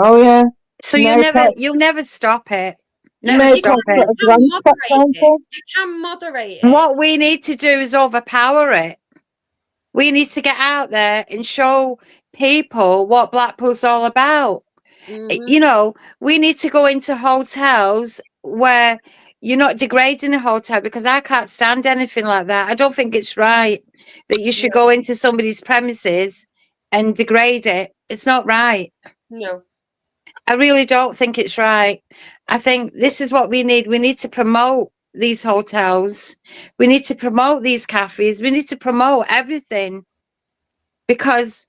Oh yeah. So you'll never stop it. Never stop it. You can moderate it. What we need to do is overpower it. We need to get out there and show people what Blackpool's all about. You know, we need to go into hotels where you're not degrading a hotel, because I can't stand anything like that. I don't think it's right that you should go into somebody's premises and degrade it. It's not right. No. I really don't think it's right. I think this is what we need. We need to promote these hotels. We need to promote these cafes. We need to promote everything, because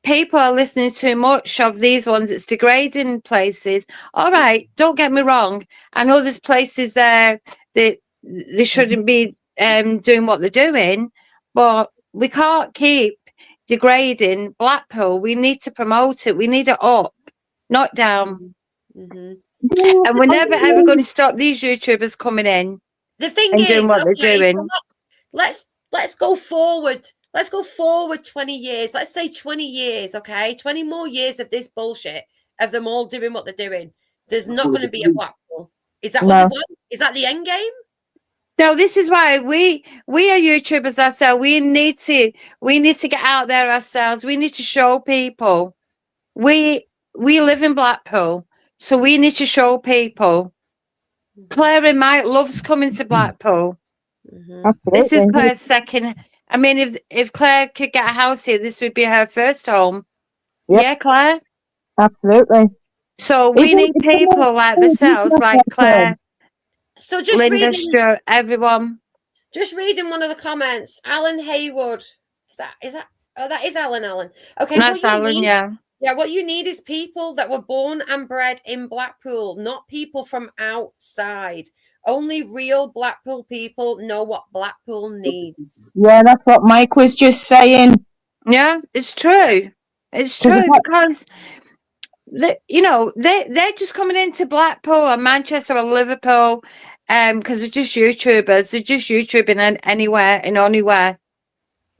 people are listening too much of these ones. It's degrading places. All right, don't get me wrong. I know there's places there that they shouldn't be doing what they're doing, but we can't keep degrading Blackpool. We need to promote it. We need it up, not down. Mm-hmm. And we're never ever going to stop these YouTubers coming in The thing and doing is, what they're okay, so doing. let's go forward. Let's go forward 20 years. Let's say 20 years, okay? 20 more years of this bullshit, of them all doing what they're doing. There's not going to be a Blackpool. Is that what No. they want? Is that the end game? No, this is why we are YouTubers ourselves. We need to get out there ourselves. We need to show people. We live in Blackpool, so we need to show people. Claire and Mike loves coming to Blackpool. This is Absolutely. Claire's second. I mean, if Claire could get a house here, this would be her first home. Yep. Yeah, Claire. Absolutely. So we need people like themselves, like Claire, So just Linda, reading, Stuart, everyone. just reading one of the comments. Alan Haywood. Is that? Oh, that is Alan. Okay, That's what you Alan, need? yeah. Yeah, what you need is people that were born and bred in Blackpool, not people from outside. Only real Blackpool people know what Blackpool needs. Yeah, that's what Mike was just saying. Yeah, it's true. It's true because they're just coming into Blackpool or Manchester or Liverpool because they're just YouTubers. They're just YouTubing anywhere and anywhere.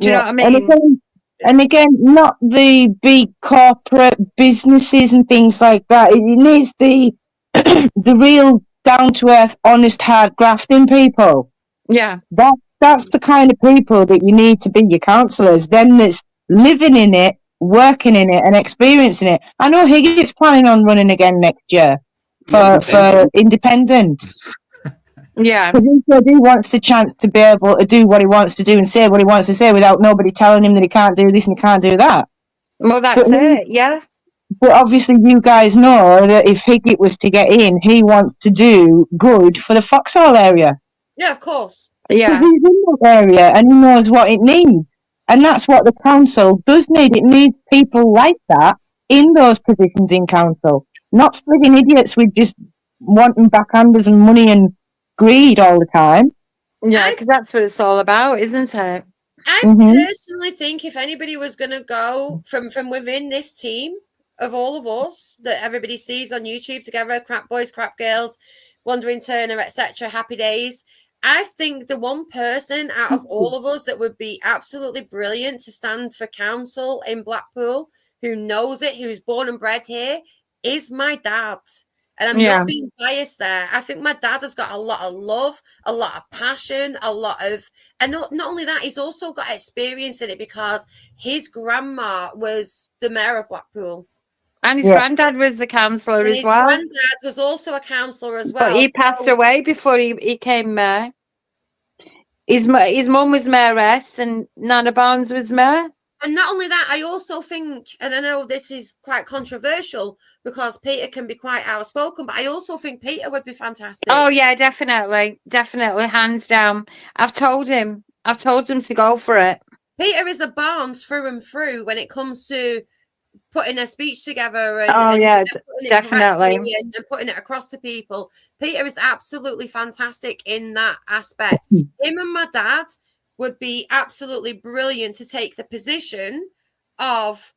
Do you know what I mean? And again, not the big corporate businesses and things like that. It needs the the real down to earth, honest, hard grafting people. Yeah. That's the kind of people that you need to be your counsellors. Them that's living in it, working in it, and experiencing it. I know Higgitt's planning on running again next year for independent. Yeah. Because he said he wants the chance to be able to do what he wants to do and say what he wants to say without nobody telling him that he can't do this and he can't do that. Well, that's it, yeah. But obviously you guys know that if Higgitt was to get in, he wants to do good for the Foxhall area. Yeah, of course. Yeah. He's in that area and he knows what it needs. And that's what the council does need. It needs people like that in those positions in council. Not frigging idiots with just wanting backhanders and money and greed all the time. Yeah, because that's what it's all about, isn't it? I personally think if anybody was going to go from within this team of all of us that everybody sees on YouTube together, Crap Boys, Crap Girls, Wandering Turner, etc., Happy Days, I think the one person out of all of us that would be absolutely brilliant to stand for council in Blackpool, who knows it, who's born and bred here, is my dad. And I'm not being biased there. I think my dad has got a lot of love, a lot of passion, and not only that, he's also got experience in it because his grandma was the mayor of Blackpool. And his granddad was a councillor as well. His granddad was also a councillor as well. But he passed away before he came mayor. His mum was mayoress and Nana Barnes was mayor. And not only that, I also think, and I know this is quite controversial because Peter can be quite outspoken, but I also think Peter would be fantastic. Oh yeah, definitely, hands down. I've told him to go for it. Peter is a Barnes through and through when it comes to putting a speech together and, definitely, and putting it across to people. Peter is absolutely fantastic in that aspect. Him and my dad would be absolutely brilliant to take the position of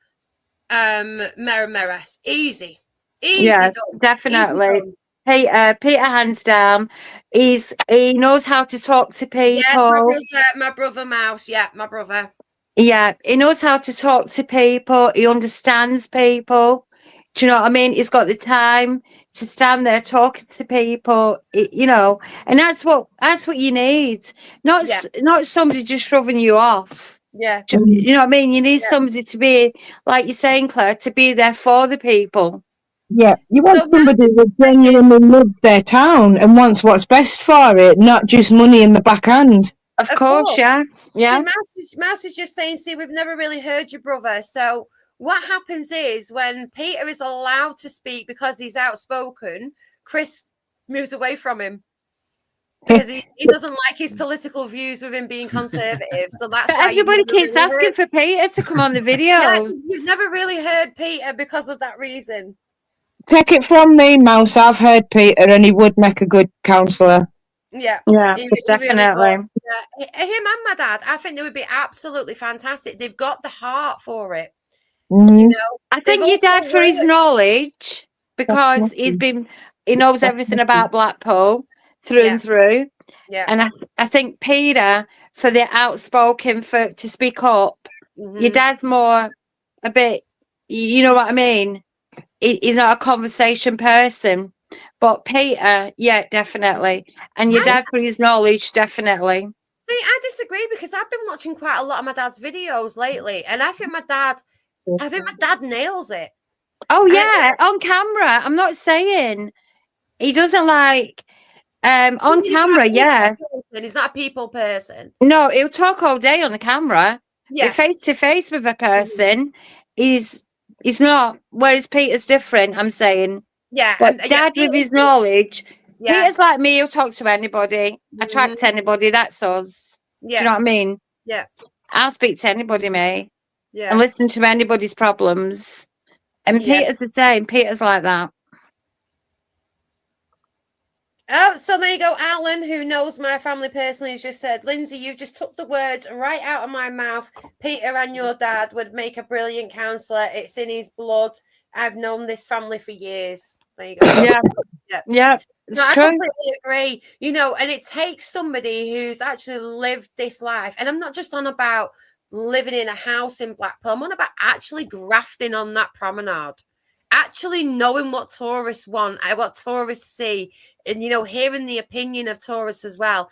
mayor and mayoress. Easy Yeah, done. definitely. Easy done. Peter, hands down. He knows how to talk to people. Yeah, my brother Mouse. Yeah, my brother. Yeah, he knows how to talk to people. He understands people. Do you know what I mean? He's got the time to stand there talking to people, and that's what you need. Not somebody just shoving you off. Yeah. You know what I mean? You need somebody to be, like you're saying, Claire, to be there for the people. Yeah, you want somebody that genuinely loves their town and wants what's best for it, not just money in the backhand. Of course, yeah. Yeah. Mouse is just saying, see, we've never really heard your brother. So what happens is when Peter is allowed to speak because he's outspoken, Chris moves away from him because he doesn't like his political views with him being conservative. So that's why everybody keeps asking for Peter to come on the video. Yeah, you've never really heard Peter because of that reason. Take it from me, Mouse. I've heard Peter, and he would make a good counsellor. Yeah, definitely. Really him and my dad, I think they would be absolutely fantastic. They've got the heart for it. Mm-hmm. I think your dad for his knowledge, because he's been he knows everything about Blackpool through and through. Yeah. And I think Peter, for the outspoken, to speak up, your dad's more a bit, you know what I mean? He's not a conversation person. But Peter, yeah, definitely. And your dad, for his knowledge, definitely. See, I disagree because I've been watching quite a lot of my dad's videos lately, and I think my dad nails it. Oh yeah, on camera. I'm not saying he doesn't like on camera. Yeah, he's not a people person. No, he'll talk all day on the camera. Yeah, face to face with a person. He's not. Whereas Peter's different. I'm saying. Yeah, but Dad with his knowledge. Yeah. Peter's like me. He'll talk to anybody, attract anybody. That's us. Yeah. Do you know what I mean? Yeah. I'll speak to anybody, mate. Yeah. And listen to anybody's problems. And Peter's the same. Peter's like that. Oh, so there you go. Alan, who knows my family personally, has just said, Lindsay, you just took the words right out of my mouth. Peter and your dad would make a brilliant counsellor. It's in his blood. I've known this family for years. There you go. Yeah. It's No, I true. completely agree. You know, and it takes somebody who's actually lived this life. And I'm not just on about living in a house in Blackpool. I'm on about actually grafting on that promenade. Actually knowing what tourists want, what tourists see, and, you know, hearing the opinion of tourists as well.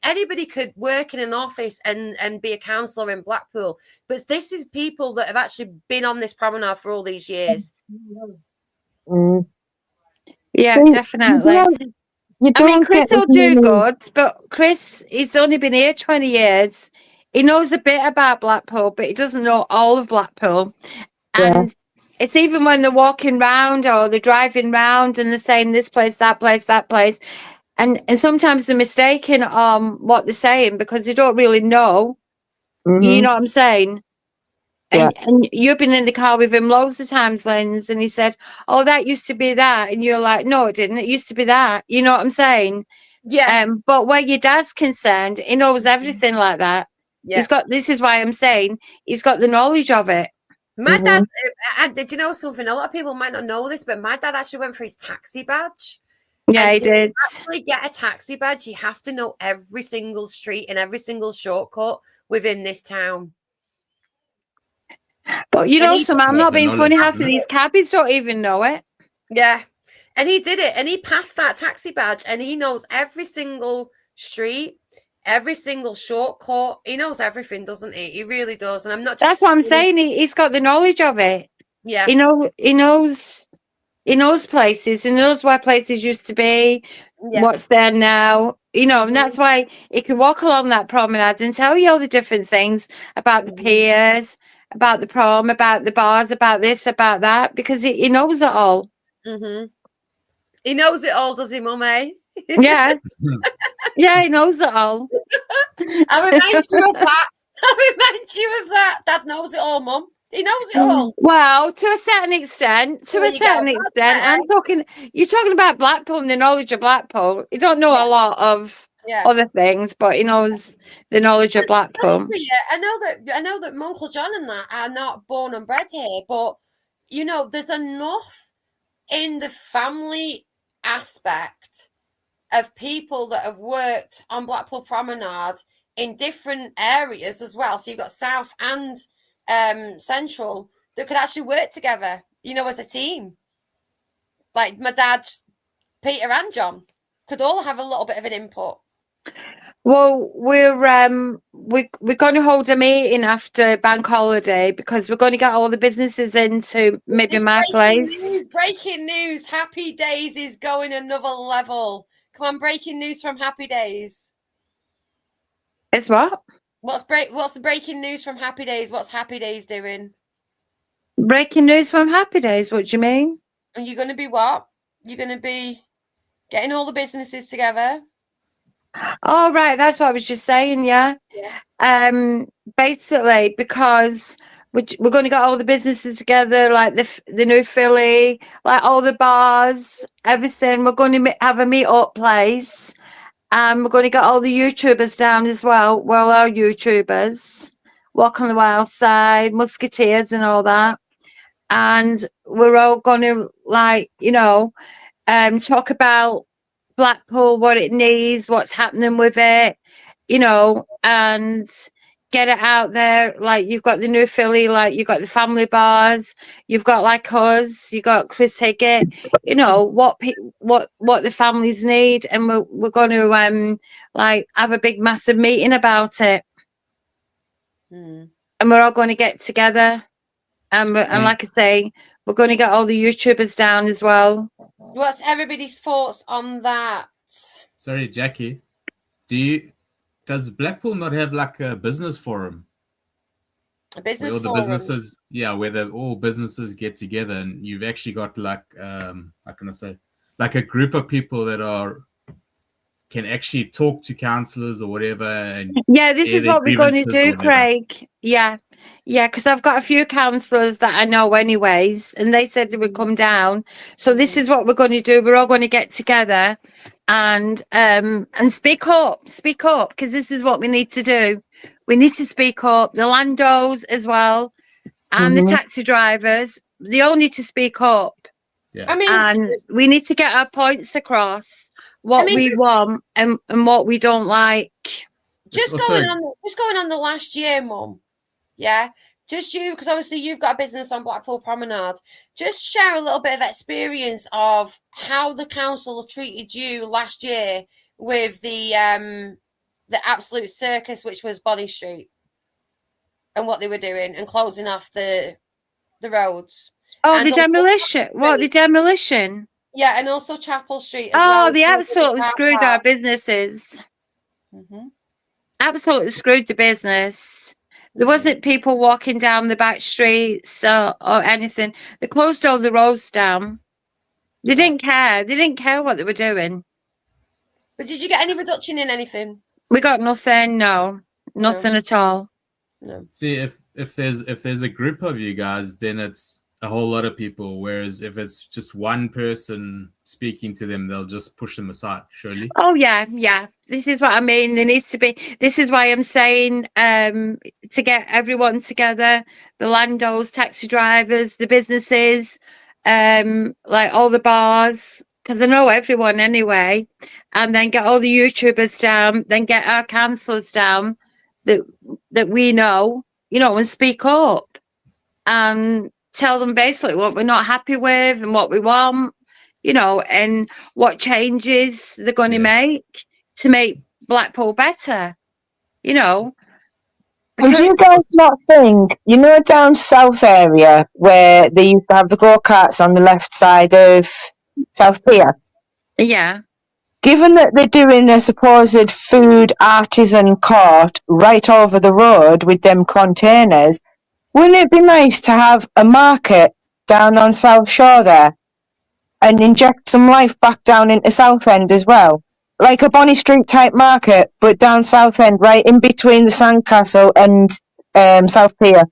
Anybody could work in an office and be a counsellor in Blackpool, but this is people that have actually been on this promenade for all these years. Yeah, definitely. I mean, Chris will do good, but Chris, he's only been here 20 years. He knows a bit about Blackpool, but he doesn't know all of Blackpool. And it's even when they're walking round or they're driving round and they're saying this place, that place, that place. And sometimes they're mistaken on what they're saying because they don't really know. You know what I'm saying? And you've been in the car with him loads of times, Linz, and he said, oh, that used to be that. And you're like, no, it didn't. It used to be that. You know what I'm saying? Yeah. But where your dad's concerned, he knows everything like that. Yeah. This is why I'm saying he's got the knowledge of it. My dad, did you know something? A lot of people might not know this, but my dad actually went for his taxi badge. Yeah, and he did. To actually get a taxi badge, you have to know every single street and every single shortcut within this town. But you know, I'm not being funny. Half of isn't it? these cabbies don't even know it. Yeah. And he did it. And he passed that taxi badge and he knows every single street, every single shortcut. He knows everything, doesn't he? He really does. And I'm not just... That's what I'm saying. He's got the knowledge of it. Yeah. He knows places. He knows where places used to be, what's there now. You know, and that's why he can walk along that promenade and tell you all the different things about the piers, about the prom, about the bars, about this, about that, because he knows it all. He knows it all, does he, Mummy? Yes. Yeah, he knows it all. I remind you of that. I remind you of that. Dad knows it all, Mum. He knows it all. Well, to a certain extent. There you go. That's I'm you're talking about Blackpool and the knowledge of Blackpool. You don't know a lot of other things, but he knows the knowledge of Blackpool. I know that my Uncle John and that are not born and bred here, but you know, there's enough in the family aspect of people that have worked on Blackpool Promenade in different areas as well. So you've got South and Central that could actually work together, you know, as a team. Like my dad, Peter and John could all have a little bit of an input. Well, we're going to hold a meeting after bank holiday because we're going to get all the businesses into maybe my place. Breaking news! Happy Days is going another level. Come on, breaking news from Happy Days. It's what? What's the breaking news from Happy Days? What's Happy Days doing? Breaking news from Happy Days. What do you mean? And you're going to be what? You're going to be getting all the businesses together. Oh, right. That's what I was just saying. Yeah. Basically, because we're going to get all the businesses together, like the new Philly, like all the bars, everything. We're going to have a meet-up place. We're going to get all the YouTubers down as well. Well, our YouTubers, Walk on the Wild Side, Musketeers and all that. And we're all going to, like, you know, talk about Blackpool, what it needs, what's happening with it, you know, and get it out there. Like you've got the new Philly, like you've got the family bars, you've got like us, you got Chris Higgett, you know, what the families need, and we're going to like have a big massive meeting about it. And we're all going to get together, and like I say, we're going to get all the YouTubers down as well. What's everybody's thoughts on that? Sorry, Jackie. Does Blackpool not have like a business forum? A business where all forum? the businesses, yeah, where all businesses get together, and you've actually got like, how can I say, like a group of people that can actually talk to councillors or whatever. And yeah, this is what we're going to do, whatever. Craig. Yeah, because I've got a few councillors that I know anyways, and they said they would come down. So this is what we're going to do. We're all going to get together and speak up, because this is what we need to do. We need to speak up. The landos as well, and the taxi drivers, they all need to speak up. Yeah. I mean, and we need to get our points across, what we want and what we don't like. Just going on the last year, Mum. Yeah, just you, because obviously you've got a business on Blackpool Promenade. Just share a little bit of experience of how the council treated you last year with the absolute circus, which was Bonny Street, and what they were doing and closing off the roads. Oh, and the demolition! What, the demolition? Yeah, and also Chapel Street as well. Oh, they absolutely screwed our businesses. Absolutely screwed the business. There wasn't people walking down the back streets or anything. They closed all the roads down. They didn't care. They didn't care what they were doing. But did you get any reduction in anything? We got nothing. No, nothing at all. No. See, if there's a group of you guys, then it's a whole lot of people. Whereas if it's just one person speaking to them, they'll just push them aside, surely. Oh yeah. This is what I mean. There needs to be. This is why I'm saying to get everyone together: the landos, taxi drivers, the businesses, like all the bars, because I know everyone anyway. And then get all the YouTubers down. Then get our councillors down that we know, and speak up and tell them basically what we're not happy with and what we want, and what changes they're going to make to make Blackpool better, And do you guys not think, down south area where they used to have the go-karts on the left side of South Pier? Yeah. Given that they're doing a supposed food artisan court right over the road with them containers, wouldn't it be nice to have a market down on South Shore there and inject some life back down into Southend as well? Like a Bonny Street type market, but down Southend, right in between the Sandcastle and South Pier,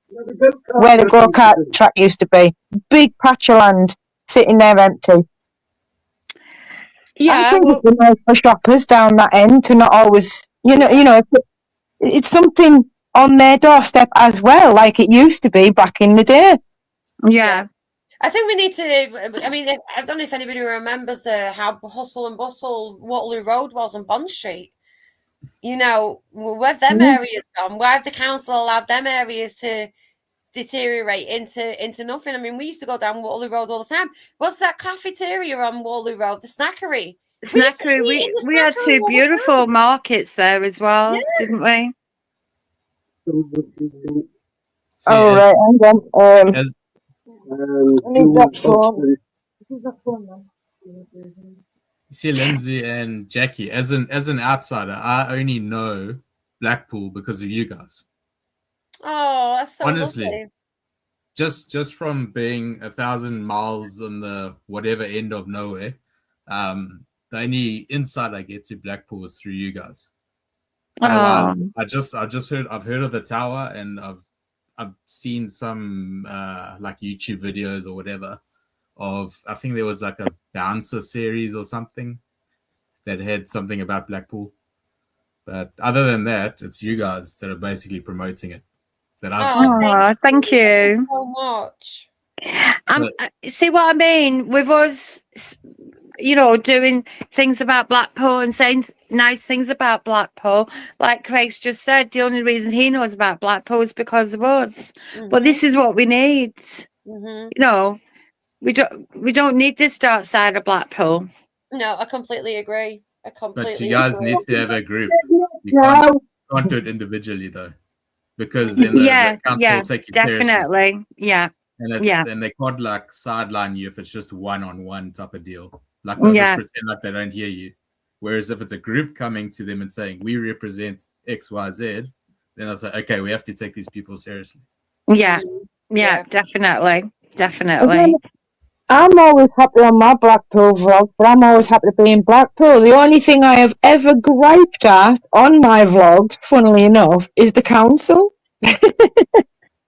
where the go-kart track used to be. Big patch of land sitting there empty. Yeah, I think it'd be nice for shoppers down that end to not always, it's something on their doorstep as well, like it used to be back in the day. Yeah. I think we need to. I mean, I don't know if anybody remembers how hustle and bustle Waterloo Road was on Bond Street. Where them areas gone? Why have the council allowed them areas to deteriorate into nothing? I mean, we used to go down Waterloo Road all the time. What's that cafeteria on Waterloo Road? The Snackery. We had two beautiful markets there as well, didn't we? See, right, hang on. See, Lindsay and Jackie, as an outsider, I only know Blackpool because of you guys. Oh, that's so honestly lovely. Just from being 1,000 miles on the whatever end of nowhere, the only insight I get to Blackpool is through you guys. Otherwise, I've heard of the tower, and I've seen some like YouTube videos or whatever of, I think there was like a bouncer series or something that had something about Blackpool. But other than that, it's you guys that are basically promoting it. That I've seen. Oh, thank you so much. See what I mean with us. you know, doing things about Blackpool and saying nice things about Blackpool. Like Craig's just said, the only reason he knows about Blackpool is because of us. But this is what we need. You know, we don't need this dark side of Blackpool. No, I completely agree. I completely But you guys agree. need to have a group. You can't do it individually though, because then the council will take you seriously. Definitely. Yeah. And they can't like sideline you if it's just one-on-one type of deal. Like they'll just pretend like they don't hear you. Whereas if it's a group coming to them and saying we represent XYZ, then they'll say, okay, we have to take these people seriously. Yeah. Definitely. Again, I'm always happy on my Blackpool vlog, but I'm always happy to be in Blackpool. The only thing I have ever griped at on my vlogs, funnily enough, is the council.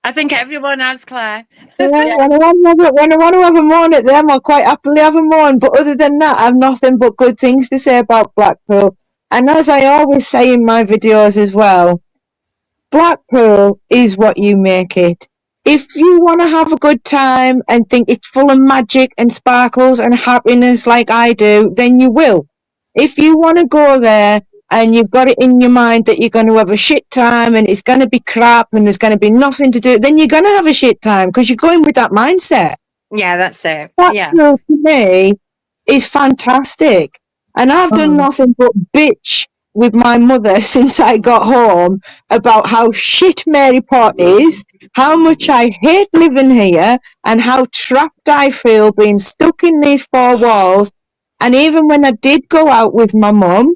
I think everyone has, Claire. When I want to have a moan at them, I'll quite happily have a moan. But other than that, I have nothing but good things to say about Blackpool. And as I always say in my videos as well, Blackpool is what you make it. If you want to have a good time and think it's full of magic and sparkles and happiness like I do, then you will. If you want to go there and you've got it in your mind that you're going to have a shit time and it's going to be crap and there's going to be nothing to do, then you're going to have a shit time because you're going with that mindset. Yeah, that's it. Blackpool to me is fantastic. And I've done nothing but bitch with my mother since I got home about how shit Maryport is, how much I hate living here, and how trapped I feel being stuck in these four walls. And even when I did go out with my mum,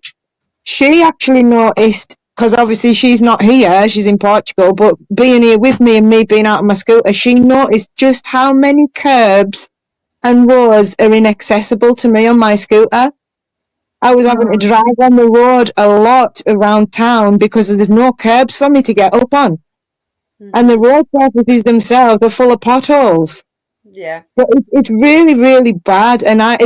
she actually noticed, because obviously she's not here, she's in Portugal, but being here with me and me being out on my scooter, she noticed just how many curbs and roads are inaccessible to me on my scooter. I was having to drive on the road a lot around town because there's no curbs for me to get up on. And the road surfaces themselves are full of potholes. Yeah. But it's really, really bad. And I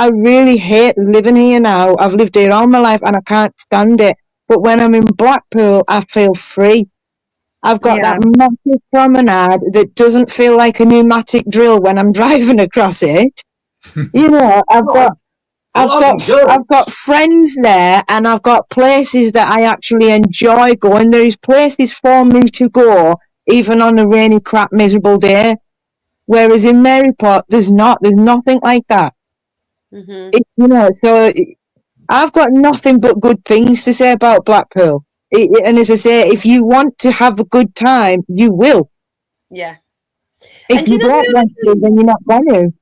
really hate living here now. I've lived here all my life and I can't stand it. But when I'm in Blackpool, I feel free. I've got that massive promenade that doesn't feel like a pneumatic drill when I'm driving across it. You know, I've got friends there and I've got places that I actually enjoy going. There is places for me to go even on a rainy, crap, miserable day. Whereas in Maryport, there's nothing like that. You know, so I've got nothing but good things to say about Blackpool. And as I say, if you want to have a good time, you will. Yeah. If you don't want to, then you're not going to.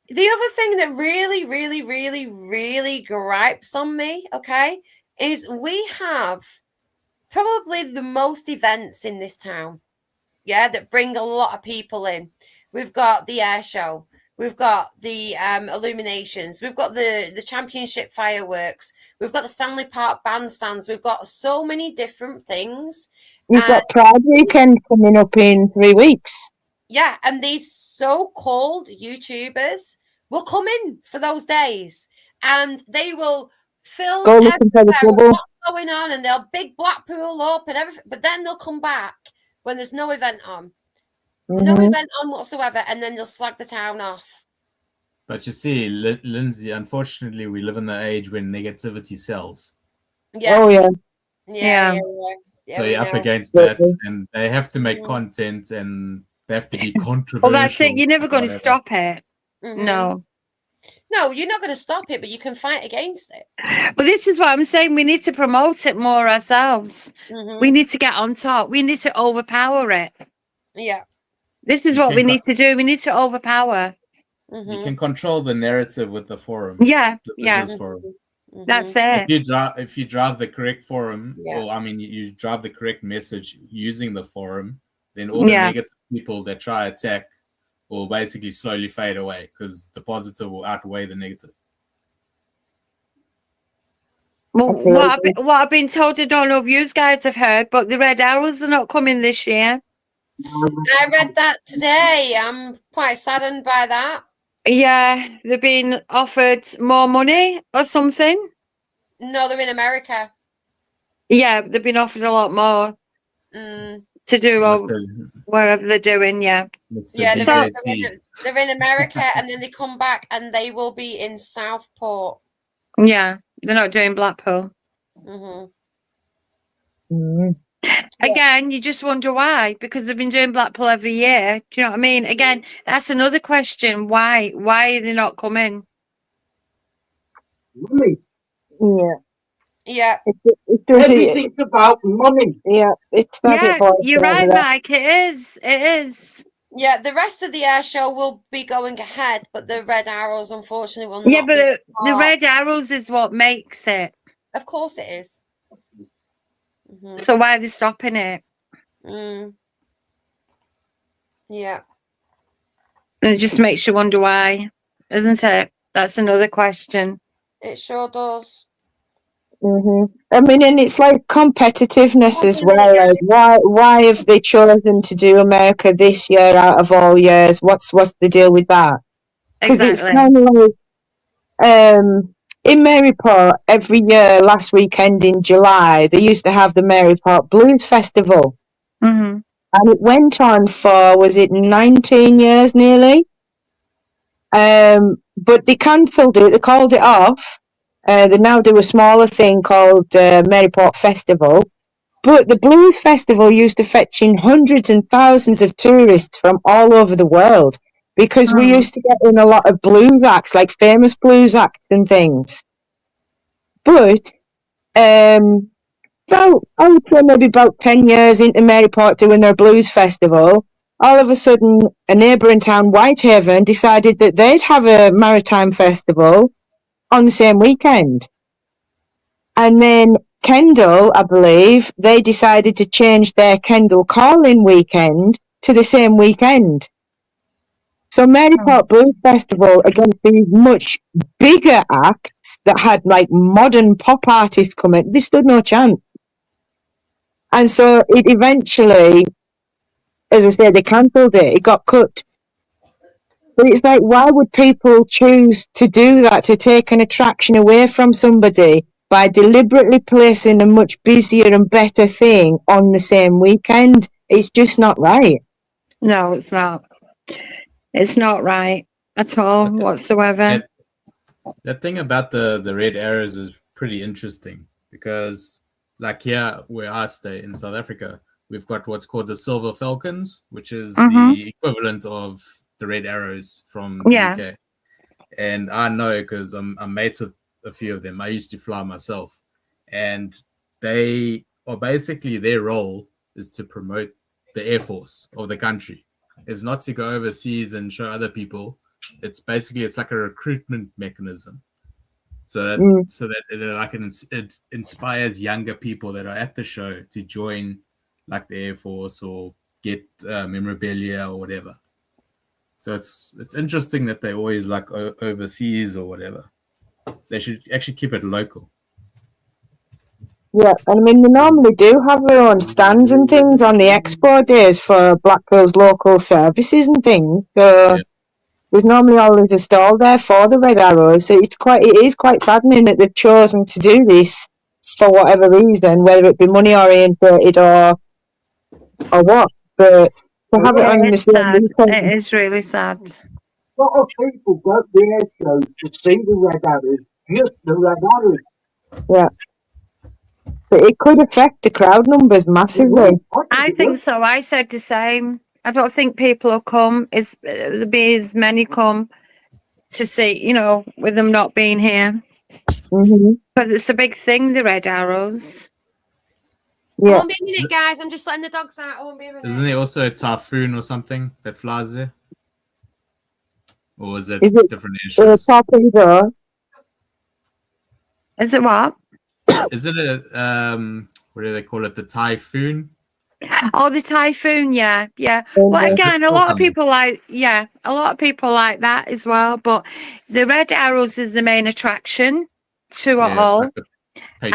The other thing that really, really, really, really gripes on me, okay, is we have probably the most events in this town, that bring a lot of people in. We've got the air show, we've got the illuminations, we've got the championship fireworks, we've got the Stanley Park bandstands, we've got so many different things. We've got Pride Weekend coming up in 3 weeks. Yeah, and these so-called YouTubers will come in for those days and they will film what's going on and they'll big Blackpool up and everything, but then they'll come back when there's no event on. No event on whatsoever, and then they'll slag the town off. But you see, Lindsay, unfortunately, we live in the age when negativity sells. Yes. Oh, yeah. Yeah. So you're up against that, and they have to make content and they have to be controversial. Well, that's it. You're never going to stop it. No. No, you're not going to stop it, but you can fight against it. But this is what I'm saying. We need to promote it more ourselves. We need to get on top. We need to overpower it. Yeah. This is what we need to do. We need to overpower. You can control the narrative with the forum. Yeah. The business forum. That's it. If you drive the correct forum, or I mean, you drive the correct message using the forum, then all the negative people that try attack will basically slowly fade away because the positive will outweigh the negative. Well, what I've been told, I don't know if you guys have heard, but the Red Arrows are not coming this year. I read that today. I'm quite saddened by that. Yeah, they've been offered more money or something. No, they're in America. Yeah, they've been offered a lot more. to do all, Mr. wherever they're doing. Yeah. Yeah, DJT. they're in America, and then they come back, and they will be in Southport. Yeah, they're not doing Blackpool. Again, you just wonder why, because they've been doing Blackpool every year. Do you know what I mean? Again, that's another question. Why? Why are they not coming? Money. Yeah. Yeah. It does Everything's about money. Yeah, it's that Yeah, it boils you're down right, to that. Mike. It is. It is. Yeah, the rest of the air show will be going ahead, but the Red Arrows, unfortunately, will Yeah, not but be the part. Red Arrows is what makes it. Of course it is. So why are they stopping it? Yeah. And it just makes you wonder why, isn't it? That's another question. It sure does. I mean, and it's like competitiveness as well. Like, why have they chosen to do America this year out of all years? What's the deal with that? Because it's kind of like in Maryport every year. Last weekend in July, they used to have the Maryport Blues Festival, and it went on for, was it 19 years nearly? But they cancelled it. They called it off. They now do a smaller thing called Maryport Festival. But the Blues Festival used to fetch in hundreds and thousands of tourists from all over the world, because we used to get in a lot of blues acts, like famous blues acts and things. But about, I would say maybe about 10 years into Maryport doing their Blues Festival, all of a sudden a neighbouring town, Whitehaven, decided that they'd have a maritime festival on the same weekend. And then Kendal, I believe, they decided to change their Kendal Calling weekend to the same weekend. So Maryport Blues Festival, against these much bigger acts that had like modern pop artists coming, they stood no chance. And so it eventually, as I said, they cancelled it. It got cut. But it's like, why would people choose to do that, to take an attraction away from somebody by deliberately placing a much busier and better thing on the same weekend? It's just not right. No, it's not. It's not right at all whatsoever. That thing about the red arrows is pretty interesting, because like here where I stay in South Africa, we've got what's called the Silver Falcons, which is the equivalent of the red arrows from the UK. And I know because I'm mates with a few of them. I used to fly myself, and they are basically, their role is to promote the Air Force of the country. It's not to go overseas and show other people. It's basically, it's like a recruitment mechanism, so that it inspires younger people that are at the show to join like the Air Force or get memorabilia or whatever. So it's interesting that they always like overseas or whatever. They should actually keep it local. Yeah, and I mean, they normally do have their own stands and things on the expo days for Blackpool's local services and things. So there's normally always a stall there for the Red Arrows. So it is quite saddening that they've chosen to do this for whatever reason, whether it be money oriented or what. But to have it on the same weekend, It is really sad. A lot of people go to the air show to see the Red Arrows, just the Red Arrows. Yeah. But it could affect the crowd numbers massively. I think so. I said the same. I don't think people will come. There'll be as many come to see, with them not being here. But it's a big thing, the Red Arrows. I won't be a minute, guys. I'm just letting the dogs out. I won't be a minute. Isn't there also a typhoon or something that flies there? Or is it different issues? Torpedo. Is it what? Isn't it what do they call it? The typhoon? Oh, the typhoon, yeah. Well, again, a lot of people like that as well. But the Red Arrows is the main attraction to it all. Like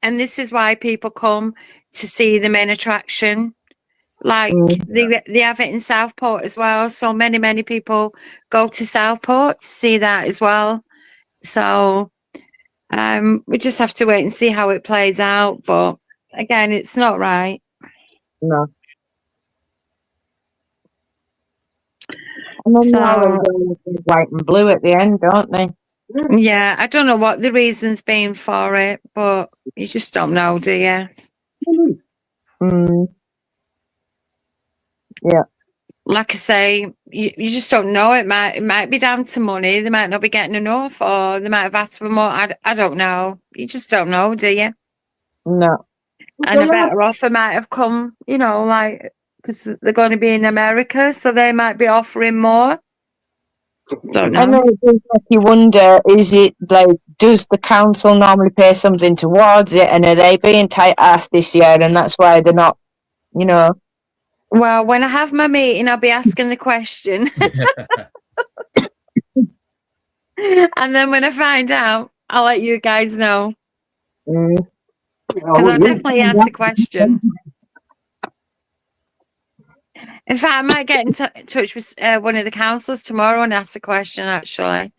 and this is why people come to see the main attraction. Like they have it in Southport as well. So many people go to Southport to see that as well. So we just have to wait and see how it plays out. But again, it's not right. No. And then they always So go with white and blue at the end, don't they? yeah, I don't know what the reason's been for it, but you just don't know, do you? Mm. Yeah. Like I say, you just don't know. It might be down to money. They might not be getting enough, or they might have asked for more. I don't know. You just don't know, do you? No. And a better offer might have come, you know, like because they're going to be in America, so they might be offering more. Don't And know. then it does make you wonder, is it like, does the council normally pay something towards it, and are they being tight-assed this year, and that's why they're not, you know? Well, when I have my meeting, I'll be asking the question. And then when I find out, I'll let you guys know. Mm. Because I'll definitely ask the question. In fact, I might get in touch with one of the councillors tomorrow and ask the question, actually.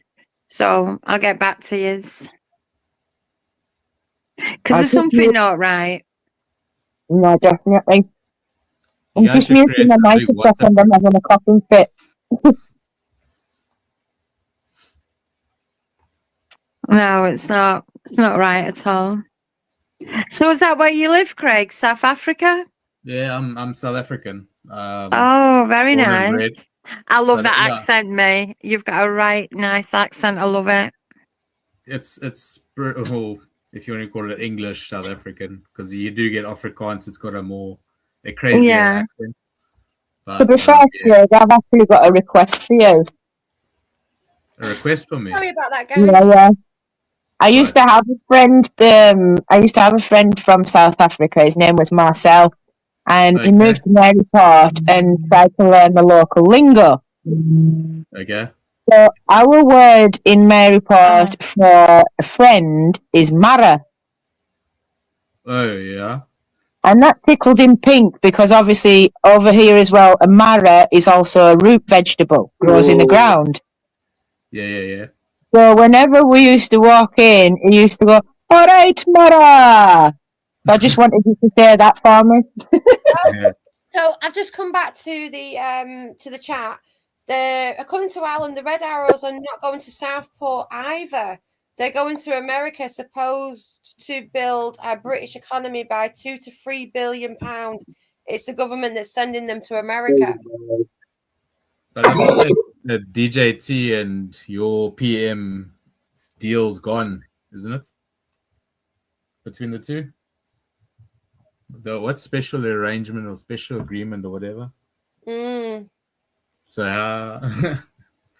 So I'll get back to you. Because there's something not right. No, definitely. You I'm guys just should muting create my a big microphone WhatsApp and I'm having a coughing fit. No, it's not. It's not right at all. So is that where you live, Craig? South Africa? Yeah, I'm South African. Oh, very born and nice. bred. I love But that yeah, accent, May. You've got a right nice accent. I love it. it's well, if you want to call it English South African, because you do get Afrikaans. It's got a crazier Yeah. accent. To But be fair, yeah, Craig, I've actually got a request for you. a request for me. Sorry about that, Yeah, guys. yeah. I Right. used to have a friend. I used to have a friend from South Africa. His name was Marcel, and he Okay. moved to Maryport and tried to learn the local lingo. Okay. So our word in Maryport for a friend is Mara, Oh yeah. and that tickled him pink because obviously over here as well, a Mara is also a root vegetable, grows in the ground. Yeah. So whenever we used to walk in, he used to go, "All right, Mara." So I just wanted you to say that for me. Yeah. So I've just come back to the chat. According to Alan, the Red Arrows are not going to Southport either. They're going to America, supposed to build a British economy by £2 to £3 billion. It's the government that's sending them to America. But I thought that DJT and your PM deal's gone, isn't it? Between the two, what special arrangement or special agreement or whatever. Mm. So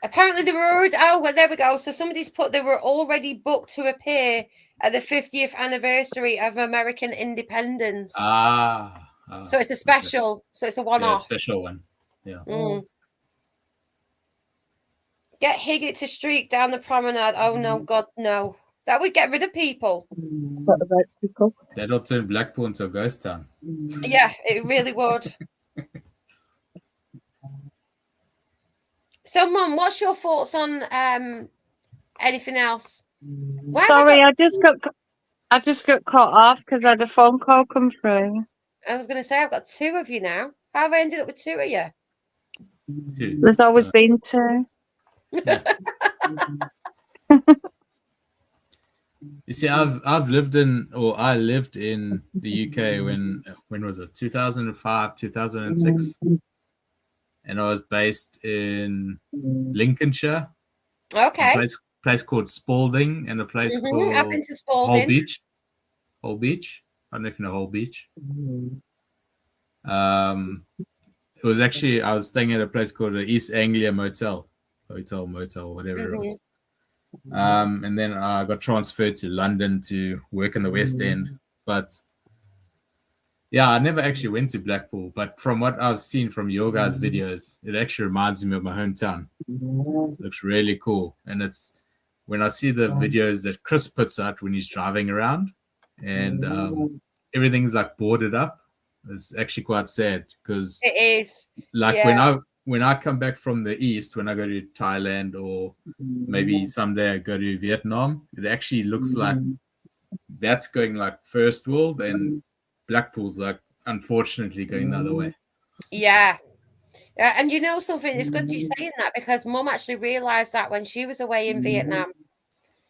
Apparently they were already. Oh, well, there we go. So somebody's put they were already booked to appear at the 50th anniversary of American independence. So it's a special. Okay. So it's a Yeah, one-off. special one. Yeah. Mm. Get Higgett to streak down the promenade. Oh no, God, no! That would get rid of people. What about people? That'll turn Blackpool into a ghost town. Yeah, it really would. So, Mum, what's your thoughts on anything else? Sorry, I just got cut off because I had a phone call come through. I was going to say I've got two of you now. How have I ended up with two of you? There's always been two. You see, I lived in the UK when was it? 2005, 2006, and I was based in Lincolnshire. Okay. A place called Spalding and a place I've called been to Spalding. Whole Beach. I don't know if you know Whole Beach. It was actually, I was staying at a place called the East Anglia Motel, whatever it was. And then I got transferred to London to work in the West End. But yeah, I never actually went to Blackpool. But from what I've seen from your guys' videos, it actually reminds me of my hometown. It looks really cool. And it's when I see the videos that Chris puts out when he's driving around and everything's like boarded up. It's actually quite sad because it is. Like when I come back from the east, when I go to Thailand or maybe someday I go to Vietnam, it actually looks like that's going like first world and Blackpool's like unfortunately going the other way. Yeah. And you know something, it's good you saying that because Mum actually realised that when she was away in Vietnam.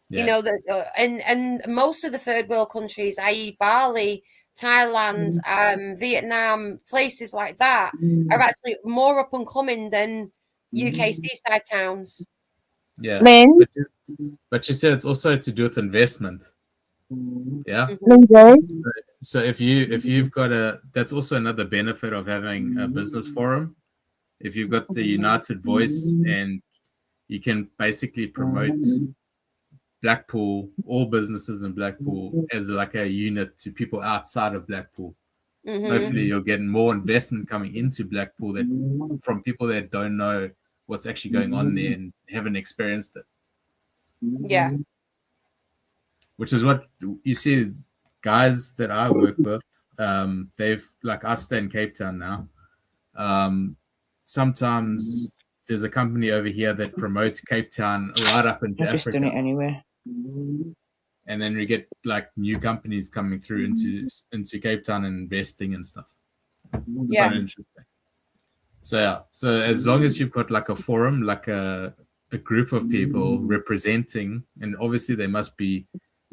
You know that, and most of the third world countries, i.e., Bali, Thailand, Vietnam, places like that, are actually more up and coming than UK seaside towns. Yeah, Lynn? but you said it's also to do with investment. Yeah. So if you've got that's also another benefit of having a business forum. If you've got the united voice and you can basically promote Blackpool, all businesses in Blackpool as like a unit to people outside of Blackpool. Hopefully you're getting more investment coming into Blackpool from people that don't know what's actually going on there and haven't experienced it. Yeah. Which is what you see guys that I work with, they've like I stay in Cape Town now. Sometimes there's a company over here that promotes Cape Town right up into I've just Africa. done it anyway. And then we get like new companies coming through into Cape Town and investing and stuff. It's quite interesting. So yeah, so as long as you've got like a forum, like a group of people representing, and obviously they must be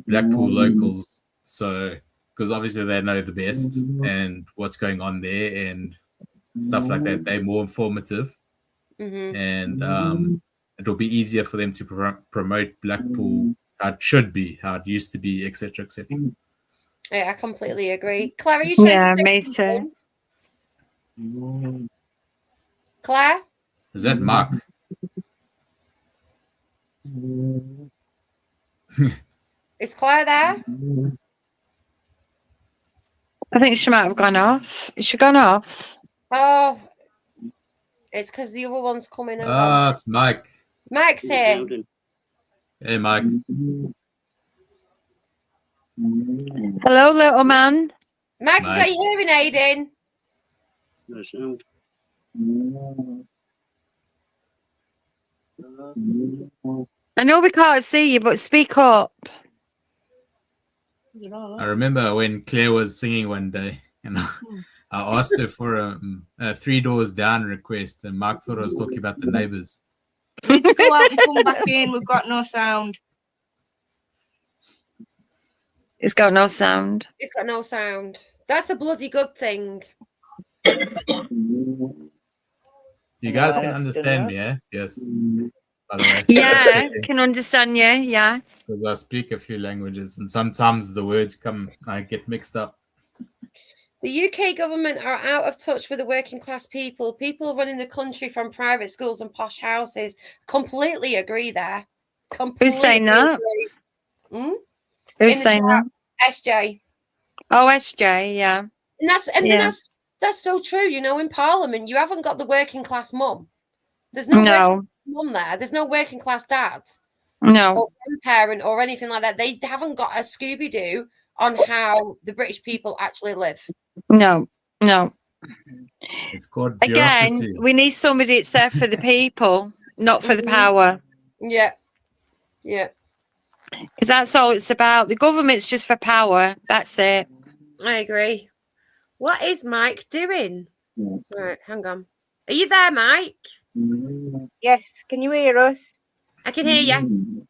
Blackpool locals, so because obviously they know the best and what's going on there and stuff like that. They're more informative, and it'll be easier for them to promote Blackpool how it should be, how it used to be, etc., etc. Yeah, I completely agree. Claire, are you trying to say me something? too. Claire? Is that Mark? Is Claire there? I think she might have gone off. Is she gone off? Oh, it's because the other one's coming and Ah, it's Mike. Mike's here. Hey, Mike. Hello, little man. Mike, you got your hearing aid in? I know we can't see you, but speak up. I remember when Claire was singing one day, and I asked her for a 3 Doors Down request, and Mark thought I was talking about the neighbors. We need to go out and come back in. We've got no sound. It's got no sound. It's got no sound. That's a bloody good thing. You guys can understand me, eh? Yes. By the way. Yeah, can understand you. Yeah. Because I speak a few languages, and sometimes the words I get mixed up. The UK government are out of touch with the working class people. People running the country from private schools and posh houses. Completely agree there. Who's saying that? Who's saying that? SJ. Oh, SJ, yeah. And that's so true. You know, in Parliament, you haven't got the working class mum. There's no working mum there. There's no working class dad. No. Or grandparent or anything like that. They haven't got a Scooby-Doo on how the British people actually live. No. It's called Again, bureaucracy. we need somebody that's there for the people, not for the power. Yeah. Because that's all it's about. The government's just for power. That's it. I agree. What is Mike doing? Right, hang on. Are you there, Mike? Yes, can you hear us? I can hear you.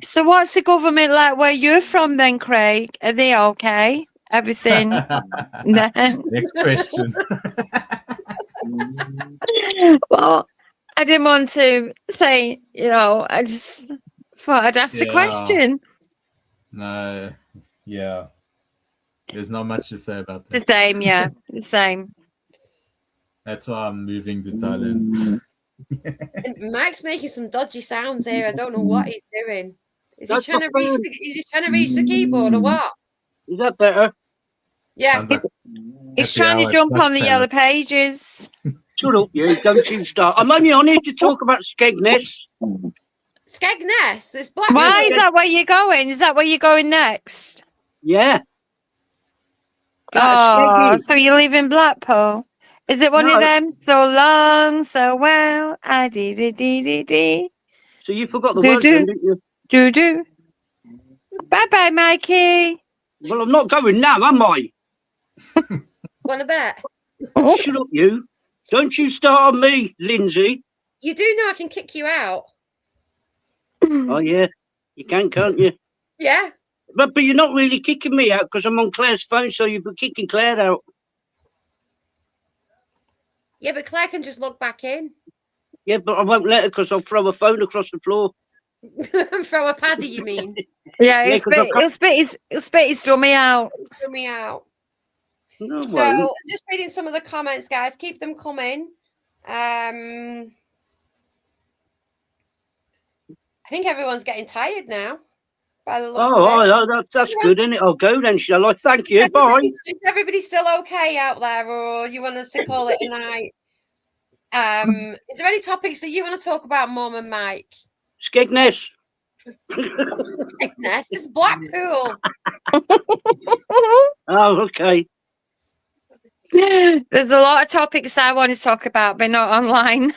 So what's the government like where you're from then, Craig? Are they okay? Everything? Next question. Well, I didn't want to say, I just thought I'd ask the question. No, yeah. There's not much to say about that. The same, yeah. The same. That's why I'm moving to Thailand. Mike's making some dodgy sounds here. I don't know what he's doing. Is he trying to reach the keyboard or what? Is that better? Yeah. He's trying to jump on the yellow pages. Shut up, you. Don't you start. I'm only on here to talk about Skegness. Skegness? It's Blackpool. Why is that where you're going? Is that where you're going next? Yeah. Oh, so you live in Blackpool? Is it one of them? So long, so well. I-dee-dee-dee-dee-dee. So you forgot the words then, didn't you? Do. Bye-bye, Mikey. Well, I'm not going now, am I? Want to bet? Shut up, you. Don't you start on me, Lindsay. You do know I can kick you out. Oh, yeah. You can, can't you? Yeah. But you're not really kicking me out because I'm on Claire's phone, so you've been kicking Claire out. Yeah, but Claire can just log back in. Yeah, but I won't let her because I'll throw a phone across the floor. Throw a paddy, you mean? Yeah, Yeah, 'cause I he'll spit his dummy out. Throw me out. No, So won't. just reading some of the comments, guys. Keep them coming. I think everyone's getting tired now. By the looks of it. That's good, isn't it? I'll go then, shall I? Thank you. Bye. Is everybody still okay out there, or you want us to call it a night? Is there any topics that you want to talk about, Mum and Mike? Skegness. Skegness. It's Blackpool. Oh, okay. There's a lot of topics I want to talk about, but not online.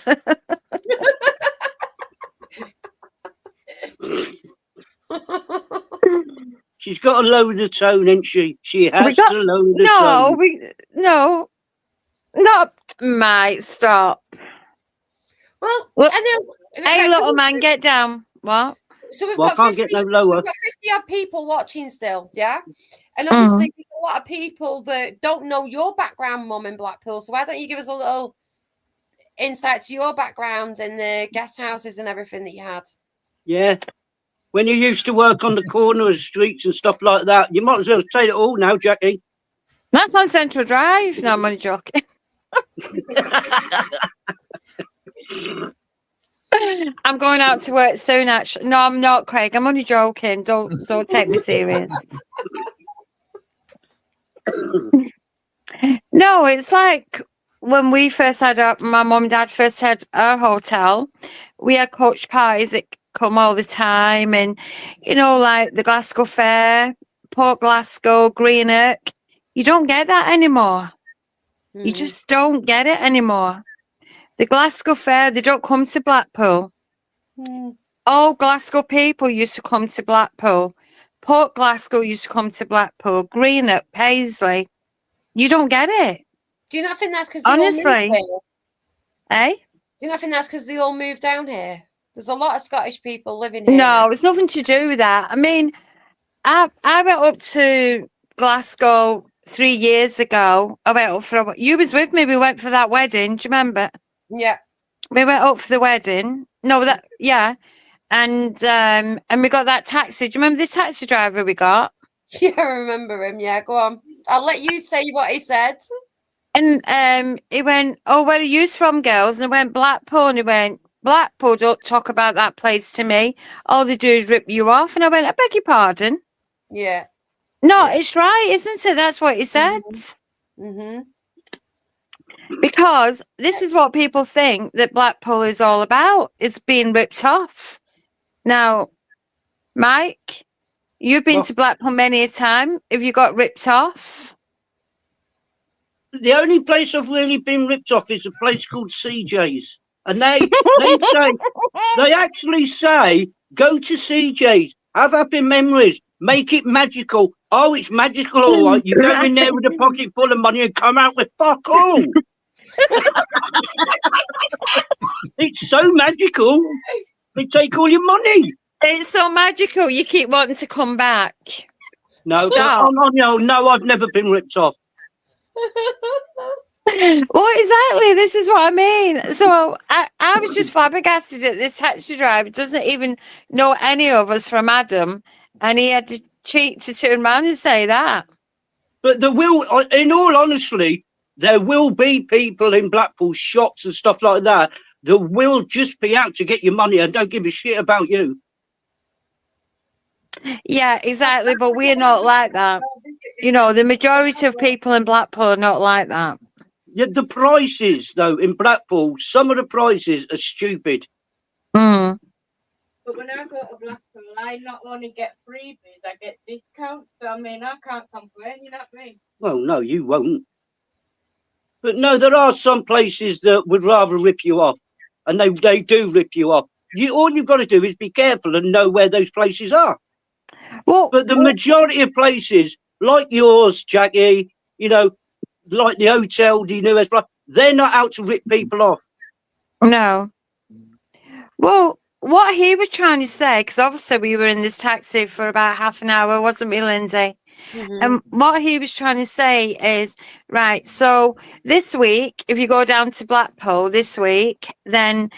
She's got to lower the tone, ain't she? She has to lower the tone. Not Mike, stop. Well, hey, little man, get down. What? So we've Well, I got can't 50, get no lower. We've got 50 odd people watching still, yeah? And obviously there's a lot of people that don't know your background, Mum, in Blackpool. So why don't you give us a little insight to your background and the guest houses and everything that you had? Yeah. When you used to work on the corner of streets and stuff like that, you might as well say it all now, Jackie. That's on Central Drive. No, I'm only joking. I'm going out to work soon, actually. No, I'm not, Craig. I'm only joking. Don't take me serious. No, it's like when we first had my mum and dad first had our hotel, we had coach parties that come all the time, and like the Glasgow Fair, Port Glasgow, Greenock. You don't get that anymore. You just don't get it anymore. The Glasgow Fair, they don't come to Blackpool. All Glasgow people used to come to Blackpool. Port Glasgow used to come to Blackpool. Greenock, Paisley. You don't get it. Do you not think that's because honestly? Eh? Do you not think that's because they all moved down here? There's a lot of Scottish people living here. No, it's nothing to do with that. I mean, I went up to Glasgow 3 years ago. I went up for you was with me. We went for that wedding. Do you remember? Yeah. We went up for the wedding. No, and we got that taxi. Do you remember this taxi driver we got? Yeah, I remember him. Yeah, go on. I'll let you say what he said. And he went, "Oh, where are you from, girls?" And I went, "Blackpool." And he went, "Blackpool, don't talk about that place to me. All they do is rip you off." And I went, "I beg your pardon." Yeah. No, it's right, isn't it? That's what he said. Because this is what people think that Blackpool is all about, is being ripped off. Now, Mike, you've been to Blackpool many a time. Have you got ripped off? The only place I've really been ripped off is a place called CJ's. And they actually say, go to CJ's, have happy memories, make it magical. Oh, it's magical, all right. You go in there with a pocket full of money and come out with fuck all. It's so magical. They take all your money. It's so magical. You keep wanting to come back. No, no, I've never been ripped off. Well, exactly. This is what I mean. So I was just flabbergasted at this taxi driver. Doesn't even know any of us from Adam, and he had to cheat to turn around and say that. But there will, in all honesty, there will be people in Blackpool shops and stuff like that that will just be out to get your money and don't give a shit about you. Yeah, exactly. But we're not like that. The majority of people in Blackpool are not like that. Yeah, the prices, though, in Blackpool, some of the prices are stupid. But when I go to Blackpool, I not only get freebies, I get discounts. So, I mean, I can't complain, you know what I mean? Well, no, you won't. But no, there are some places that would rather rip you off. And they do rip you off. All you've got to do is be careful and know where those places are. But the majority of places, like yours, Jackie, like the hotel, the new Esplanade, they're not out to rip people off. No. Well, what he was trying to say, because obviously we were in this taxi for about half an hour, wasn't we, Lindsay? And what he was trying to say is, right, so this week, if you go down to Blackpool this week, then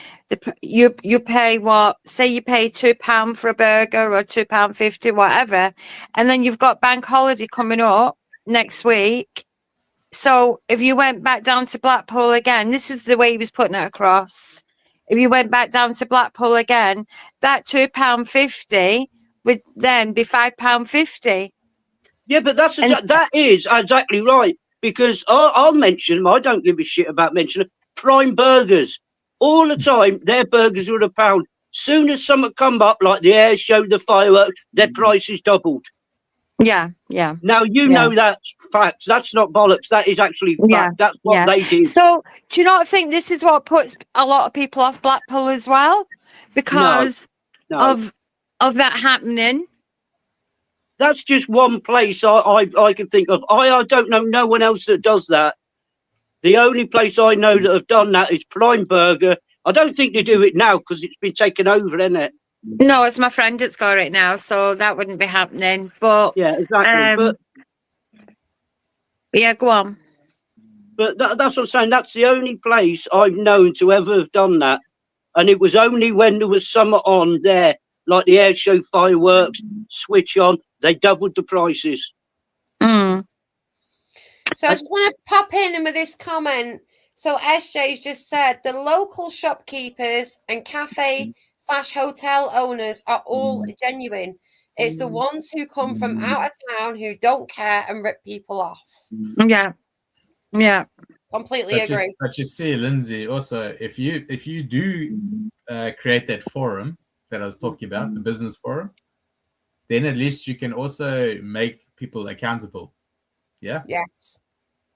you pay what? Say you pay £2 for a burger or £2.50, whatever. And then you've got bank holiday coming up next week. So if you went back down to Blackpool again, this is the way he was putting it across. If you went back down to Blackpool again, that £2.50 would then be £5.50. Yeah, but that is exactly right. Because I'll mention them. I don't give a shit about mentioning Prime Burgers. All the time, their burgers are £1. Soon as something come up, like the air show, the fireworks, their price is doubled. Yeah. Now, you know that's facts. That's not bollocks. That is actually fact. That's what they did. So, do you not think this is what puts a lot of people off Blackpool as well? Because of that happening? That's just one place I can think of. I don't know no one else that does that. The only place I know that have done that is Prime Burger. I don't think they do it now because it's been taken over, isn't it? No, it's my friend that's got it now, so that wouldn't be happening. But yeah, exactly. Yeah, go on. But that's what I'm saying. That's the only place I've known to ever have done that. And it was only when there was summer on there, like the air show fireworks, switch on, they doubled the prices. Mm. So I just want to pop in with this comment. So SJ's just said the local shopkeepers and cafe/hotel owners are all genuine. It's the ones who come from out of town who don't care and rip people off. Yeah. Completely agree. But you see, Lindsay, also, if you do create that forum that I was talking about, the business forum, then at least you can also make people accountable. Yeah? Yes.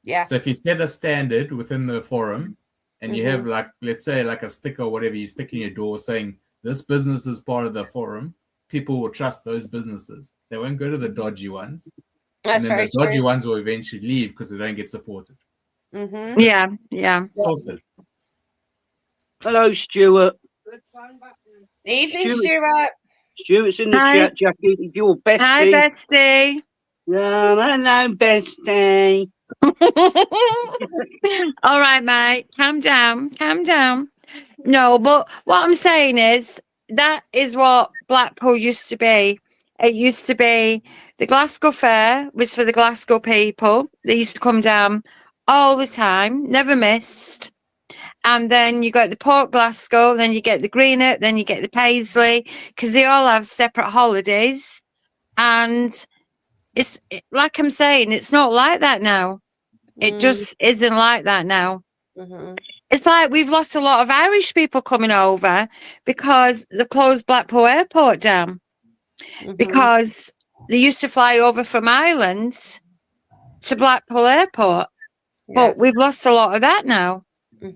Yeah. So if you set a standard within the forum and you have, like, let's say, like a sticker or whatever you stick in your door saying this business is part of the forum, people will trust those businesses. They won't go to the dodgy ones. That's and then very the dodgy true. ones will eventually leave because they don't get supported. Yeah. Sorted. Hello, Stuart. Evening, Stuart. Stuart's in the Hi. chat, Jackie. Your bestie. Hi, bestie. Hello, bestie. All right, mate. Calm down. No, but what I'm saying is that is what Blackpool used to be. It used to be the Glasgow Fair was for the Glasgow people. They used to come down all the time, never missed. And then you got the Port Glasgow, then you get the Greenock, then you get the Paisley, because they all have separate holidays. And it's like I'm saying, it's not like that now. It just isn't like that now. It's like we've lost a lot of Irish people coming over because they closed Blackpool Airport down. Because they used to fly over from Ireland to Blackpool Airport. But we've lost a lot of that now.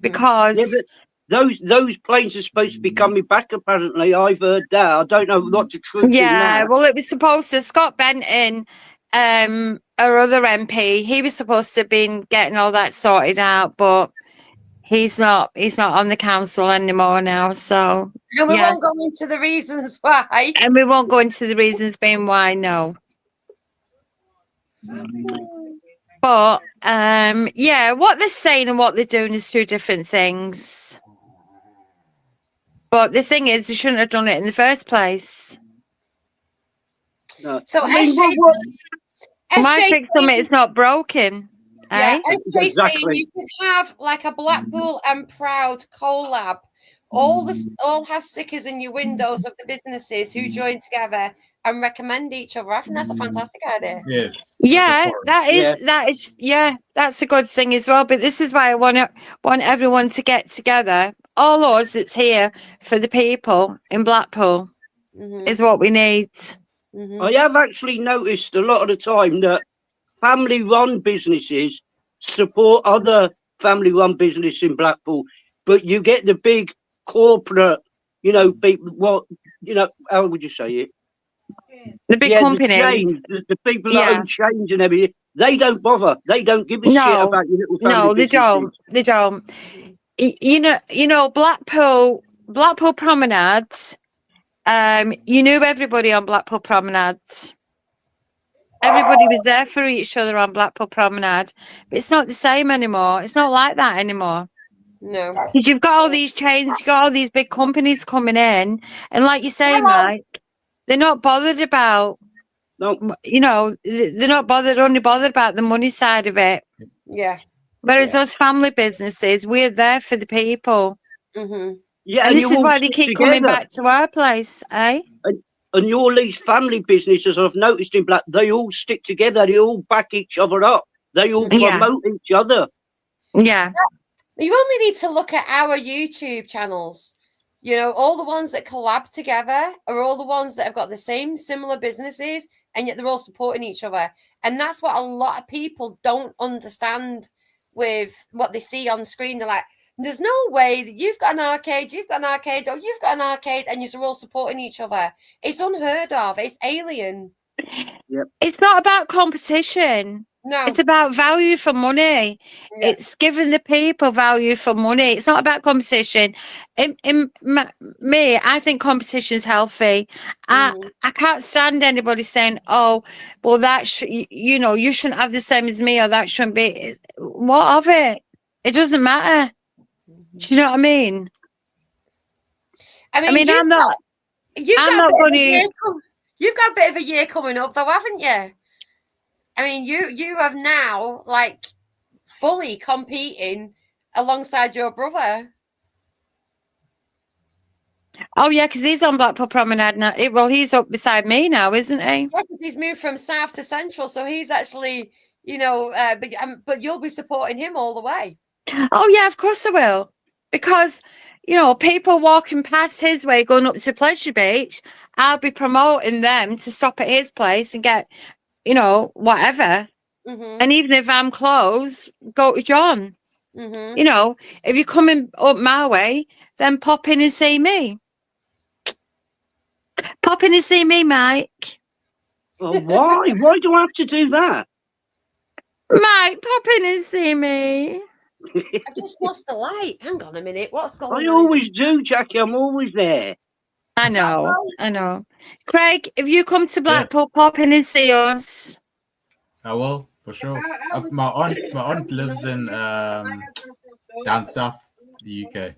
Because those planes are supposed to be coming back, apparently. I've heard that. I don't know what the truth is now. well, it was supposed to. Scott Benton, our other MP, he was supposed to have been getting all that sorted out, but he's not on the council anymore now. So and we won't go into the reasons why. And we won't go into the reasons being why, no. But what they're saying and what they're doing is two different things. But the thing is, they shouldn't have done it in the first place. No. So why fix something it's not broken? Yeah, Eh? saying you could have like a Blackpool and Proud collab. All have stickers in your windows of the businesses who join together and recommend each other. I think that's a fantastic idea. Yes. Yeah, that's a good thing as well. But this is why I want everyone to get together. All us that's here for the people in Blackpool is what we need. I have actually noticed a lot of the time that family-run businesses support other family-run businesses in Blackpool, but you get the big corporate, people. How would you say it? The big companies, the people that own chains and everything. They don't bother. They don't give a shit No, about your little family no, they businesses. don't. They don't. You know, Blackpool Promenade. You knew everybody on Blackpool Promenade. Everybody was there for each other on Blackpool Promenade. But it's not the same anymore. It's not like that anymore. No. Because you've got all these chains, you've got all these big companies coming in, and like you say, Hello. Mike, they're not bothered about. No. You know, they're not bothered. Only bothered about the money side of it. Yeah. Whereas us family businesses, we're there for the people. Mm-hmm. Yeah, And and this you is all why they stick keep coming together. back to our place, eh? And your these family businesses, I've noticed in Black, they all stick together. They all back each other up. They all Yeah. promote each other. Yeah. You only need to look at our YouTube channels. You know, all the ones that collab together are all the ones that have got the same similar businesses, and yet they're all supporting each other. And that's what a lot of people don't understand with what they see on screen. They're like, there's no way that you've got an arcade, or you've got an arcade, and you're all supporting each other. It's unheard of. It's alien. Yep. It's not about competition. No. It's about value for money. Yeah. It's giving the people value for money. It's not about competition. Me, I think competition is healthy. I can't stand anybody saying, "Oh, well, that you know, you shouldn't have the same as me, or that shouldn't be." What of it? It doesn't matter. Do you know what I mean? I mean, I'm not. You've I'm got not a bit going of a year to. you've got a bit of a year coming up, though, haven't you? I mean, you have now like fully competing alongside your brother. Oh yeah, because he's on Blackpool Promenade now. Well, he's up beside me now, isn't he? Yeah, because he's moved from south to central, so he's actually, you know, but you'll be supporting him all the way. Oh yeah, of course I will, because you know, people walking past his way going up to Pleasure Beach, I'll be promoting them to stop at his place and get, you know, whatever. And even if I'm close, go to John. You know, if you're coming up my way, then pop in and see me. Pop in and see me, Mike. Oh, why? Why do I have to do that? Mike, pop in and see me. I've just lost the light. Hang on a minute. What's going I on? always do, Jackie. I'm always there. I know. Craig, if you come to Blackpool, pop in and see us. I will, for sure. My aunt lives in down south, the UK.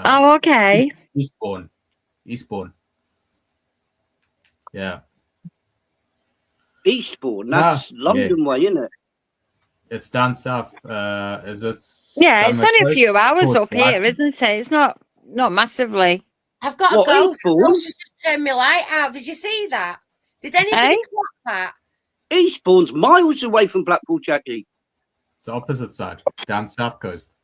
Oh, okay. Eastbourne. Yeah. Eastbourne, that's London way, isn't it? It's down south. Is it? Yeah, it's down only the a few coast hours towards up here, Brighton? isn't it? It's not massively. I've got What, a ghost. The Eastbourne? ghost has just turned my light out. Did you see that? Did anybody clock that? Eastbourne's miles away from Blackpool, Jackie. It's the opposite side, down south coast.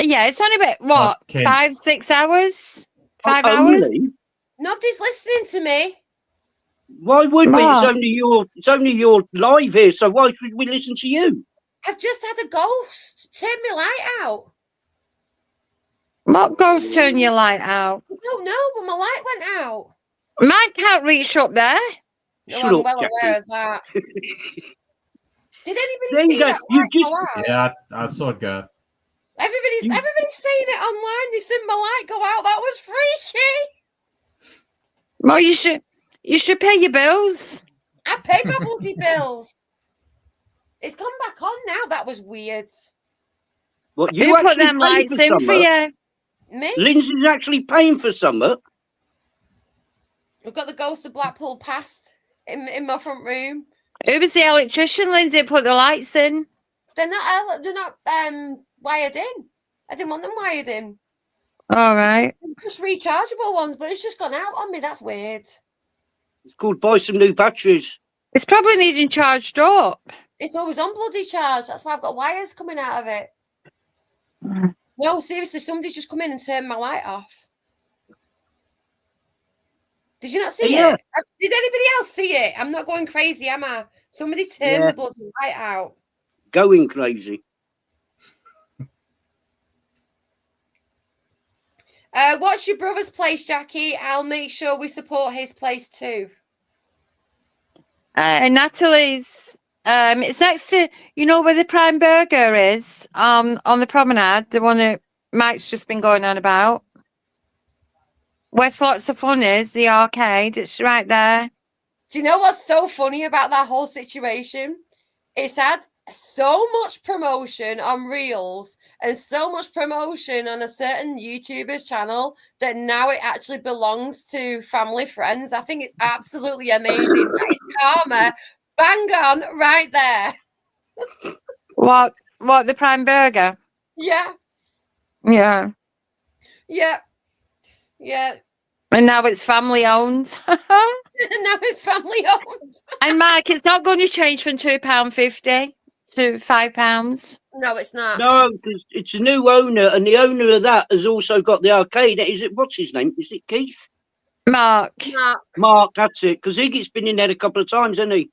Yeah, it's only about what, Kent. 5-6 hours? 5 Only? hours? Nobody's listening to me. Why would we? It's What? only your live here, so why should we listen to you? I've just had a ghost turn my light out. What ghost turn your light out? I don't know, but my light went out. Mine can't reach up there. No, Shut I'm up, well Jackie. aware of that. Did anybody There you see go. that You light just- go out? Yeah, I saw it go. Everybody's seen it online. They seen my light go out. That was freaky. Well, you should pay your bills. I pay my bloody bills. It's come back on now. That was weird. What, you Who put actually them pay lights in for summer? you? Me? Lindsay's actually paying for summer. We've got the ghost of Blackpool past in my front room. Who was the electrician, Lindsay, that put the lights in? They're not wired in. I didn't want them wired in. All right. Just rechargeable ones, but it's just gone out on me. That's weird. It's called buy some new batteries. It's probably needing charged up. It's always on bloody charge. That's why I've got wires coming out of it. No, seriously, somebody's just come in and turned my light off. Did you not see Yeah. it? Did anybody else see it? I'm not going crazy, am I? Somebody turned Yeah. the bloody light out. Going crazy. What's your brother's place, Jackie? I'll make sure we support his place too. Natalie's It's next to, you know, where the Prime Burger is, on the Promenade, the one that Mike's just been going on about. Where Lots of Fun is, the arcade. It's right there. Do you know what's so funny about that whole situation? It's had so much promotion on Reels and so much promotion on a certain YouTuber's channel that now it actually belongs to family friends. I think it's absolutely amazing. That is karma. Bang on right there. What, the Prime Burger? Yeah. Yeah. Yeah. Yeah. And now it's family owned. Now it's family owned. And Mike, it's not going to change from £2.50 to £5. No, it's not. No, it's a new owner, and the owner of that has also got the arcade. Is it, what's his name? Is it Keith? Mark. Mark, that's it. Because Iggy's been in there a couple of times, hasn't he?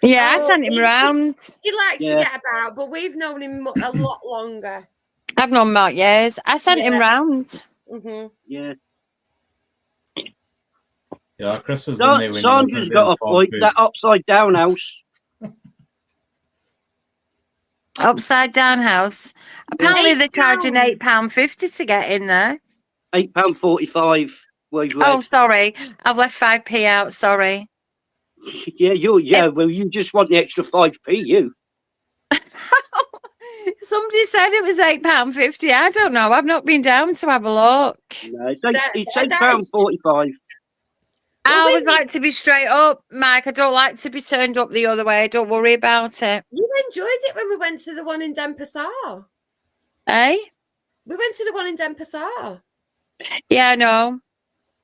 Yeah, I sent him round. He likes to get about, but we've known him a lot longer. I've known Mark years. I sent him round. Mm-hmm. Yeah. Yeah, Chris was in there when Sandra's he was got a point. That upside down house. Upside down house. Apparently they're charging £8.50 to get in there. £8.45. Oh, sorry. I've left 5p out. Sorry. Yeah, well, you just want the extra 5p, you. Somebody said it was £8.50. I don't know. I've not been down to have a look. No, it's £8.45. I always like to be straight up, Mike. I don't like to be turned up the other way. Don't worry about it. You enjoyed it when we went to the one in Denpasar. Eh? We went to the one in Denpasar. Yeah, I know.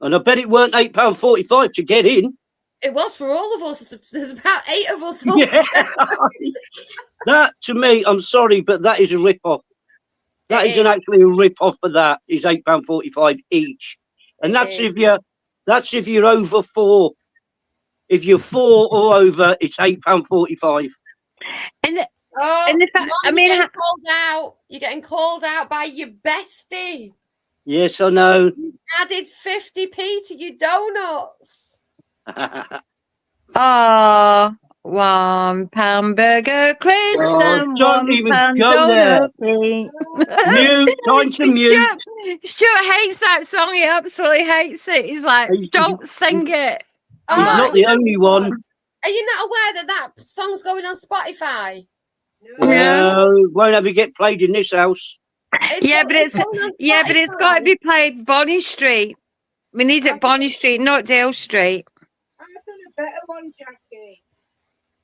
And I bet it weren't £8.45 to get in. It was for all of us. There's about 8 of us. Yeah. That, to me, I'm sorry, but that is a rip-off. That isn't actually a rip-off for that. Is £8.45 each. And that's if you're over 4. If you're 4 or over, it's £8.45. You're getting called out by your bestie. Yes, I know. Added 50p to your donuts. Oh, £1 burger, Chris, and £1 donut. Mute, time to mute. Stuart hates that song. He absolutely hates it. He's like, don't sing it. He's not the only one. Are you not aware that song's going on Spotify? No, won't ever get played in this house. Yeah, but it's got to be played Bonnie Street. We need it Bonnie Street, not Dale Street. Better one, Jackie.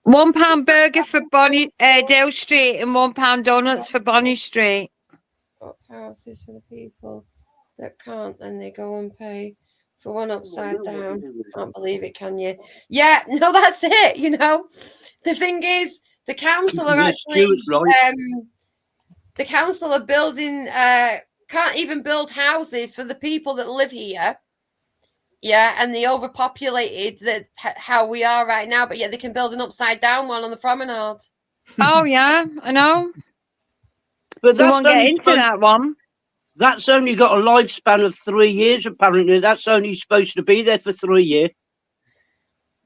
£1 burger for Dale Street and £1 donuts for Bonnie Street. Got houses for the people that can't, and they go and pay for one upside down. Can't believe it, can you? Yeah, no, that's it. You know, the thing is, the council are actually the council are building. Can't even build houses for the people that live here. Yeah, and the overpopulated how we are right now, but yet they can build an upside down one on the promenade. Oh yeah, I know. But we won't get into that one. That's only got a lifespan of 3 years, apparently. That's only supposed to be there for 3 years.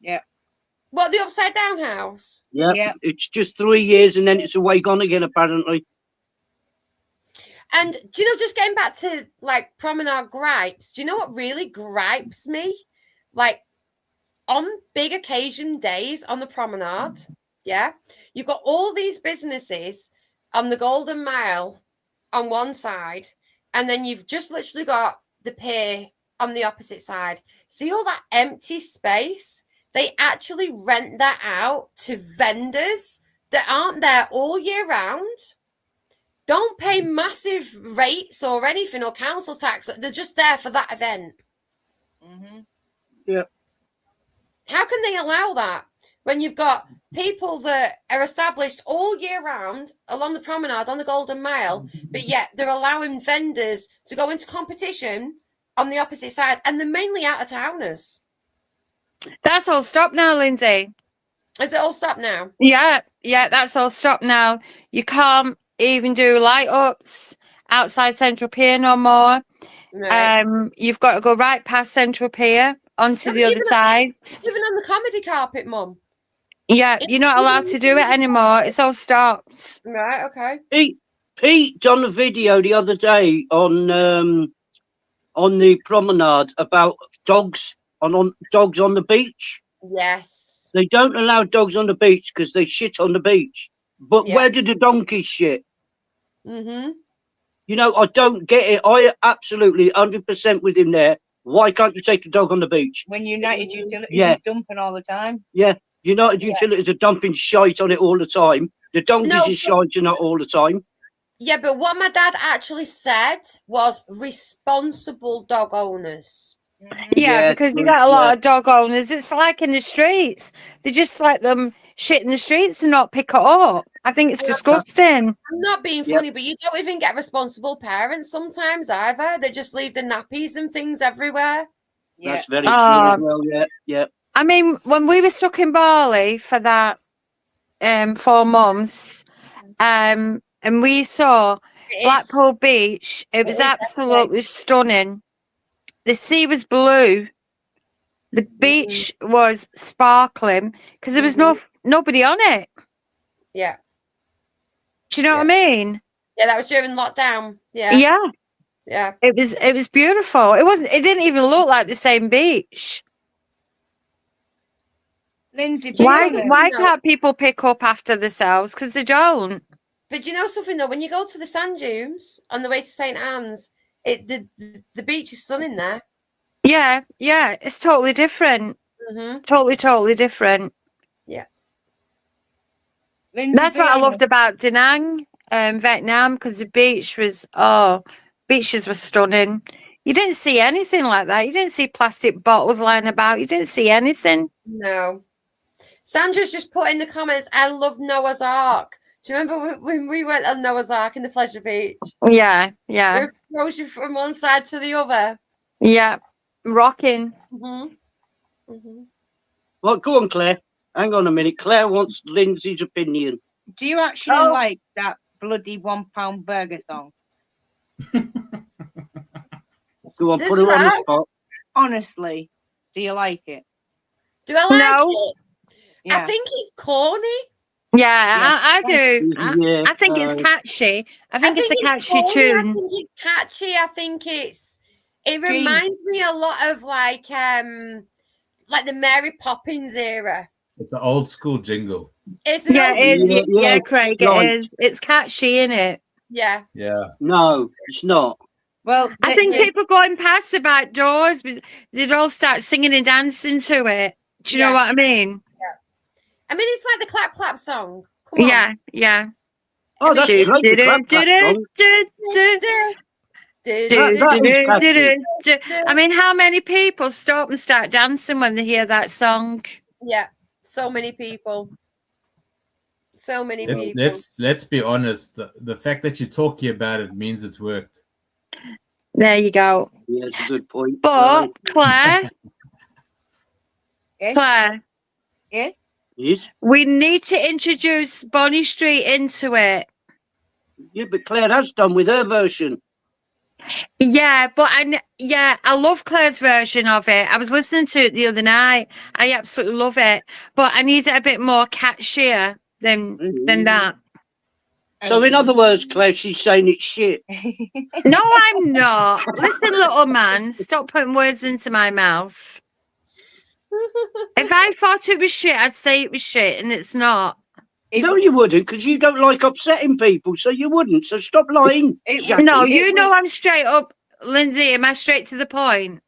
Yeah. What, the upside down house? Yeah. It's just 3 years and then it's away gone again, apparently. And do you know, just getting back to like promenade gripes, do you know what really gripes me? Like on big occasion days on the promenade, yeah, you've got all these businesses on the Golden Mile on one side, and then you've just literally got the pier on the opposite side. See all that empty space? They actually rent that out to vendors that aren't there all year round. Don't pay massive rates or anything or council tax. They're just there for that event. Mm-hmm. Yeah. How can they allow that when you've got people that are established all year round along the promenade on the Golden Mile, but yet they're allowing vendors to go into competition on the opposite side, and they're mainly out-of-towners? That's all stopped now, Lindsay. Is it all stopped now? Yeah, that's all stopped now. You can't even do light ups outside Central Pier no more. Right. You've got to go right past Central Pier onto the other side. Even on the comedy carpet, Mum. Yeah, you're not allowed to do it anymore. It's all stopped. Right, okay. Pete done a video the other day on the promenade about dogs on dogs on the beach. Yes. They don't allow dogs on the beach because they shit on the beach. But Yeah. where did the donkeys shit? Mm-hmm. You know, I don't get it. I absolutely 100% with him there. Why can't you take a dog on the beach? When United Utilities Yeah. is dumping all the time. Yeah, United Yeah. Utilities are dumping shite on it all the time. The donkeys No, are shiting on it all the time. Yeah, but what my dad actually said was responsible dog owners. Yeah, Yeah, because you true, got a yeah. lot of dog owners. It's like in the streets. They just let them shit in the streets and not pick it up. I think it's disgusting. I'm not being Yep. funny, but you don't even get responsible parents sometimes either. They just leave the nappies and things everywhere. Yeah. That's very true as Oh, well, yeah, yeah. I mean, when we were stuck in Bali for that 4 months, and we saw Blackpool Beach, it was absolutely stunning. The sea was blue. The beach was sparkling because there was nobody on it. Yeah. Do you know what I mean? Yeah, that was during lockdown. Yeah. Yeah. Yeah. It was beautiful. It didn't even look like the same beach. Lindsay, Why can't people pick up after themselves? Because they don't. But do you know something though? When you go to the sand dunes on the way to St. Anne's, the beach is stunning there. Yeah, yeah, it's totally different. Mm-hmm. Totally different. Yeah. Lindsay, That's what I loved about Da Nang, Vietnam, because the beaches were stunning. You didn't see anything like that. You didn't see plastic bottles lying about. You didn't see anything. No. Sandra's just put in the comments, I love Noah's Ark. Do you remember when we went on Noah's Ark in the Pleasure Beach? Yeah, yeah. It throws you from one side to the other. Yeah, rocking. Mm-hmm. Mm-hmm. Well, go on, Claire. Hang on a minute. Claire wants Lindsay's opinion. do you actually like that bloody £1 burger song? Go on, Does put her on the that? spot. Honestly, do you like it? Do I like No. it? Yeah. I think it's corny. Yeah, Yeah. I do. Yeah, I think it's catchy. I think it's a catchy corny. I tune. think it's catchy. I think it reminds me a lot of like the Mary Poppins era. It's an old school jingle. It's an Yeah, old it is. Yeah, Yeah, yeah, Craig, right. it is. It's catchy, isn't it? Yeah. Yeah. No, it's not. Well, I think people going past the back doors, they'd all start singing and dancing to it. Do you know what I mean? I mean, it's like the Clap Clap song. Come on. Yeah, yeah. Oh, that's Do, great. do, The do, Clap Clap do, song. do, do, Do, do, That is do, catchy. do, do. I mean, how many people stop and start dancing when they hear that song? Yeah, so many people. So many people. Let's be honest. The fact that you're talking about it means it's worked. There you go. Yeah, it's a good point. But Right. Claire, Yes. we need to introduce Bonnie Street into it. Yeah, but Claire has done with her version. Yeah, but I love Claire's version of it. I was listening to it the other night. I absolutely love it, but I need it a bit more catchier than that. So, in other words, Claire, she's saying it's shit. No, I'm not. Listen, little man, stop putting words into my mouth. If I thought it was shit, I'd say it was shit, and it's not. No, you wouldn't, because you don't like upsetting people, so you wouldn't. So stop lying. No, you know I'm straight up. Lindsay, am I straight to the point?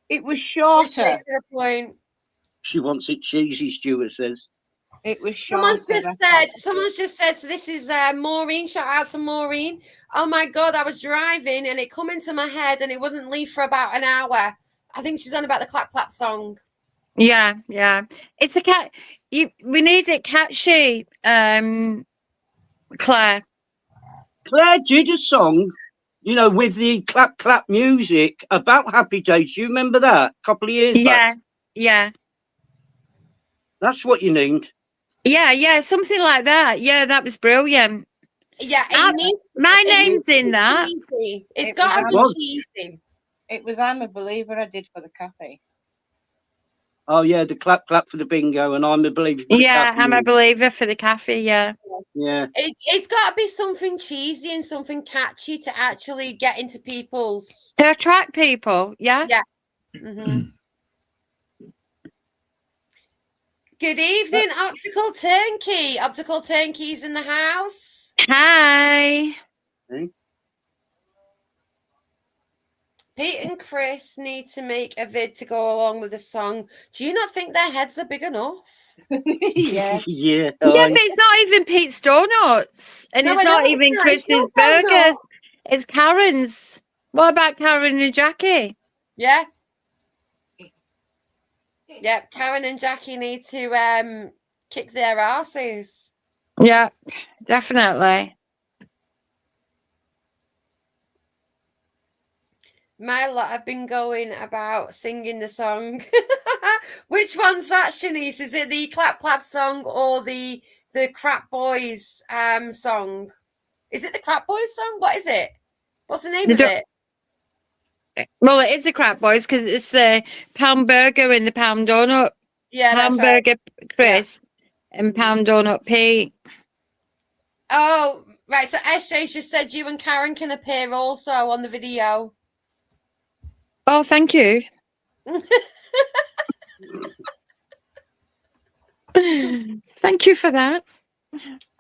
It was shorter. Straight to the point. She wants it cheesy, Stuart says. It was shorter. Someone's just said, so this is Maureen, shout out to Maureen. Oh my God, I was driving and it come into my head and it wouldn't leave for about an hour. I think she's on about the Clap Clap song. Yeah, yeah. It's a cat. We need it catchy, Claire. Claire did a song, you know, with the clap clap music about Happy Days. Do you remember that? A couple of years back. Yeah. That's what you need. Yeah, something like that. Yeah, that was brilliant. Yeah, my name's in that. Cheesy. It's got to be cheesy. It was I'm a Believer I did for the cafe. Oh yeah, the clap for the bingo, and I'm a believer for the Yeah, cafe. I'm a believer for the cafe. Yeah. Yeah. It's got to be something cheesy and something catchy to actually get into people's. To attract people. Yeah. Yeah. Hmm. Good evening, Optical Turnkey. Optical Turnkey's in the house. Hi. Pete and Chris need to make a vid to go along with the song. Do you not think their heads are big enough? Yeah. Yeah, but it's not even Pete's Donuts, and No, it's I know not it's even not. It's Chris's your Burgers. donut. It's Karen's. What about Karen and Jackie? Yeah. Yep, Karen and Jackie need to kick their asses. Yeah, definitely. My lot have been going about singing the song. Which one's that, Shanice? Is it the Clap Clap song or the Crap Boys song? Is it the Crap Boys song? What is it? What's the name of it? Well, it is a Crap Boys because it's the pound burger and the pound donut. Yeah, that's pound right. burger Chris and pound donut Pete. Oh, right. So SJ just said you and Karen can appear also on the video. Oh, thank you. Thank you for that.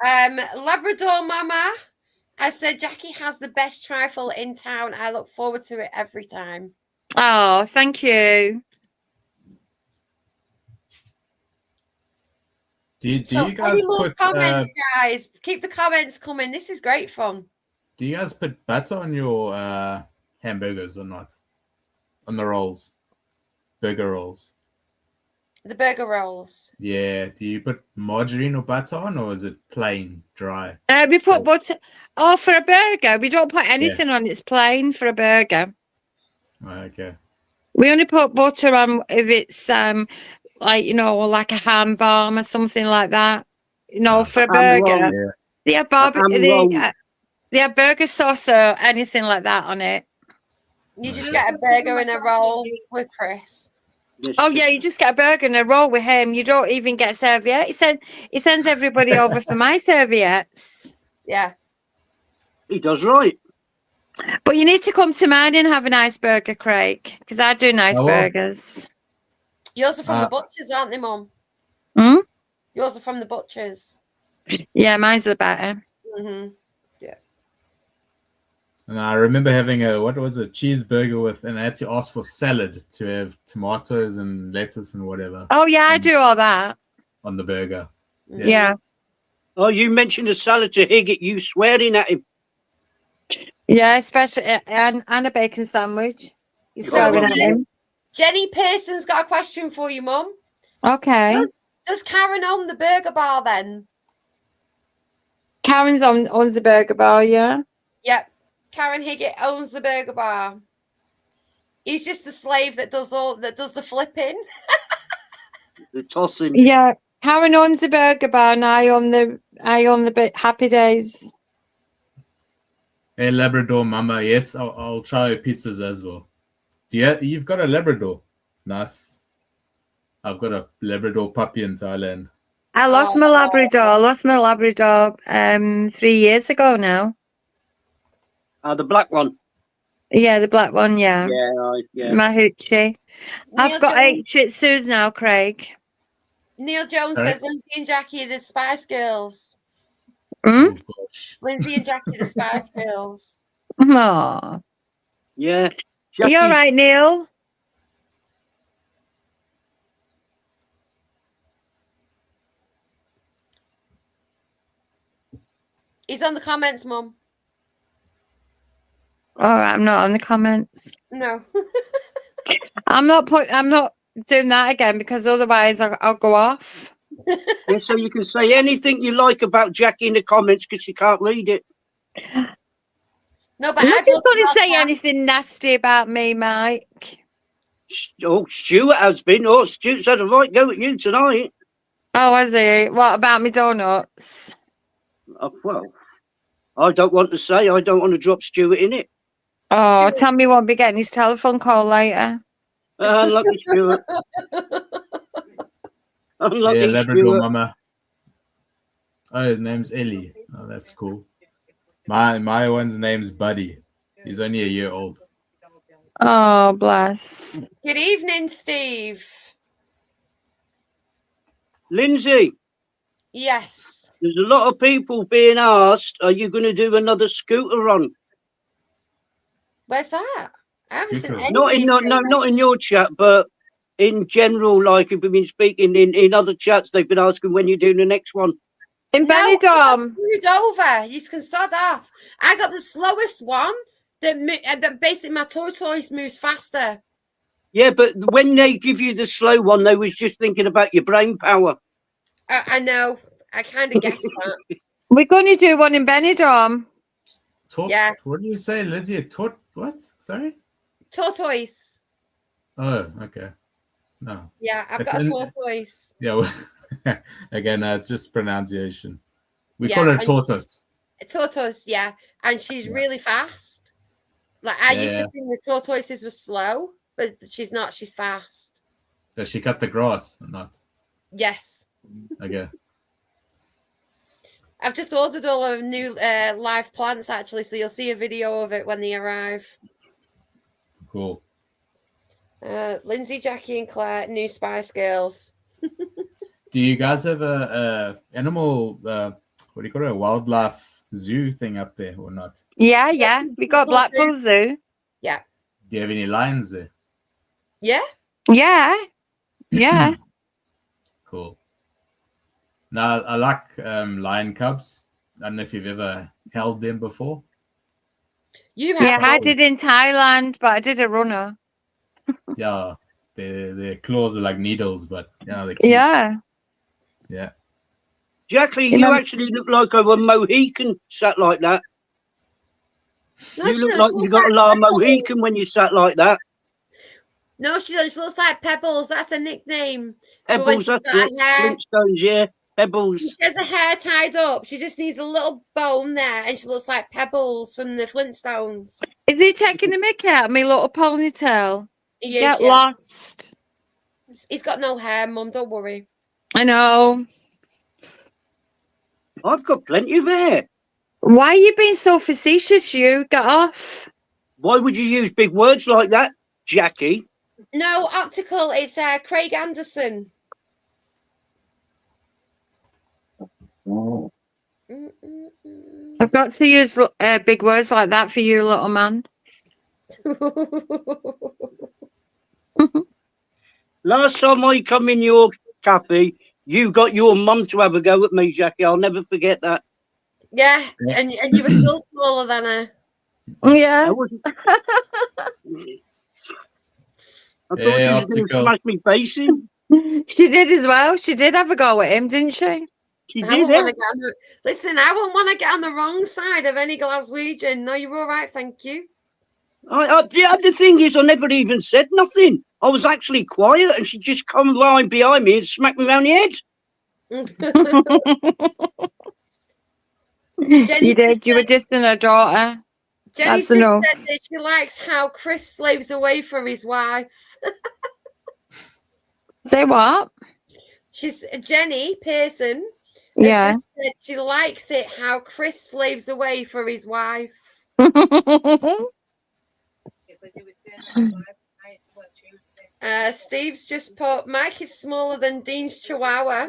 Labrador Mama has said Jackie has the best trifle in town. I look forward to it every time. Oh, thank you. Do you Any guys more put comments, guys? Keep the comments coming. This is great fun. do you guys put butter on your hamburgers or not? On the rolls, burger rolls. The burger rolls. Yeah. Do you put margarine or butter on, or is it plain dry? We put butter. Oh, for a burger, we don't put anything on. It's plain for a burger. Okay. We only put butter on if it's like like a ham balm or something like that. For a burger. They have they have burger sauce or anything like that on it. You just get a burger and a roll with Chris. Oh yeah, you just get a burger and a roll with him. You don't even get serviette. He sends everybody over for my serviettes. Yeah. He does right. But you need to come to mine and have a nice burger, Craig, because I do nice burgers. Yours are from the butchers, aren't they, Mum? Hmm? Yours are from the butchers. Yeah, mine's the better. Mm-hmm. Yeah. And I remember having a cheeseburger with, and I had to ask for salad to have tomatoes and lettuce and whatever. Oh yeah, I do all that on the burger. Yeah. Oh, you mentioned a salad to Higgett. You swearing at him? Yeah, especially and a bacon sandwich. You swearing at him? Jenny Pearson's got a question for you, Mum. Okay. Does Karen own the burger bar then? Karen's owns the burger bar, yeah. Yep. Karen Higgett owns the burger bar. He's just a slave that does the flipping. The tossing. Yeah. Karen owns the burger bar and I own the Happy Days. Hey Labrador Mama, yes, I'll try pizzas as well. You've got a Labrador? Nice. I've got a Labrador puppy in Thailand. I lost my Labrador 3 years ago now. The black one. Yeah, the black one, yeah. Yeah. My hoochie. I've got 8 Shih Tzus now, Craig. Neil Jones says Lindsay and Jackie are the Spice Girls. Hmm? Lindsay and Jackie the Spice Girls. Aww. Yeah. Are you all right, Neil? He's on the comments, Mum. Oh, I'm not on the comments. No. Ah. I'm not doing that again because otherwise I'll go off. Yeah, so you can say anything you like about Jackie in the comments because she can't read it. No, but I'm not just going to say anything nasty about me, Mike. Oh, Stuart has been. Oh, Stuart's had a right go at you tonight. Oh, has he? What about me donuts? Well, I don't want to say. I don't want to drop Stuart in it. Oh, tell me he won't be getting his telephone call later. Lucky Stuart. Unlike Yeah, these Labrador Stuart. mama. Oh, his name's Ellie. Oh, that's cool. My one's name's Buddy. He's only a year old. Oh, bless. Good evening, Steve. Lindsay, Yes. there's a lot of people being asked, are you going to do another scooter run? Where's that? I haven't seen Scooter. anybody say that. Not in your chat, but in general, like if we've been speaking in other chats, they've been asking when you're doing the next one. In No, I got Benidorm. screwed over. You can sod off. I got the slowest one. That basically my tortoise moves faster. Yeah, but when they give you the slow one, they was just thinking about your brain power. I know. I kind of guessed that. We're going to do one in Benidorm. Yeah. What do you say, Lindsay? What? Sorry? Tortoise. Oh, okay. No. Yeah, I've But got a then- tortoise. Yeah. Well, again, it's just pronunciation. We Yeah, call her and tortoise. A tortoise, yeah. And she's really fast. Like I used Yeah. to think the tortoises were slow, but she's not. She's fast. Does she cut the grass or not? Yes. Okay. I've just ordered all of new live plants actually, so you'll see a video of it when they arrive. Cool. Lindsay, Jackie, and Claire, new Spice Girls. Do you guys have a animal? What do you call it? A wildlife zoo thing up there or not? Yeah, yeah. We got Blackpool Zoo. Yeah. Do you have any lions there? Yeah. Yeah. Yeah. Cool. Now I like lion cubs. I don't know if you've ever held them before. You Yeah, have. I did in Thailand, but I did a runner. Yeah, their claws are like needles, but yeah, they're cute. Yeah. Yeah. Jackie, you actually look like a Mohican sat like that. No, You she look don't. like She you looks got a like lot of Pebbles. Mohican when you sat like that. No, she doesn't. She looks like Pebbles. That's a nickname for when Pebbles, she's that's got her it. hair. Flintstones, yeah. Pebbles. She has her hair tied up. She just needs a little bone there, and she looks like Pebbles from the Flintstones. Is he taking the mick out of me little ponytail? He is, Get yeah. lost. He's got no hair, Mum. Don't worry. I know. I've got plenty of hair. Why are you being so facetious, you? Get off. Why would you use big words like that, Jackie? No, optical. It's Craig Anderson. I've got to use big words like that for you, little man. Last time I come in your cafe, you got your mum to have a go at me, Jackie. I'll never forget that. Yeah, and you were still smaller than her. Yeah. I wasn't. I thought Hey, you was going to optical. smash me face in. She did as well. She did have a go at him, didn't she? She I did wouldn't want to it. get on the listen. I wouldn't want to get on the wrong side of any Glaswegian. No, you're all right, thank you. Yeah, the thing is, I never even said nothing. I was actually quiet, and she just come right behind me and smacked me round the head. Jenny You did. just You were said- dissing her daughter. Jenny's That's just enough. said that she likes how Chris slaves away for his wife. Say what? She's Jenny Pearson. has Yeah. just said she likes it how Chris slaves away for his wife. Steve's just put Mike is smaller than Dean's Chihuahua.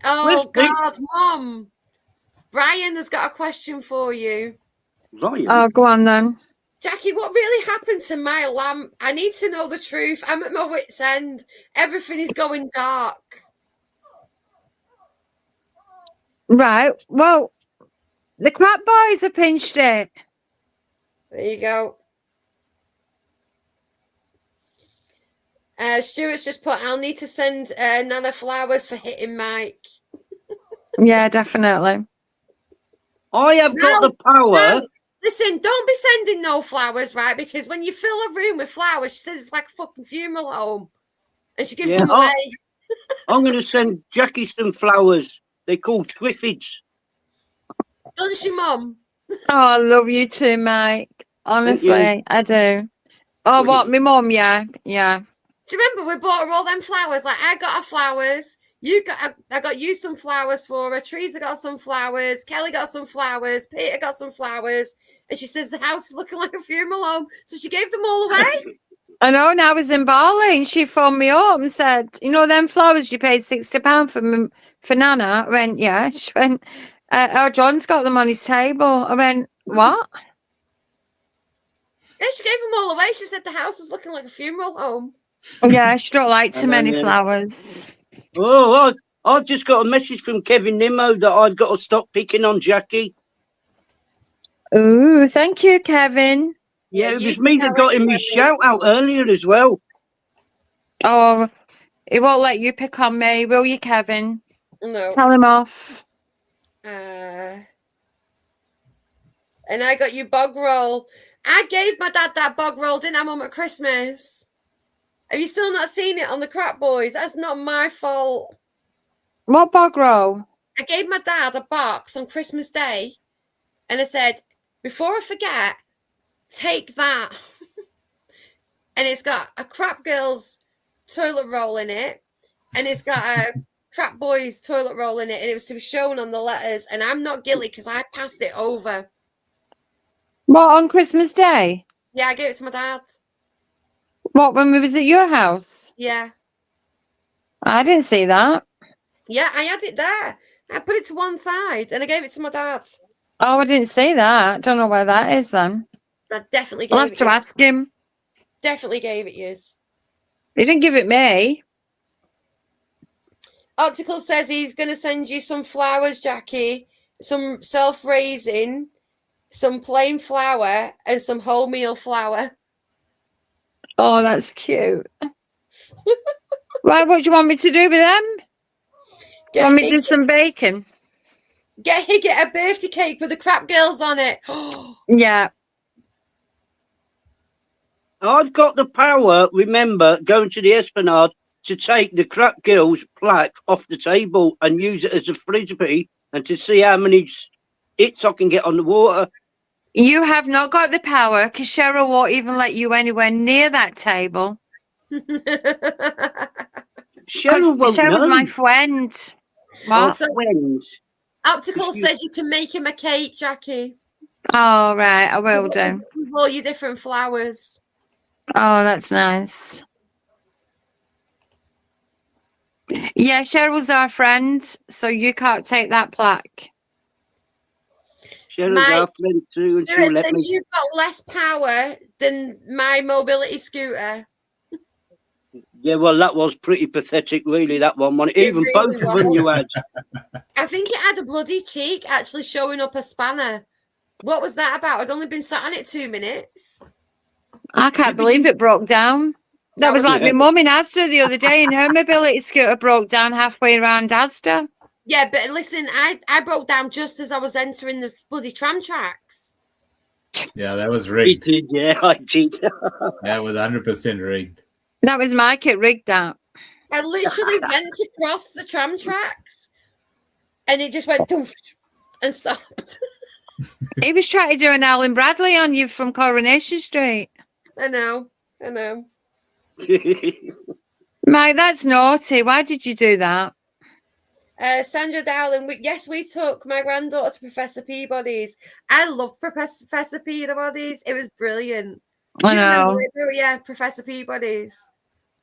Oh God, Mum! Brian has got a question for you. Oh, go on then. Jackie, what really happened to my lamp? I need to know the truth. I'm at my wit's end. Everything is going dark. Right. Well, the crap boys have pinched it. There you go. Stuart's just put, I'll need to send Nana flowers for hitting Mike. Yeah, definitely. I have got the power. No. Listen, don't be sending no flowers, right? Because when you fill a room with flowers, she says it's like a fucking funeral home. And she gives them away. I'm going to send Jackie some flowers. They're called Twiffids. Doesn't she, Mum? Oh, I love you too, Mike. Honestly, I do. Oh, what? My mum, yeah. Yeah. Do you remember we bought her all them flowers? Like I got her flowers. I got you some flowers for her. Teresa got some flowers. Kelly got some flowers. Peter got some flowers. And she says the house is looking like a funeral home. So she gave them all away. I know, and I was in Bali and she phoned me up and said, you know, them flowers you paid £60 for Nana? I went, yeah. She went, oh, John's got them on his table. I went, what? Yeah, she gave them all away. She said the house was looking like a funeral home. Yeah, she don't like too many flowers. Oh, I just got a message from Kevin Nimmo that I'd got to stop picking on Jackie. Ooh, thank you, Kevin. Yeah, it was me that got him his shout out earlier as well. Oh, he won't let you pick on me, will you, Kevin? No. Tell him off. And I got you bog roll. I gave my dad that bog roll, didn't I, Mum, at Christmas? Have you still not seen it on the Crap Boys? That's not my fault. What bog roll? I gave my dad a box on Christmas Day, and I said, before I forget, take that. And it's got a Crap Girls toilet roll in it, and it's got a Crap Boys toilet roll in it, and it was to be shown on the letters, and I'm not guilty because I passed it over. What, on Christmas Day? Yeah, I gave it to my dad. What, when we was at your house? Yeah. I didn't see that. Yeah, I had it there. I put it to one side, and I gave it to my dad. Oh, I didn't see that. Don't know where that is then. I definitely gave I'll have it to yous. ask him. Definitely gave it yous. He didn't give it me. Optical says he's going to send you some flowers, Jackie, some self-raising, some plain flour, and some wholemeal flour. Oh, that's cute. Right, what do you want me to do with them? Want me to do some bacon? Get a birthday cake with the Crap Girls on it. Yeah. I've got the power, remember, going to the Esplanade to take the Crap Girls plaque off the table and use it as a frisbee and to see how many hits I can get on the water. You have not got the power because Cheryl won't even let you anywhere near that table. Cheryl won't Cheryl's know. my friend. Oh, What? friends. Optical says you can make him a cake, Jackie. Oh, right, I will do. With all your different flowers. Oh, that's nice. Yeah, Cheryl's our friend, so you can't take that plaque. Cheryl's Mike, our friend too, and Stuart she'll let says me. you've got less power than my mobility scooter. Yeah, well, that was pretty pathetic, really, that one. Even really both of them was. you had. I think it had a bloody cheek actually showing up a spanner. What was that about? I'd only been sat on it 2 minutes. I can't believe it broke down. That was like my mum in Asda the other day, and her mobility scooter broke down halfway around Asda. Yeah, but listen, I broke down just as I was entering the bloody tram tracks. Yeah, that was rigged. You did, yeah, I did. That was 100% rigged. That was my kit rigged that. I literally went across the tram tracks, and it just went doof and stopped. He was trying to do an Alan Bradley on you from Coronation Street. I know. Mike, that's naughty. Why did you do that? Sandra Dowling, yes, we took my granddaughter to Professor Peabody's. I loved Professor Peabody's. It was brilliant. I You know. remember it? Yeah, Professor Peabody's.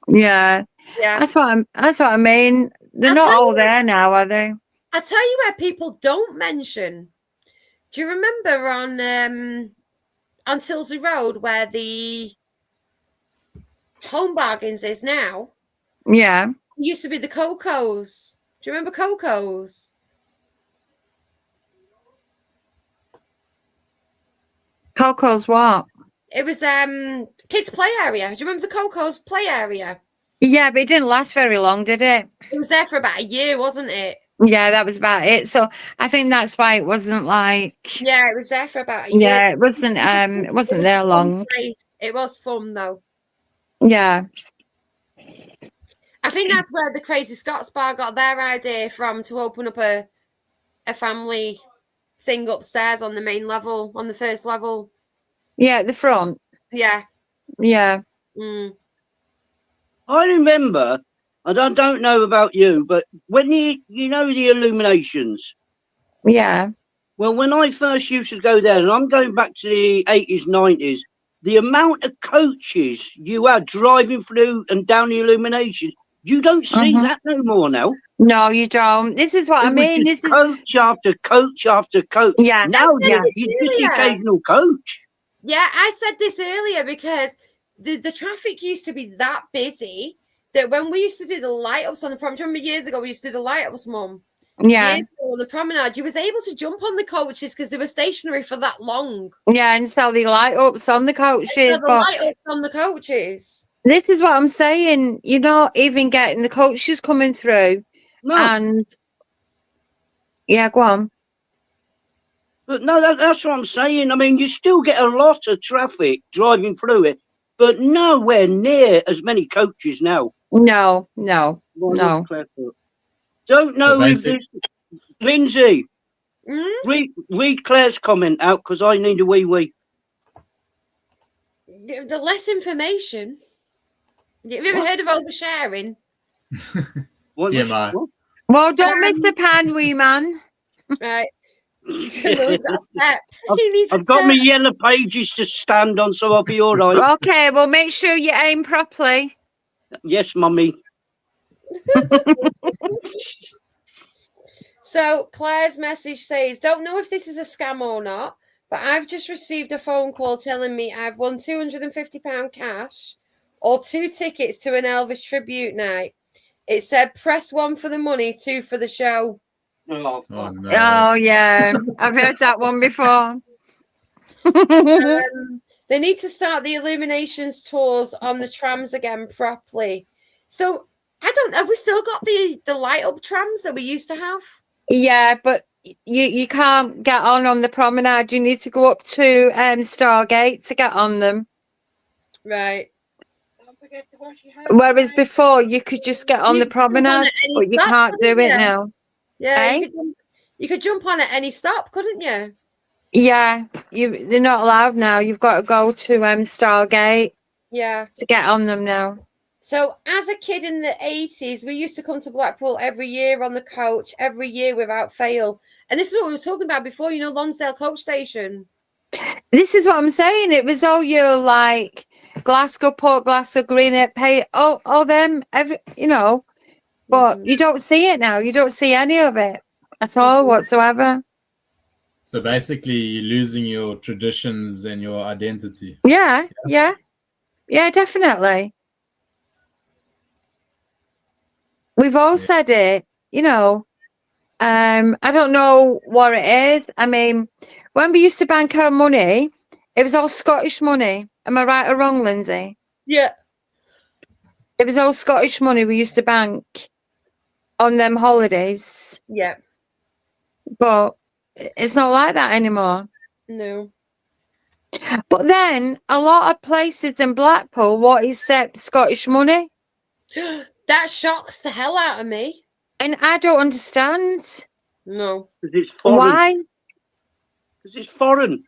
Yeah. Yeah. That's what I mean. They're not all there now, are they? I'll tell you where people don't mention. Do you remember on Tilsley Road where the Home Bargains is now? Yeah. It used to be the Coco's. Do you remember Coco's? Coco's what? It was kids' play area. Do you remember the Coco's play area? Yeah, but it didn't last very long, did it? It was there for about a year, wasn't it? Yeah, that was about it. So I think that's why it wasn't like. Yeah, it was there for about a year. Yeah, it wasn't. It wasn't there long. It was fun though. Yeah. I think that's where the Crazy Scots Bar got their idea from, to open up a family thing upstairs on the main level, on the first level. Yeah, at the front. Yeah. Yeah. Mm. I remember, and I don't know about you, but when you know the Illuminations. Yeah. Well, when I first used to go there, and I'm going back to the 80s, 90s, the amount of coaches you had driving through and down the Illuminations, you don't see that no more now. No, you don't. This is what I It was mean. just This is coach after coach after coach. Yeah. Now I said yeah. this you're just the earlier. occasional coach. Yeah, I said this earlier because the traffic used to be that busy that when we used to do the light ups on the promenade, remember years ago we used to do the light ups, Mum. Yeah. Years ago on the promenade, you was able to jump on the coaches because they were stationary for that long. Yeah, and so the light ups on the coaches. So the But light ups on the coaches. this is what I'm saying. You're not even getting the coaches coming through. No. And yeah, go on. But no, that's what I'm saying. I mean, you still get a lot of traffic driving through it, but nowhere near as many coaches now. No, no, Well, no. Don't know if basic- this, Lindsay. Mm? Read Claire's comment out because I need a wee wee. The less information. Have you ever heard of oversharing? TMI. Well, don't miss the pan, wee man. Right. He's got a step. He needs I've a got step. my yellow pages to stand on, so I'll be all right. Okay, well, make sure you aim properly. Yes, mummy. So Claire's message says, don't know if this is a scam or not, but I've just received a phone call telling me I've won £250 cash or 2 tickets to an Elvis tribute night. It said press 1 for the money, 2 for the show. Oh, no. Oh, yeah. I've heard that one before. They need to start the Illuminations tours on the trams again properly. So I don't know. Have we still got the light up trams that we used to have? Yeah, but you can't get on the promenade. You need to go up to Stargate to get on them. Right. Don't forget to wash your hands. Whereas before, you could just get on the You could jump on promenade, at any but you stop, can't do couldn't it you? now. Yeah, Eh? you could jump on at any stop, couldn't you? Yeah, they're not allowed now. You've got to go to Stargate Yeah. to get on them now. So as a kid in the 80s, we used to come to Blackpool every year on the coach, every year without fail. And this is what we were talking about before, you know, Lonsdale coach station. This is what I'm saying. It was all your like Glasgow Port, Glasgow Greenwich, pay all them, you know. But you don't see it now. You don't see any of it at all whatsoever. So basically, you're losing your traditions and your identity. Yeah, definitely. We've all said it, you know. I don't know what it is. I mean, when we used to bank our money, it was all Scottish money. Am I right or wrong, Lindsay? Yeah. It was all Scottish money we used to bank on them holidays. Yeah. But it's not like that anymore. No. But then a lot of places in Blackpool won't accept Scottish money. That shocks the hell out of me. And I don't understand. No. Because it's foreign. Why? Because it's foreign.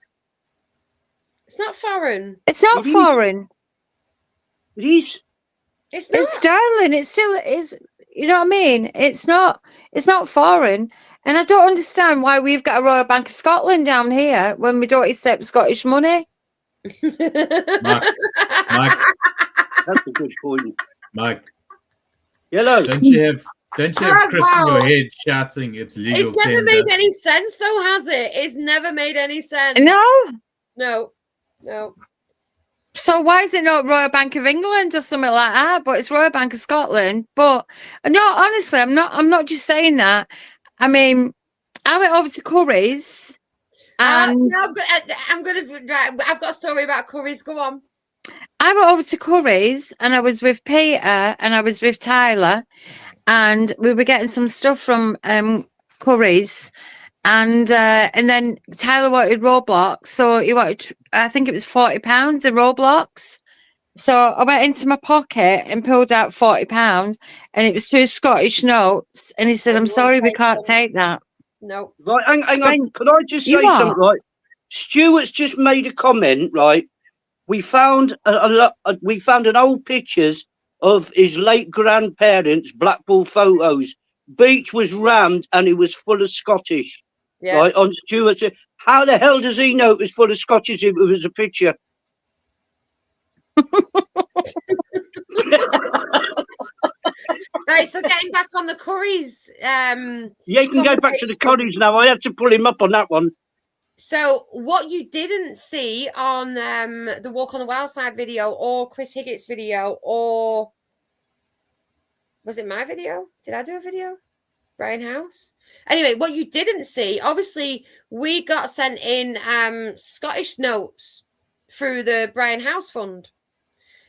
It's not foreign. It's not foreign. It is. It's not. It's sterling. It still is. You know what I mean? It's not foreign. And I don't understand why we've got a Royal Bank of Scotland down here when we don't accept Scottish money. Mike, That's a good point. Mike. Hello. Don't you have Chris in your wow. head shouting it's legal It's never tender? made any sense, though, has it? It's never made any sense. No. No. So why is it not Royal Bank of England or something like that? But it's Royal Bank of Scotland. But no, honestly, I'm not just saying that. I mean, I went over to Curry's and No, I've got a story about Curry's. Go on. I went over to Curry's and I was with Peter and I was with Tyler and we were getting some stuff from Curry's and then Tyler wanted Roblox, so he wanted, I think it was £40 in Roblox. So I went into my pocket and pulled out £40 and it was 2 Scottish notes and he said, I'm sorry, we can't take that. No. Right, hang on. Could I just say something, right? Stuart's just made a comment, right? We found we found an old pictures of his late grandparents' Blackpool photos. Beach was rammed and it was full of Scottish. Yeah. Right on Stuart. How the hell does he know it was full of Scottish if it was a picture? Right, so getting back on the curries. Yeah, you can go back to the conversation. Connies now. I had to pull him up on that one. So what you didn't see on the Walk on the Wild Side video or Chris Higgitt's video, or was it my video? Did I do a video? Brian House? Anyway, what you didn't see, obviously we got sent in Scottish notes through the Brian House Fund.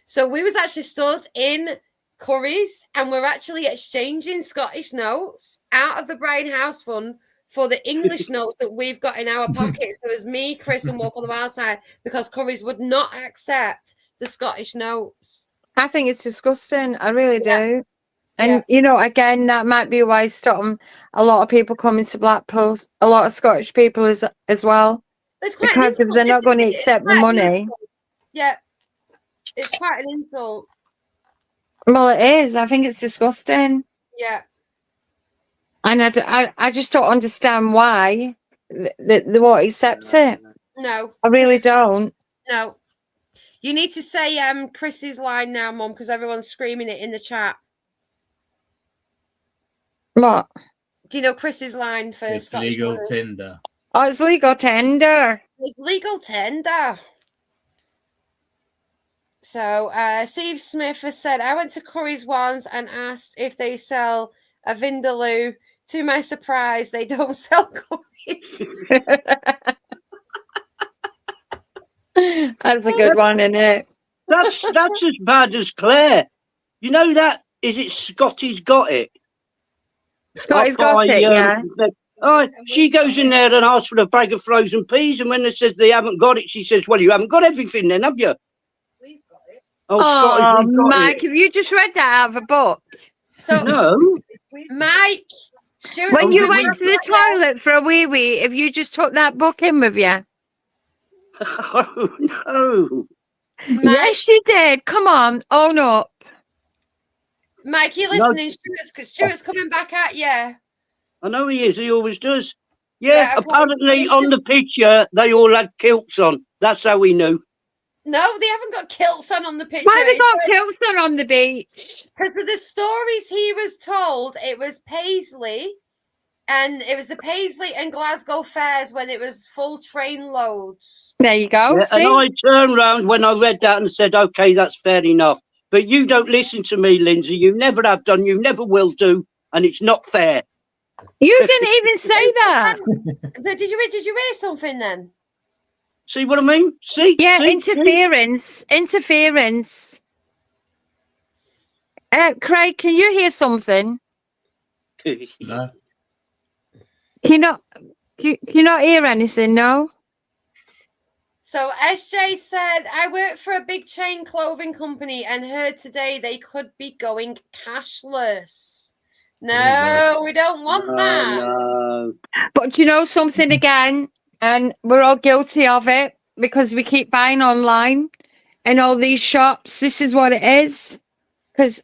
So we was actually stood in Curry's and we're actually exchanging Scottish notes out of the Brian House Fund for the English notes that we've got in our pockets. So it was me, Chris, and Walk on the Wild Side, because Curry's would not accept the Scottish notes. I think it's disgusting. I really do. And, you know, again, that might be why stopping a lot of people coming to Blackpool, a lot of Scottish people as well. It's quite because if they're not going to accept the money. Yeah, it's quite an insult. Well, it is. I think it's disgusting. Yeah. And I just don't understand why they won't accept it. No. I really don't. No. You need to say Chris's line now, Mum, because everyone's screaming it in the chat. What? Do you know Chris's line for It's Scottish legal Widows? tender. Oh, it's legal tender. It's legal tender. So, Steve Smith has said, I went to Curry's once and asked if they sell a Vindaloo. To my surprise, they don't sell curries. That's a good one, isn't it? That's as bad as Claire. You know that? Is it Scotty's got it? Scotty's got it, yeah. Oh, she goes in there and asks for a bag of frozen peas, and when they says they haven't got it, she says, "Well, you haven't got everything, then, have you?" We've got it. Oh, Scotty, we've got Mike, it. have you just read that out of a book? So, No. Mike, when you went to the toilet for a wee, have you just took that book in with you? Oh, no. Yes, you did. Come on, own up. Mike, you listening? Stuart's coming back at you. I know he is. He always does. Yeah, Yeah, apparently on the picture, they all had kilts on. That's how we knew. No, they haven't got kilts on the picture. Why have they got kilts on the beach? Because of the stories he was told, it was Paisley, and it was the Paisley and Glasgow fairs when it was full train loads. There you go. Yeah, and I turned round when I read that and said, okay, that's fair enough. But you don't listen to me, Lindsay. You never have done. You never will do. And it's not fair. You didn't even say that. Did you hear something then? See what I mean? See? Yeah, See? interference. Interference. Craig, can you hear something? No. Can you not hear anything? No. So SJ said, I work for a big chain clothing company and heard today they could be going cashless. No, we don't want that. No. But you know something again, and we're all guilty of it because we keep buying online and all these shops. This is what it is. Because,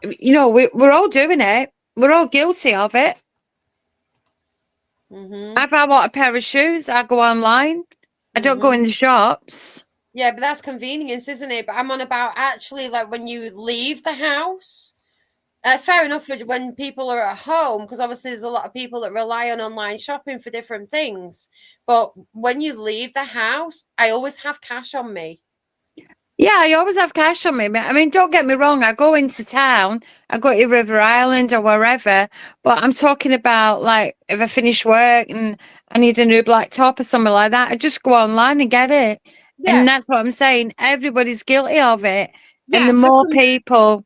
you know, we're all doing it. We're all guilty of it. If I want a pair of shoes, I go online. I don't go in the shops. Yeah, but that's convenience, isn't it? But I'm on about actually like when you leave the house. That's fair enough for when people are at home, because obviously there's a lot of people that rely on online shopping for different things. But when you leave the house, I always have cash on me. Yeah, I always have cash on me. I mean, don't get me wrong. I go into town. I go to River Island or wherever. But I'm talking about, like, if I finish work and I need a new black top or something like that, I just go online and get it. Yeah. And that's what I'm saying. Everybody's guilty of it. Yeah, and the more people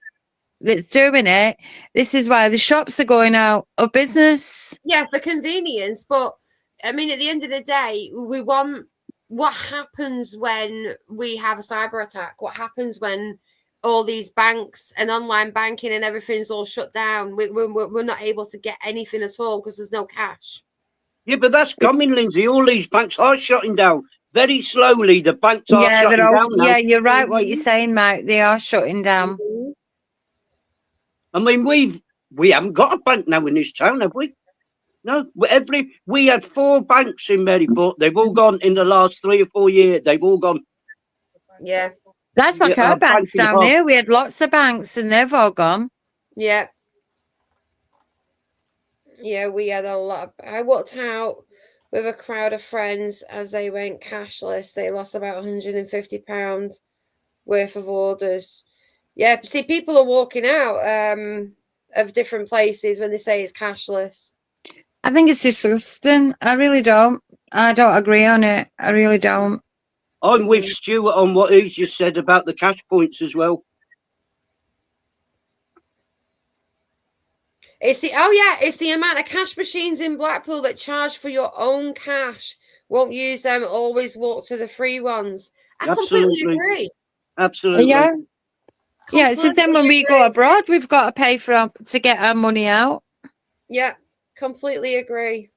that's doing it, this is why the shops are going out of business. Yeah, for convenience. But, I mean, at the end of the day, we want... What happens when we have a cyber attack? What happens when all these banks and online banking and everything's all shut down? We're not able to get anything at all because there's no cash. Yeah, but that's coming, Lindsay. All these banks are shutting down. very slowly the banks are Yeah, shutting down now. yeah, you're right. What you're saying, Mike? They are shutting down. I mean, we haven't got a bank now in this town, have we? No, we had 4 banks in Maryport. They've all gone in the last 3 or 4 years. They've all gone. Yeah. That's like our banks banking down hub. here. We had lots of banks and they've all gone. Yeah. Yeah, we had a lot. I walked out with a crowd of friends as they went cashless. They lost about £150 worth of orders. Yeah, see, people are walking out of different places when they say it's cashless. I think it's disgusting. I really don't. I don't agree on it. I really don't. I'm with Stuart on what he's just said about the cash points as well. It's the amount of cash machines in Blackpool that charge for your own cash. Won't use them. Always walk to the free ones. I completely agree. Absolutely. Yeah. Yeah, it's the same when we go abroad. We've got to pay to get our money out. Yeah, completely agree.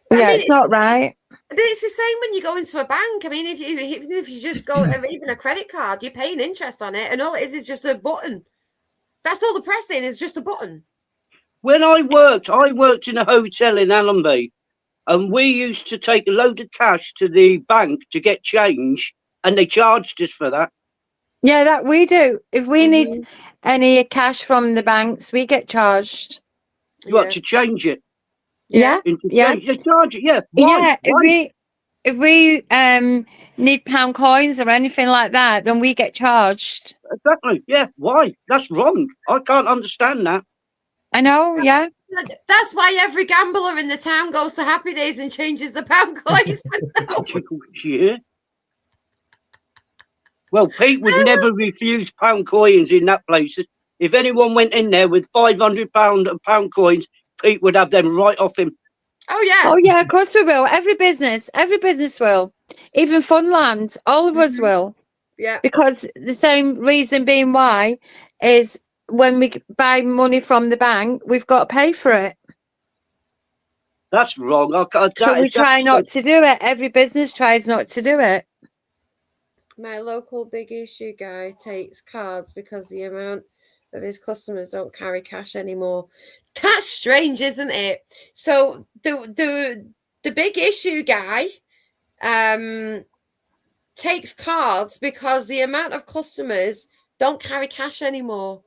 But yeah, it's not right. It's the same when you go into a bank. I mean, even if you just go, even a credit card, you're paying interest on it, and all it is just a button. That's all the pressing is, just a button. When I worked in a hotel in Allenby, and we used to take a load of cash to the bank to get change, and they charged us for that. Yeah, that we do. If we need any cash from the banks, we get charged. You want to change it? Yeah, yeah. They charge it. Yeah. Why? Yeah. If we need pound coins or anything like that, then we get charged. Exactly. Yeah. Why? That's wrong. I can't understand that. I know. Yeah. That's why every gambler in the town goes to Happy Days and changes the pound coins. Yeah. Well, Pete would never refuse pound coins in that place. If anyone went in there with £500 and pound coins, Pete would have them right off him. Oh yeah. Oh yeah, of course we will. Every business will. Even Funland, all of us will. Yeah. Because the same reason being why is when we buy money from the bank, we've got to pay for it. That's wrong. So we try not to do it. Every business tries not to do it. My local big issue guy takes cards because the amount of his customers don't carry cash anymore. That's strange, isn't it? So the big issue guy takes cards because the amount of customers don't carry cash anymore.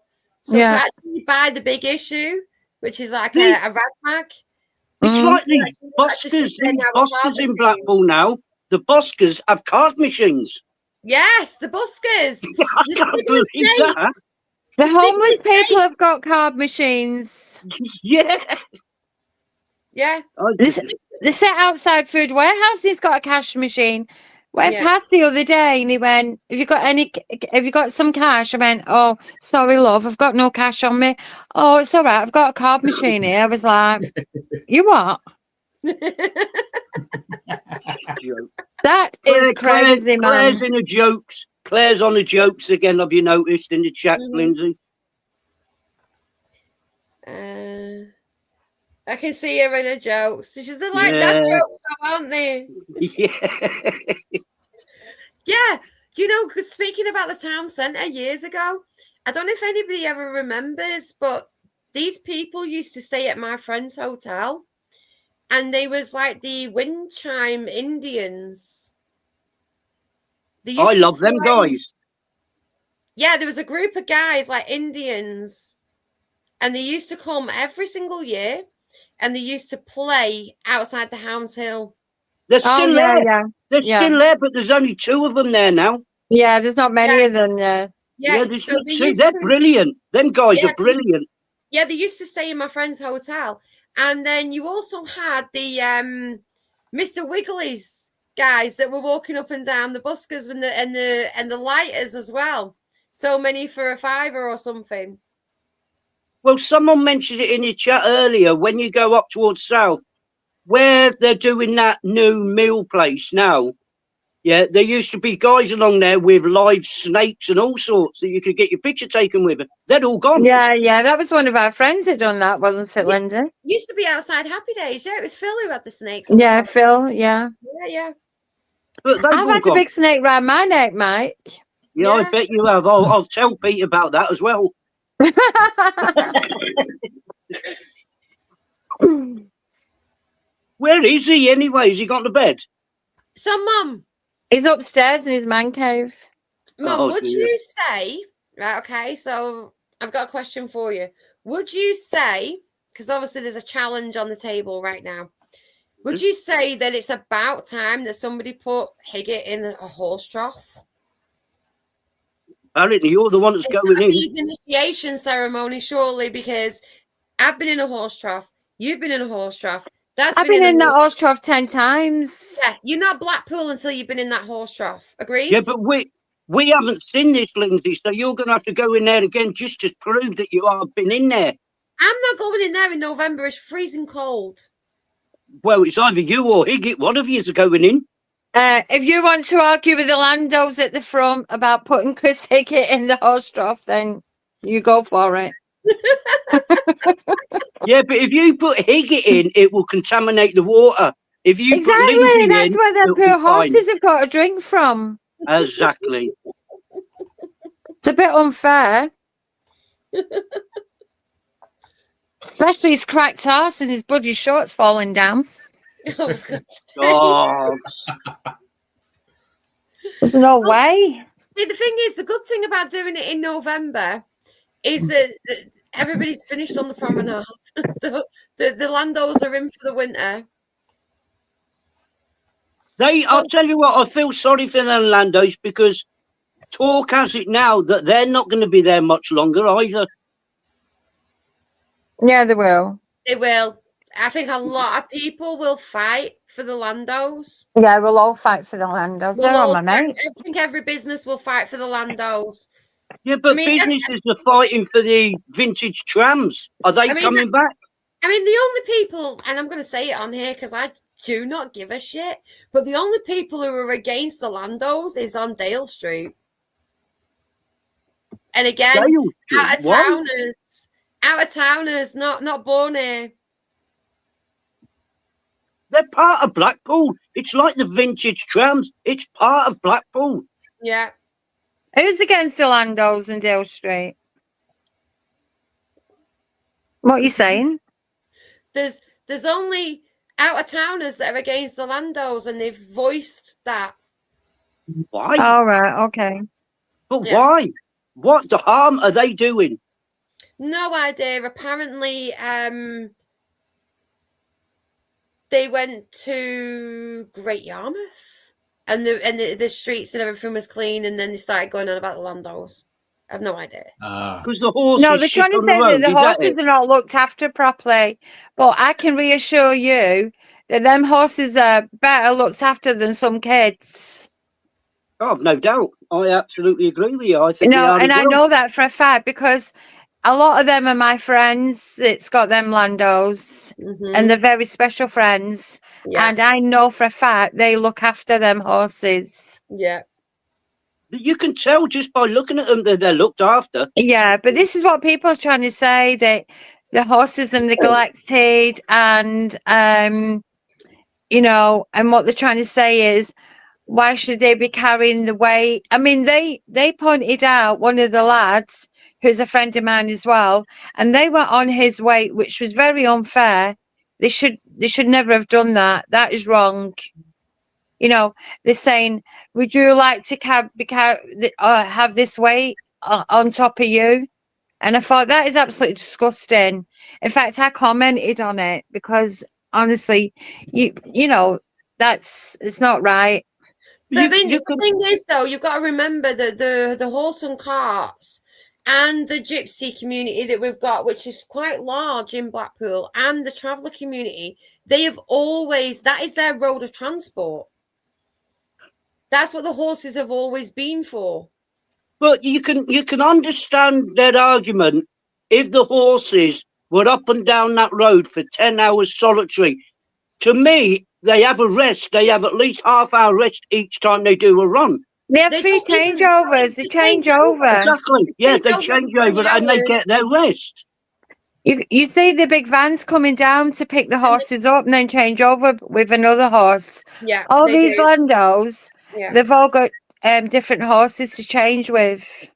So to actually buy the big issue, which is like a rag mag. It's like these buskers in Blackpool now. The buskers have card machines. Yes, the buskers. The homeless people have got card machines. Yeah. Yeah. They sit outside Food Warehouse. He's got a cash machine. Went past the other day and he went, have you got some cash? I went, oh, sorry, love, I've got no cash on me. Oh, it's all right, I've got a card machine here. I was like, you what? That is crazy, man. Claire's in the jokes. Claire's on the jokes again, have you noticed in the chat, Lindsay? I can see her in her jokes. She's like that jokes, aren't they? Yeah. Yeah. Do you know, because speaking about the town centre years ago, I don't know if anybody ever remembers, but these people used to stay at my friend's hotel, and they was like the wind chime Indians. I love them guys. Yeah, there was a group of guys like Indians, and they used to come every single year, and they used to play outside the Hounds Hill. They're still there. Yeah. They're still there, but there's only 2 of them there now. Yeah, there's not many of them there. Yeah, so they're brilliant. Them guys are brilliant. They used to stay in my friend's hotel. And then you also had the Mr. Wiggly's guys that were walking up and down the buskers and the lighters as well. So many for a £5 or something. Well, someone mentioned it in your chat earlier. When you go up towards south, where they're doing that new meal place now, Yeah, there used to be guys along there with live snakes and all sorts that you could get your picture taken with. They're all gone. Yeah, that was one of our friends that done that, wasn't it, Linda? Used to be outside Happy Days. Yeah, it was Phil who had the snakes. Yeah, Phil. Yeah. Yeah. But they've I've all had a gone. big snake round my neck, Mike. Yeah, I bet you have. I'll tell Pete about that as well. Where is he anyway? Has he gone to bed? So, Mum. He's upstairs in his man cave. Mum, would you say, right, okay, so I've got a question for you. Would you say, because obviously there's a challenge on the table right now, would you say that it's about time that somebody put Higgett in a horse trough? Apparently, you're the one that's going in. His initiation ceremony, surely, because I've been in a horse trough. You've been in a horse trough. I've been in that horse trough 10 times. Yeah, you're not Blackpool until you've been in that horse trough. Agreed? Yeah, but we haven't seen this, Lindsay, so you're going to have to go in there again just to prove that you have been in there. I'm not going in there in November. It's freezing cold. Well, it's either you or Higgett. One of you is going in. If you want to argue with the Landos at the front about putting Chris Higgett in the horse trough, then you go for it. Yeah, but if you put Higgett in, it will contaminate the water. If you put Lindsay that's in, where the it'll be poor fine. horses have got a drink from. Exactly. It's a bit unfair. Especially his cracked arse and his bloody shorts falling down. Oh. There's no way. See, the thing is, the good thing about doing it in November is that everybody's finished on the promenade. the Landos are in for the winter. I'll tell you what, I feel sorry for the Landos because talk has it now that they're not going to be there much longer either. Yeah, they will. They will. I think a lot of people will fight for the Landos. Yeah, we'll all fight for the Landos. They're on my mate. I think every business will fight for the Landos. Yeah, but businesses are fighting for the vintage trams. Are they coming back? I mean, the only people, and I'm going to say it on here because I do not give a shit, but the only people who are against the Landos is on Dale Street. And again, out of towners, not born here. They're part of Blackpool. It's like the vintage trams. It's part of Blackpool. Yeah. Who's against the Landos and Dale Street? What are you saying? There's only out of towners that are against the Landos, and they've voiced that. Why? All right, okay. But why? What the harm are they doing? No idea. Apparently, they went to Great Yarmouth, and the streets and everything was clean, and then they started going on about the Landos. I have no idea. Because the horses. No, they're trying to say that the horses are not looked after properly. But I can reassure you that them horses are better looked after than some kids. Oh, no doubt. I absolutely agree with you. I think No, and I know that for a fact because a lot of them are my friends. It's got them Landos, and they're very special friends. Yeah. And I know for a fact they look after them horses. Yeah. You can tell just by looking at them that they're looked after. Yeah, but this is what people are trying to say, that the horses are neglected and, you know, and what they're trying to say is, why should they be carrying the weight? I mean, they pointed out one of the lads, who's a friend of mine as well, and they were on his weight, which was very unfair. They should never have done that. That is wrong. You know, they're saying, would you like to have this weight on top of you? And I thought that is absolutely disgusting. In fact, I commented on it because honestly, you know, it's not right. But I mean, the thing is, though, you've got to remember that the horse and carts and the gypsy community that we've got, which is quite large in Blackpool, and the traveller community, they have always, that is their road of transport. That's what the horses have always been for. But you can understand their argument if the horses were up and down that road for 10 hours solitary, to me, they have a rest. They have at least half-hour rest each time they do a run. They have They three don't even- changeovers. They change over. Exactly. Yeah, they over change 20 over and they hours. get their rest. You see the big vans coming down to pick the horses up and then change over with another horse. Yeah, All they these do. landos, Yeah. they've all got different horses to change with.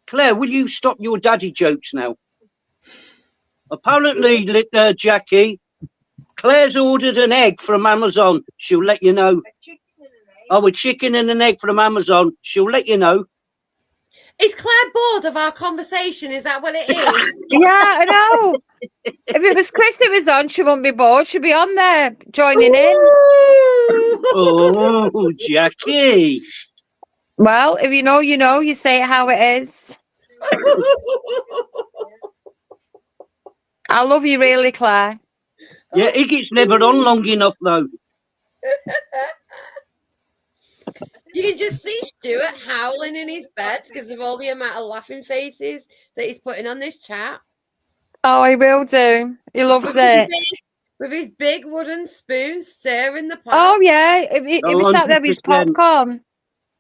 Claire, will you stop your daddy jokes now? Apparently, Jackie, Claire's ordered an egg from Amazon. She'll let you know. Oh, a chicken and an egg from Amazon. She'll let you know. Is Claire bored of our conversation? Is that what it is? Yeah, I know. If it was Chris that was on, she wouldn't be bored. She'd be on there joining in. Oh, Jackie. Well, if you know, you know. You say it how it is. I love you really, Claire. Yeah, Iggy's never on long enough, though. You can just see Stuart howling in his bed because of all the amount of laughing faces that he's putting on this chat. Oh, he will do. He loves it. With his big wooden spoon stirring the pot. Oh, yeah. He was sat there with his 100%. popcorn.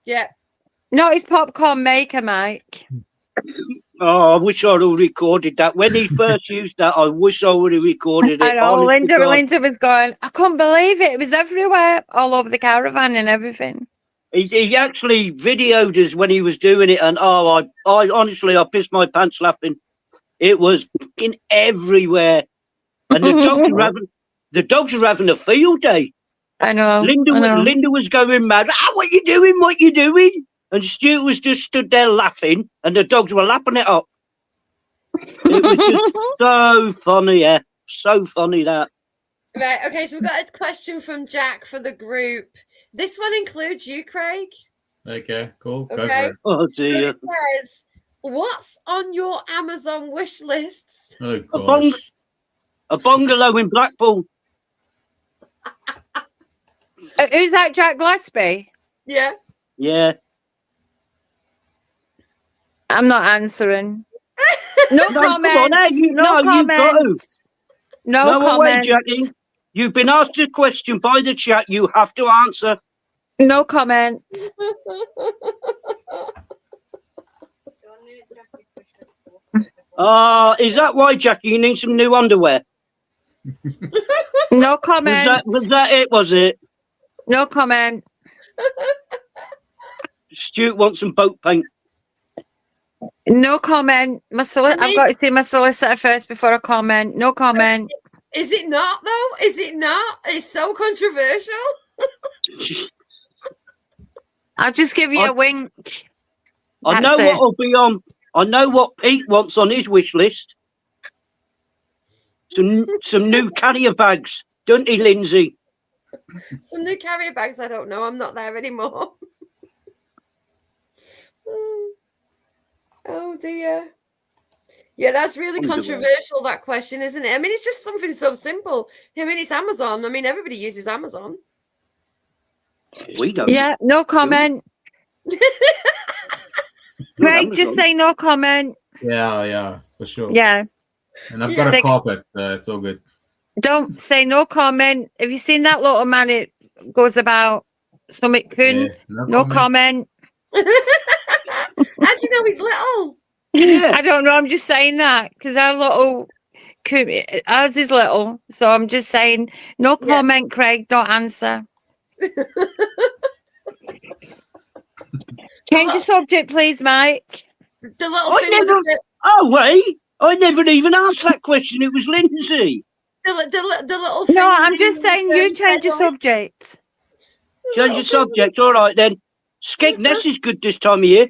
Yeah. Not his popcorn maker, Mike. Oh, I wish I'd have recorded that. When he first used that, I wish I would have recorded it. I know. Honest to God. Linda was going, I couldn't believe it. It was everywhere, all over the caravan and everything. He actually videoed us when he was doing it, and I honestly, I pissed my pants laughing. It was fucking everywhere, and the dogs are having a field day. I know. Linda was going mad. Ah, what you doing? What you doing? And Stuart was just stood there laughing, and the dogs were lapping it up. It was just so funny, yeah, so funny that. Right. Okay. So we've got a question from Jack for the group. This one includes you, Craig. Okay, cool. Go Okay. for it. Oh So dear. it says, "What's on your Amazon wish lists?" Oh A, a bungalow in Blackpool. Who's that, Jack Gillespie? Yeah. Yeah. I'm not answering. No No, come on, comments. you- No no, you've got to. comments. No No, wait, comments. Jackie. You've been asked a question by the chat. You have to answer. No comments. Is that why, Jackie? You need some new underwear. No comment. Was that it? Was it? No comment. Stuart wants some boat paint. No comment. I've got to see my solicitor first before I comment. No comment. Is it not though? Is it not? It's so controversial. I'll just give you a wink. I know That's it. what will be on. I know what Pete wants on his wish list. Some new carrier bags, don't he, Lindsay? Some new carrier bags. I don't know. I'm not there anymore. Oh dear. Yeah, that's really controversial, that question, isn't it? I mean, it's just something so simple. I mean, it's Amazon. I mean, everybody uses Amazon. We don't. Yeah, no comment. Craig, just say no comment. Yeah, for sure. Yeah. And I've got a carpet. It's all good. Don't say no comment. Have you seen that little man? It goes about stomach coon. Yeah, no comment. How do you know he's little? Yeah. I don't know. I'm just saying that because our little ours is little, so I'm just saying no comment. Craig, don't answer. Change the subject, please, Mike. The little thing with the Oh wait, I never even asked that question. It was Lindsay. the little thing. No, with I'm the just saying you change the pedal. subject. Change the subject. All right then. Skegness is good this time of year.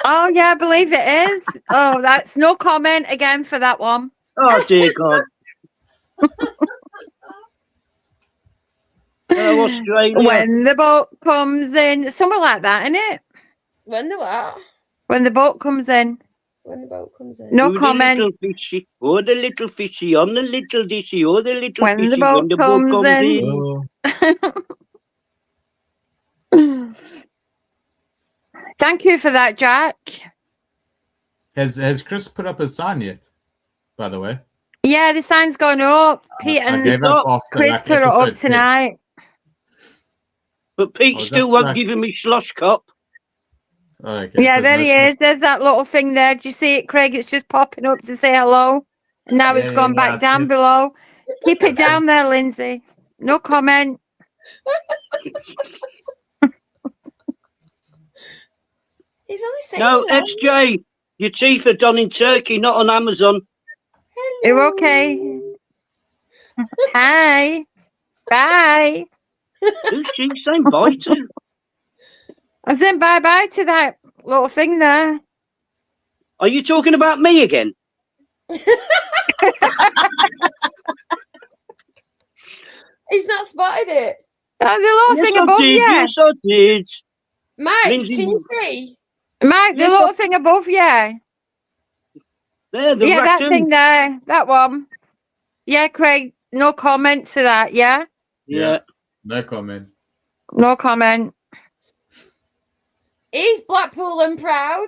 Oh yeah, I believe it is. Oh, that's no comment again for that one. Oh dear God. Australia. When the boat comes in, something like that, isn't it? When the what? When the boat comes in. When the boat comes in. No Oh, comment. The little fishy, oh, the little fishy on the little dishy, oh, the little When fishy the boat when the boat comes comes in. Thank you for that, Jack. Has Chris put up a sign yet? by the way. Yeah, the sign's gone up. Pete I and gave up after Chris like put it up episode 10. tonight. But Pete Oh, is still that won't like- give me slush cup. Oh, okay, Yeah, so there there's he no is. There's that little thing there. Do you see it, Craig? It's just popping up to say hello. And now Yeah, it's yeah, gone yeah, I back see down it. below. Keep it I see down there, Lindsay. No comment. He's only saying No, hello. SJ, your teeth are done in Turkey, not on Amazon. You're okay. Hi. Bye. Who's she saying bye to? I said bye-bye to that little thing there. Are you talking about me again? He's not spotted it. Oh, the little Yes, thing I above did. you. Yes, I did. Mike, Lindsay- can you see? Mike, the Yes, little I- thing above you. There, the Yeah, that raccoon. thing there. That one. Yeah, Craig, no comment to that, yeah? Yeah. No comment. No comment. He's Blackpool and proud.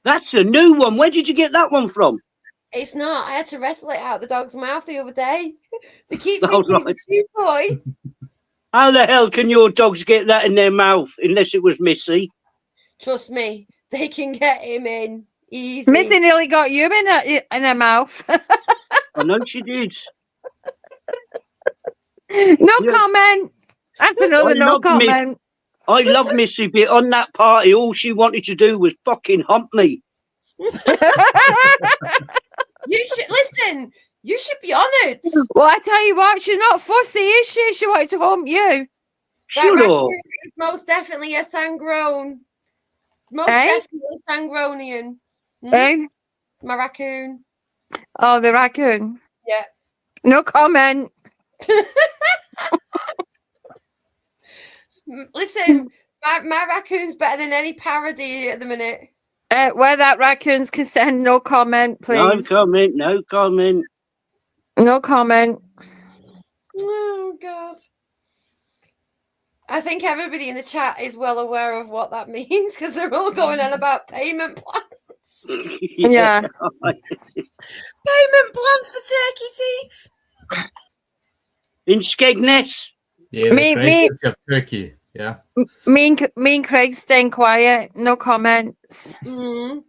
That's a new one. Where did you get that one from? It's not. I had to wrestle it out the dog's mouth the other day. They keep Oh, thinking right. it's a shoe toy. How the hell can your dogs get that in their mouth unless it was Missy? Trust me, they can get him in easy. Mitzi nearly got you in her mouth. I know she did. No Yeah. comment. That's another I no love comment. I love Missy, but on that party, all she wanted to do was fucking hump me. You should listen. You should be honoured. Well, I tell you what, she's not fussy, is she? She wanted to hump you. That Shut up. raccoon is most definitely a sangrown. Most Eh? definitely sangronian. Eh? My raccoon. Oh, the raccoon. Yeah. No comment. Listen, my raccoon's better than any parody at the minute. Where that raccoon's concerned, no comment, please. No comment, no comment. No comment. Oh God. I think everybody in the chat is well aware of what that means because they're all going on about payment plans. Yeah. Payment plans for turkey teeth. In Skegness. Yeah, the Me- great me- city of Turkey. Yeah. Me and Craig staying quiet. No comments. Mm.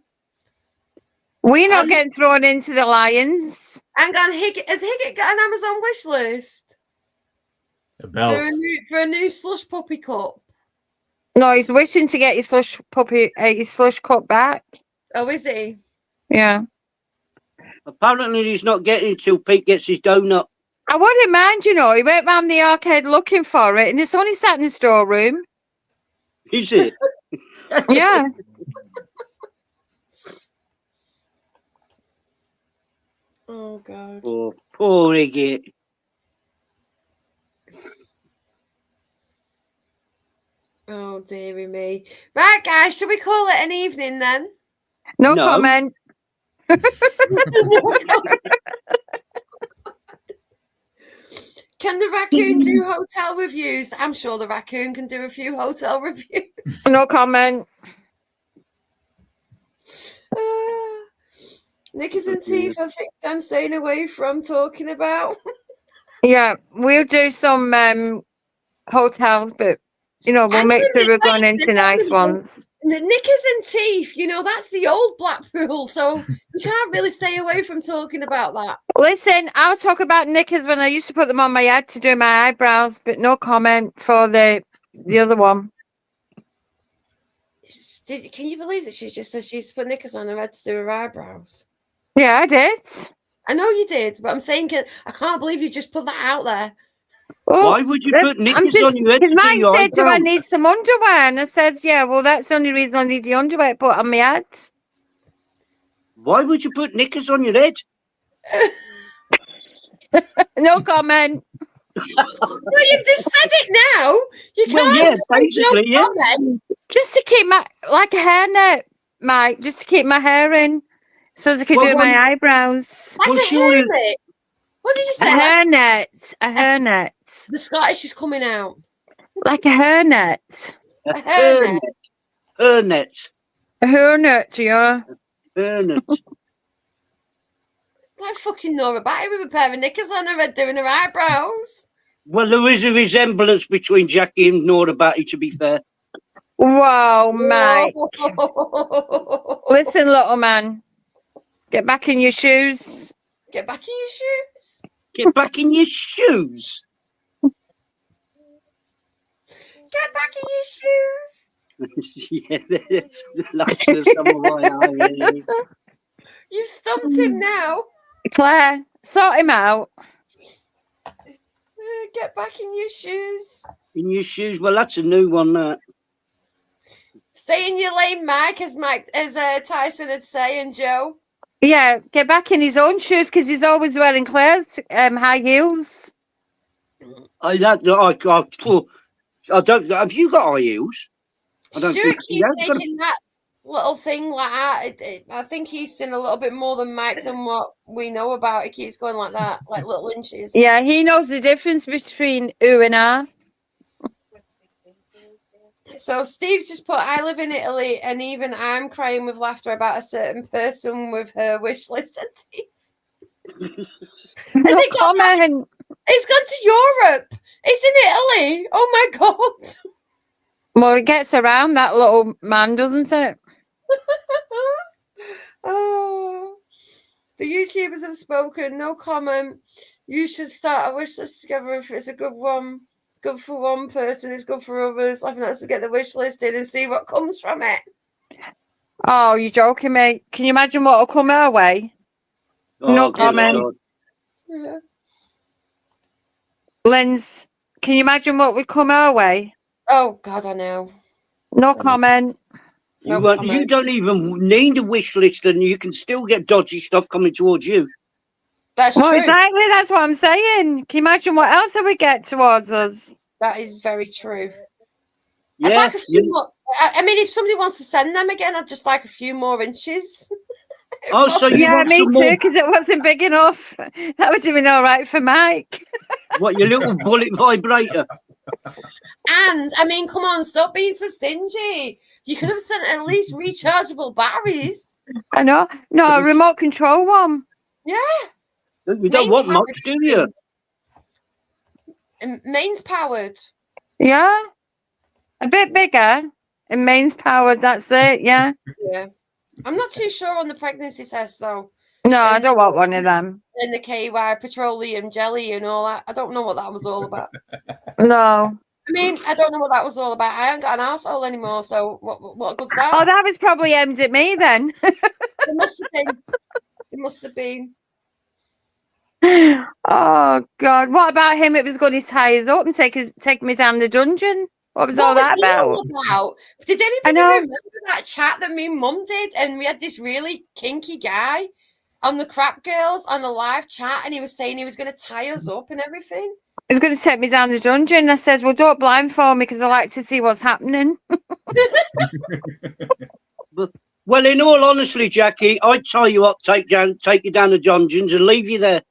We're not Um, getting thrown into the lions. Hang on, has Higgett got an Amazon wish list A belt. for a new slush puppy cup? No, he's wishing to get his slush puppy, his slush cup back. Oh, is he? Yeah. Apparently, he's not getting it till Pete gets his donut. I wouldn't mind, you know, he went round the arcade looking for it and it's only sat in the storeroom. Is it? Yeah. Oh God. Poor Higgett. Oh dearie me. Right, guys, shall we call it an evening then? No, No. comment. Can the raccoon do hotel reviews? I'm sure the raccoon can do a few hotel reviews. No comment. Knickers and teeth, I think I'm staying away from talking about. Yeah, we'll do some hotels, but you know, we'll make sure we're going into nice ones. The knickers and teeth, you know, that's the old Blackpool, so you can't really stay away from talking about that. Listen, I'll talk about knickers when I used to put them on my head to do my eyebrows, but no comment for the other one. Can you believe that she just said she used to put knickers on her head to do her eyebrows? Yeah, I did. I know you did, but I'm saying I can't believe you just put that out there. Well, Why would you put knickers on your head Because to do mine your said, do I eyebrows? need some underwear? And I said, yeah, well, that's the only reason I need the underwear put on my head. Why would you put knickers on your head? No comment. Well, you've just said it now. You can't Well, yeah, say no basically, yeah. comment. Just to keep my, like a hairnet, Mike, just to keep my hair in so as I could Well, do my well, eyebrows. Like Well, a surely- hairnet. What did you A say? hairnet. A hairnet. The Scottish is coming out. Like a hairnet. A hairnet. Hernet. A hairnet, yeah. Bernard. Like fucking Nora Batty with a pair of knickers on her head doing her eyebrows. Well, there is a resemblance between Jackie and Nora Batty, to be fair. Whoa, mate. Listen, little man. Get back in your shoes. Get back in your shoes. Get back in your shoes. Get back in your shoes. Yeah, that's the samurai. You've stumped him now. Claire, sort him out. Get back in your shoes. In your shoes? Well, that's a new one, that. Stay in your lane, Mike, as Tyson would say, and Joe. Yeah, get back in his own shoes because he's always wearing Claire's high heels. I don't. Have you got high heels? I don't Stuart think he keeps has got- making that little thing like that. I think he's seen a little bit more than Mike than what we know about. He keeps going like that, like little inches. Yeah, he knows the difference between U and R. So Steve's just put, I live in Italy and even I'm crying with laughter about a certain person with her wish list and teeth. No comment. It's gone to Europe. It's in Italy. Oh my God. Well, it gets around that little man, doesn't it? Oh, the YouTubers have spoken. No comment. You should start a wish list together if it's a good one. Good for one person, it's good for others. I think that's to get the wish list in and see what comes from it. Oh, you're joking, mate. Can you imagine what will come our way? No comment. Yeah. Lens, can you imagine what would come our way? Oh, God, I know. No comment. You don't even need a wish list and you can still get dodgy stuff coming towards you. That's well, true. Exactly, that's what I'm saying. Can you imagine what else it would get towards us? That is very true. Yeah, I'd like a few more. I mean, if somebody wants to send them again, I'd just like a few more inches. Oh, so you yeah, want me some too, more- because it wasn't big enough. That would have been all right for Mike. What, your little bullet vibrator? And, I mean, come on, stop being so stingy. You could have sent at least rechargeable batteries. I know. No, a remote control one. Yeah. You don't want much, do you? Mains powered. Yeah. A bit bigger and mains powered, that's it, yeah. Yeah. I'm not too sure on the pregnancy test, though. No, I don't want one of them. And the KY petroleum jelly and all that. I don't know what that was all about. No. I mean, I don't know what that was all about. I haven't got an arsehole anymore, so what good's that? Oh, that was probably aimed at me then. It must have been. It must have been. Oh God! What about him? It was going to tie us up and take me down the dungeon. What was all that he all about? about? Did anybody know. remember that chat that me and Mum did? And we had this really kinky guy on the Crap Girls on a live chat, and he was saying he was going to tie us up and everything. He was going to take me down the dungeon. And I says, "Well, don't blindfold me because I like to see what's happening." Well, in all honesty, Jackie, I'd tie you up, take you down the dungeons and leave you there.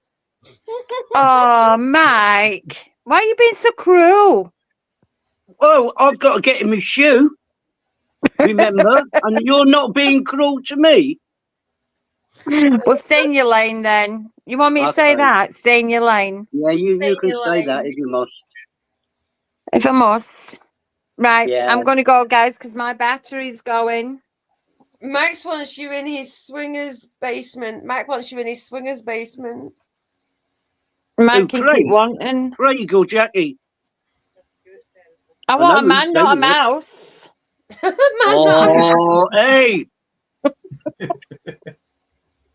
Oh, Mike, why are you being so cruel? Oh, I've got to get in my shoe, remember? And you're not being cruel to me. Well, stay in your lane then. You want me to say Okay. that? Stay in your lane. Yeah, you can say that if you must. If I must. Right, Yeah. I'm going to go, guys, because my battery's going. Max wants you in his swingers basement. Mike wants you in his swingers basement. Mike can keep wanting. Craig or Jackie? I want a know man, who's not a saying it. mouse. Oh, hey!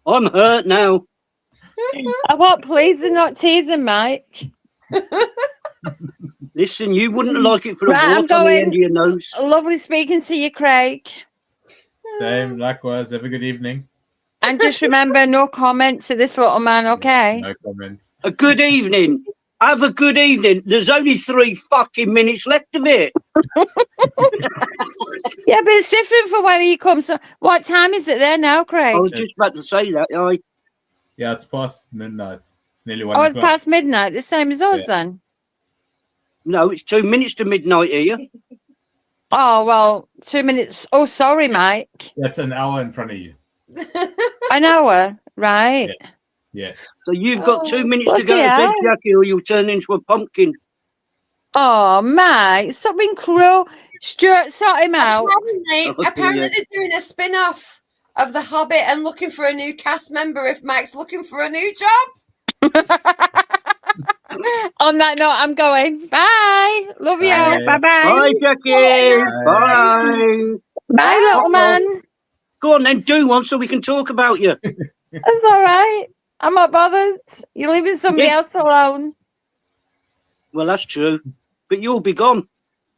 I'm hurt now. I want pleasing, not teasing, Mike. Listen, you wouldn't like it for a Right, I'm wart on the going. end of your nose. Lovely speaking to you, Craig. Same, likewise. Have a good evening. And just remember, no comment to this little man, okay? No comments. A good evening. Have a good evening. There's only 3 fucking minutes left of it. Yeah, but it's different for when he comes. So what time is it there now, Craig? I was just about to say that. Yeah, it's past midnight. It's nearly 1 Oh, it's o'clock. past midnight, the same as us then. No, it's 2 minutes to midnight here. Oh, well, 2 minutes. Oh, sorry, Mike. That's an hour in front of you. An hour, right? Yeah. So you've got 2 minutes to bloody go to bed, hell. Jackie, or you'll turn into a pumpkin. Oh, mate, stop being cruel. Stuart, sort him out. Apparently they're doing a spin-off of The Hobbit and looking for a new cast member if Mike's looking for a new job. On that note, I'm going. Bye. Love you. Bye. Bye-bye. Bye, Jackie. Bye. Bye. Bye, little man. Go on then, do one so we can talk about you. That's all right. I'm not bothered. You're leaving somebody else alone. Well, that's true. But you'll be gone.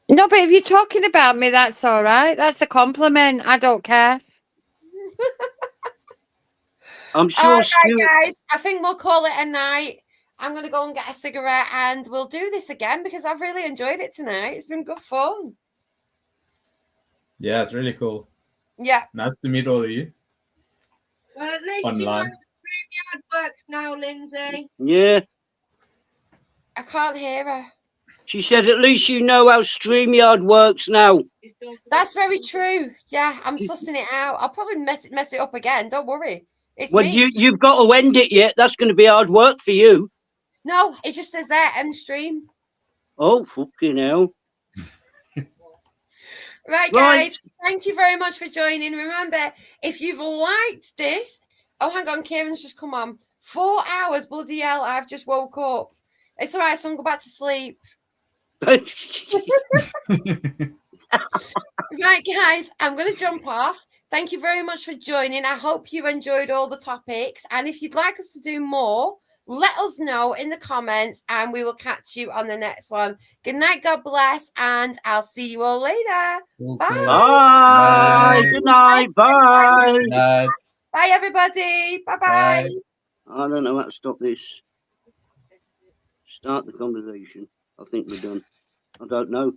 No, but if you're talking about me, that's all right. That's a compliment. I don't care. I'm All sure right, Stuart... guys. I think we'll call it a night. I'm going to go and get a cigarette and we'll do this again because I've really enjoyed it tonight. It's been good fun. Yeah, it's really cool. Yeah. Nice to meet all of you. Well, at least Online. you know StreamYard works now, Lindsay. Yeah. I can't hear her. She said, at least you know how StreamYard works now. That's very true. Yeah, I'm sussing it out. I'll probably mess it up again. Don't worry. It's Well, me. you've got to end it yet. That's going to be hard work for you. No, it just says there, end stream. Oh, fucking hell. Right, guys. Thank you very much for joining. Remember, if you've liked this... Oh, hang on. Kieran's just come on. 4 hours, bloody hell. I've just woke up. It's all right, so I'm going to go back to sleep. Right, guys. I'm going to jump off. Thank you very much for joining. I hope you enjoyed all the topics. And if you'd like us to do more, let us know in the comments and we will catch you on the next one. Good night, God bless, and I'll see you all later. Bye. Bye. Good night. Bye. Bye, everybody. Bye-bye. I don't know how to stop this. Start the conversation. I think we're done. I don't know.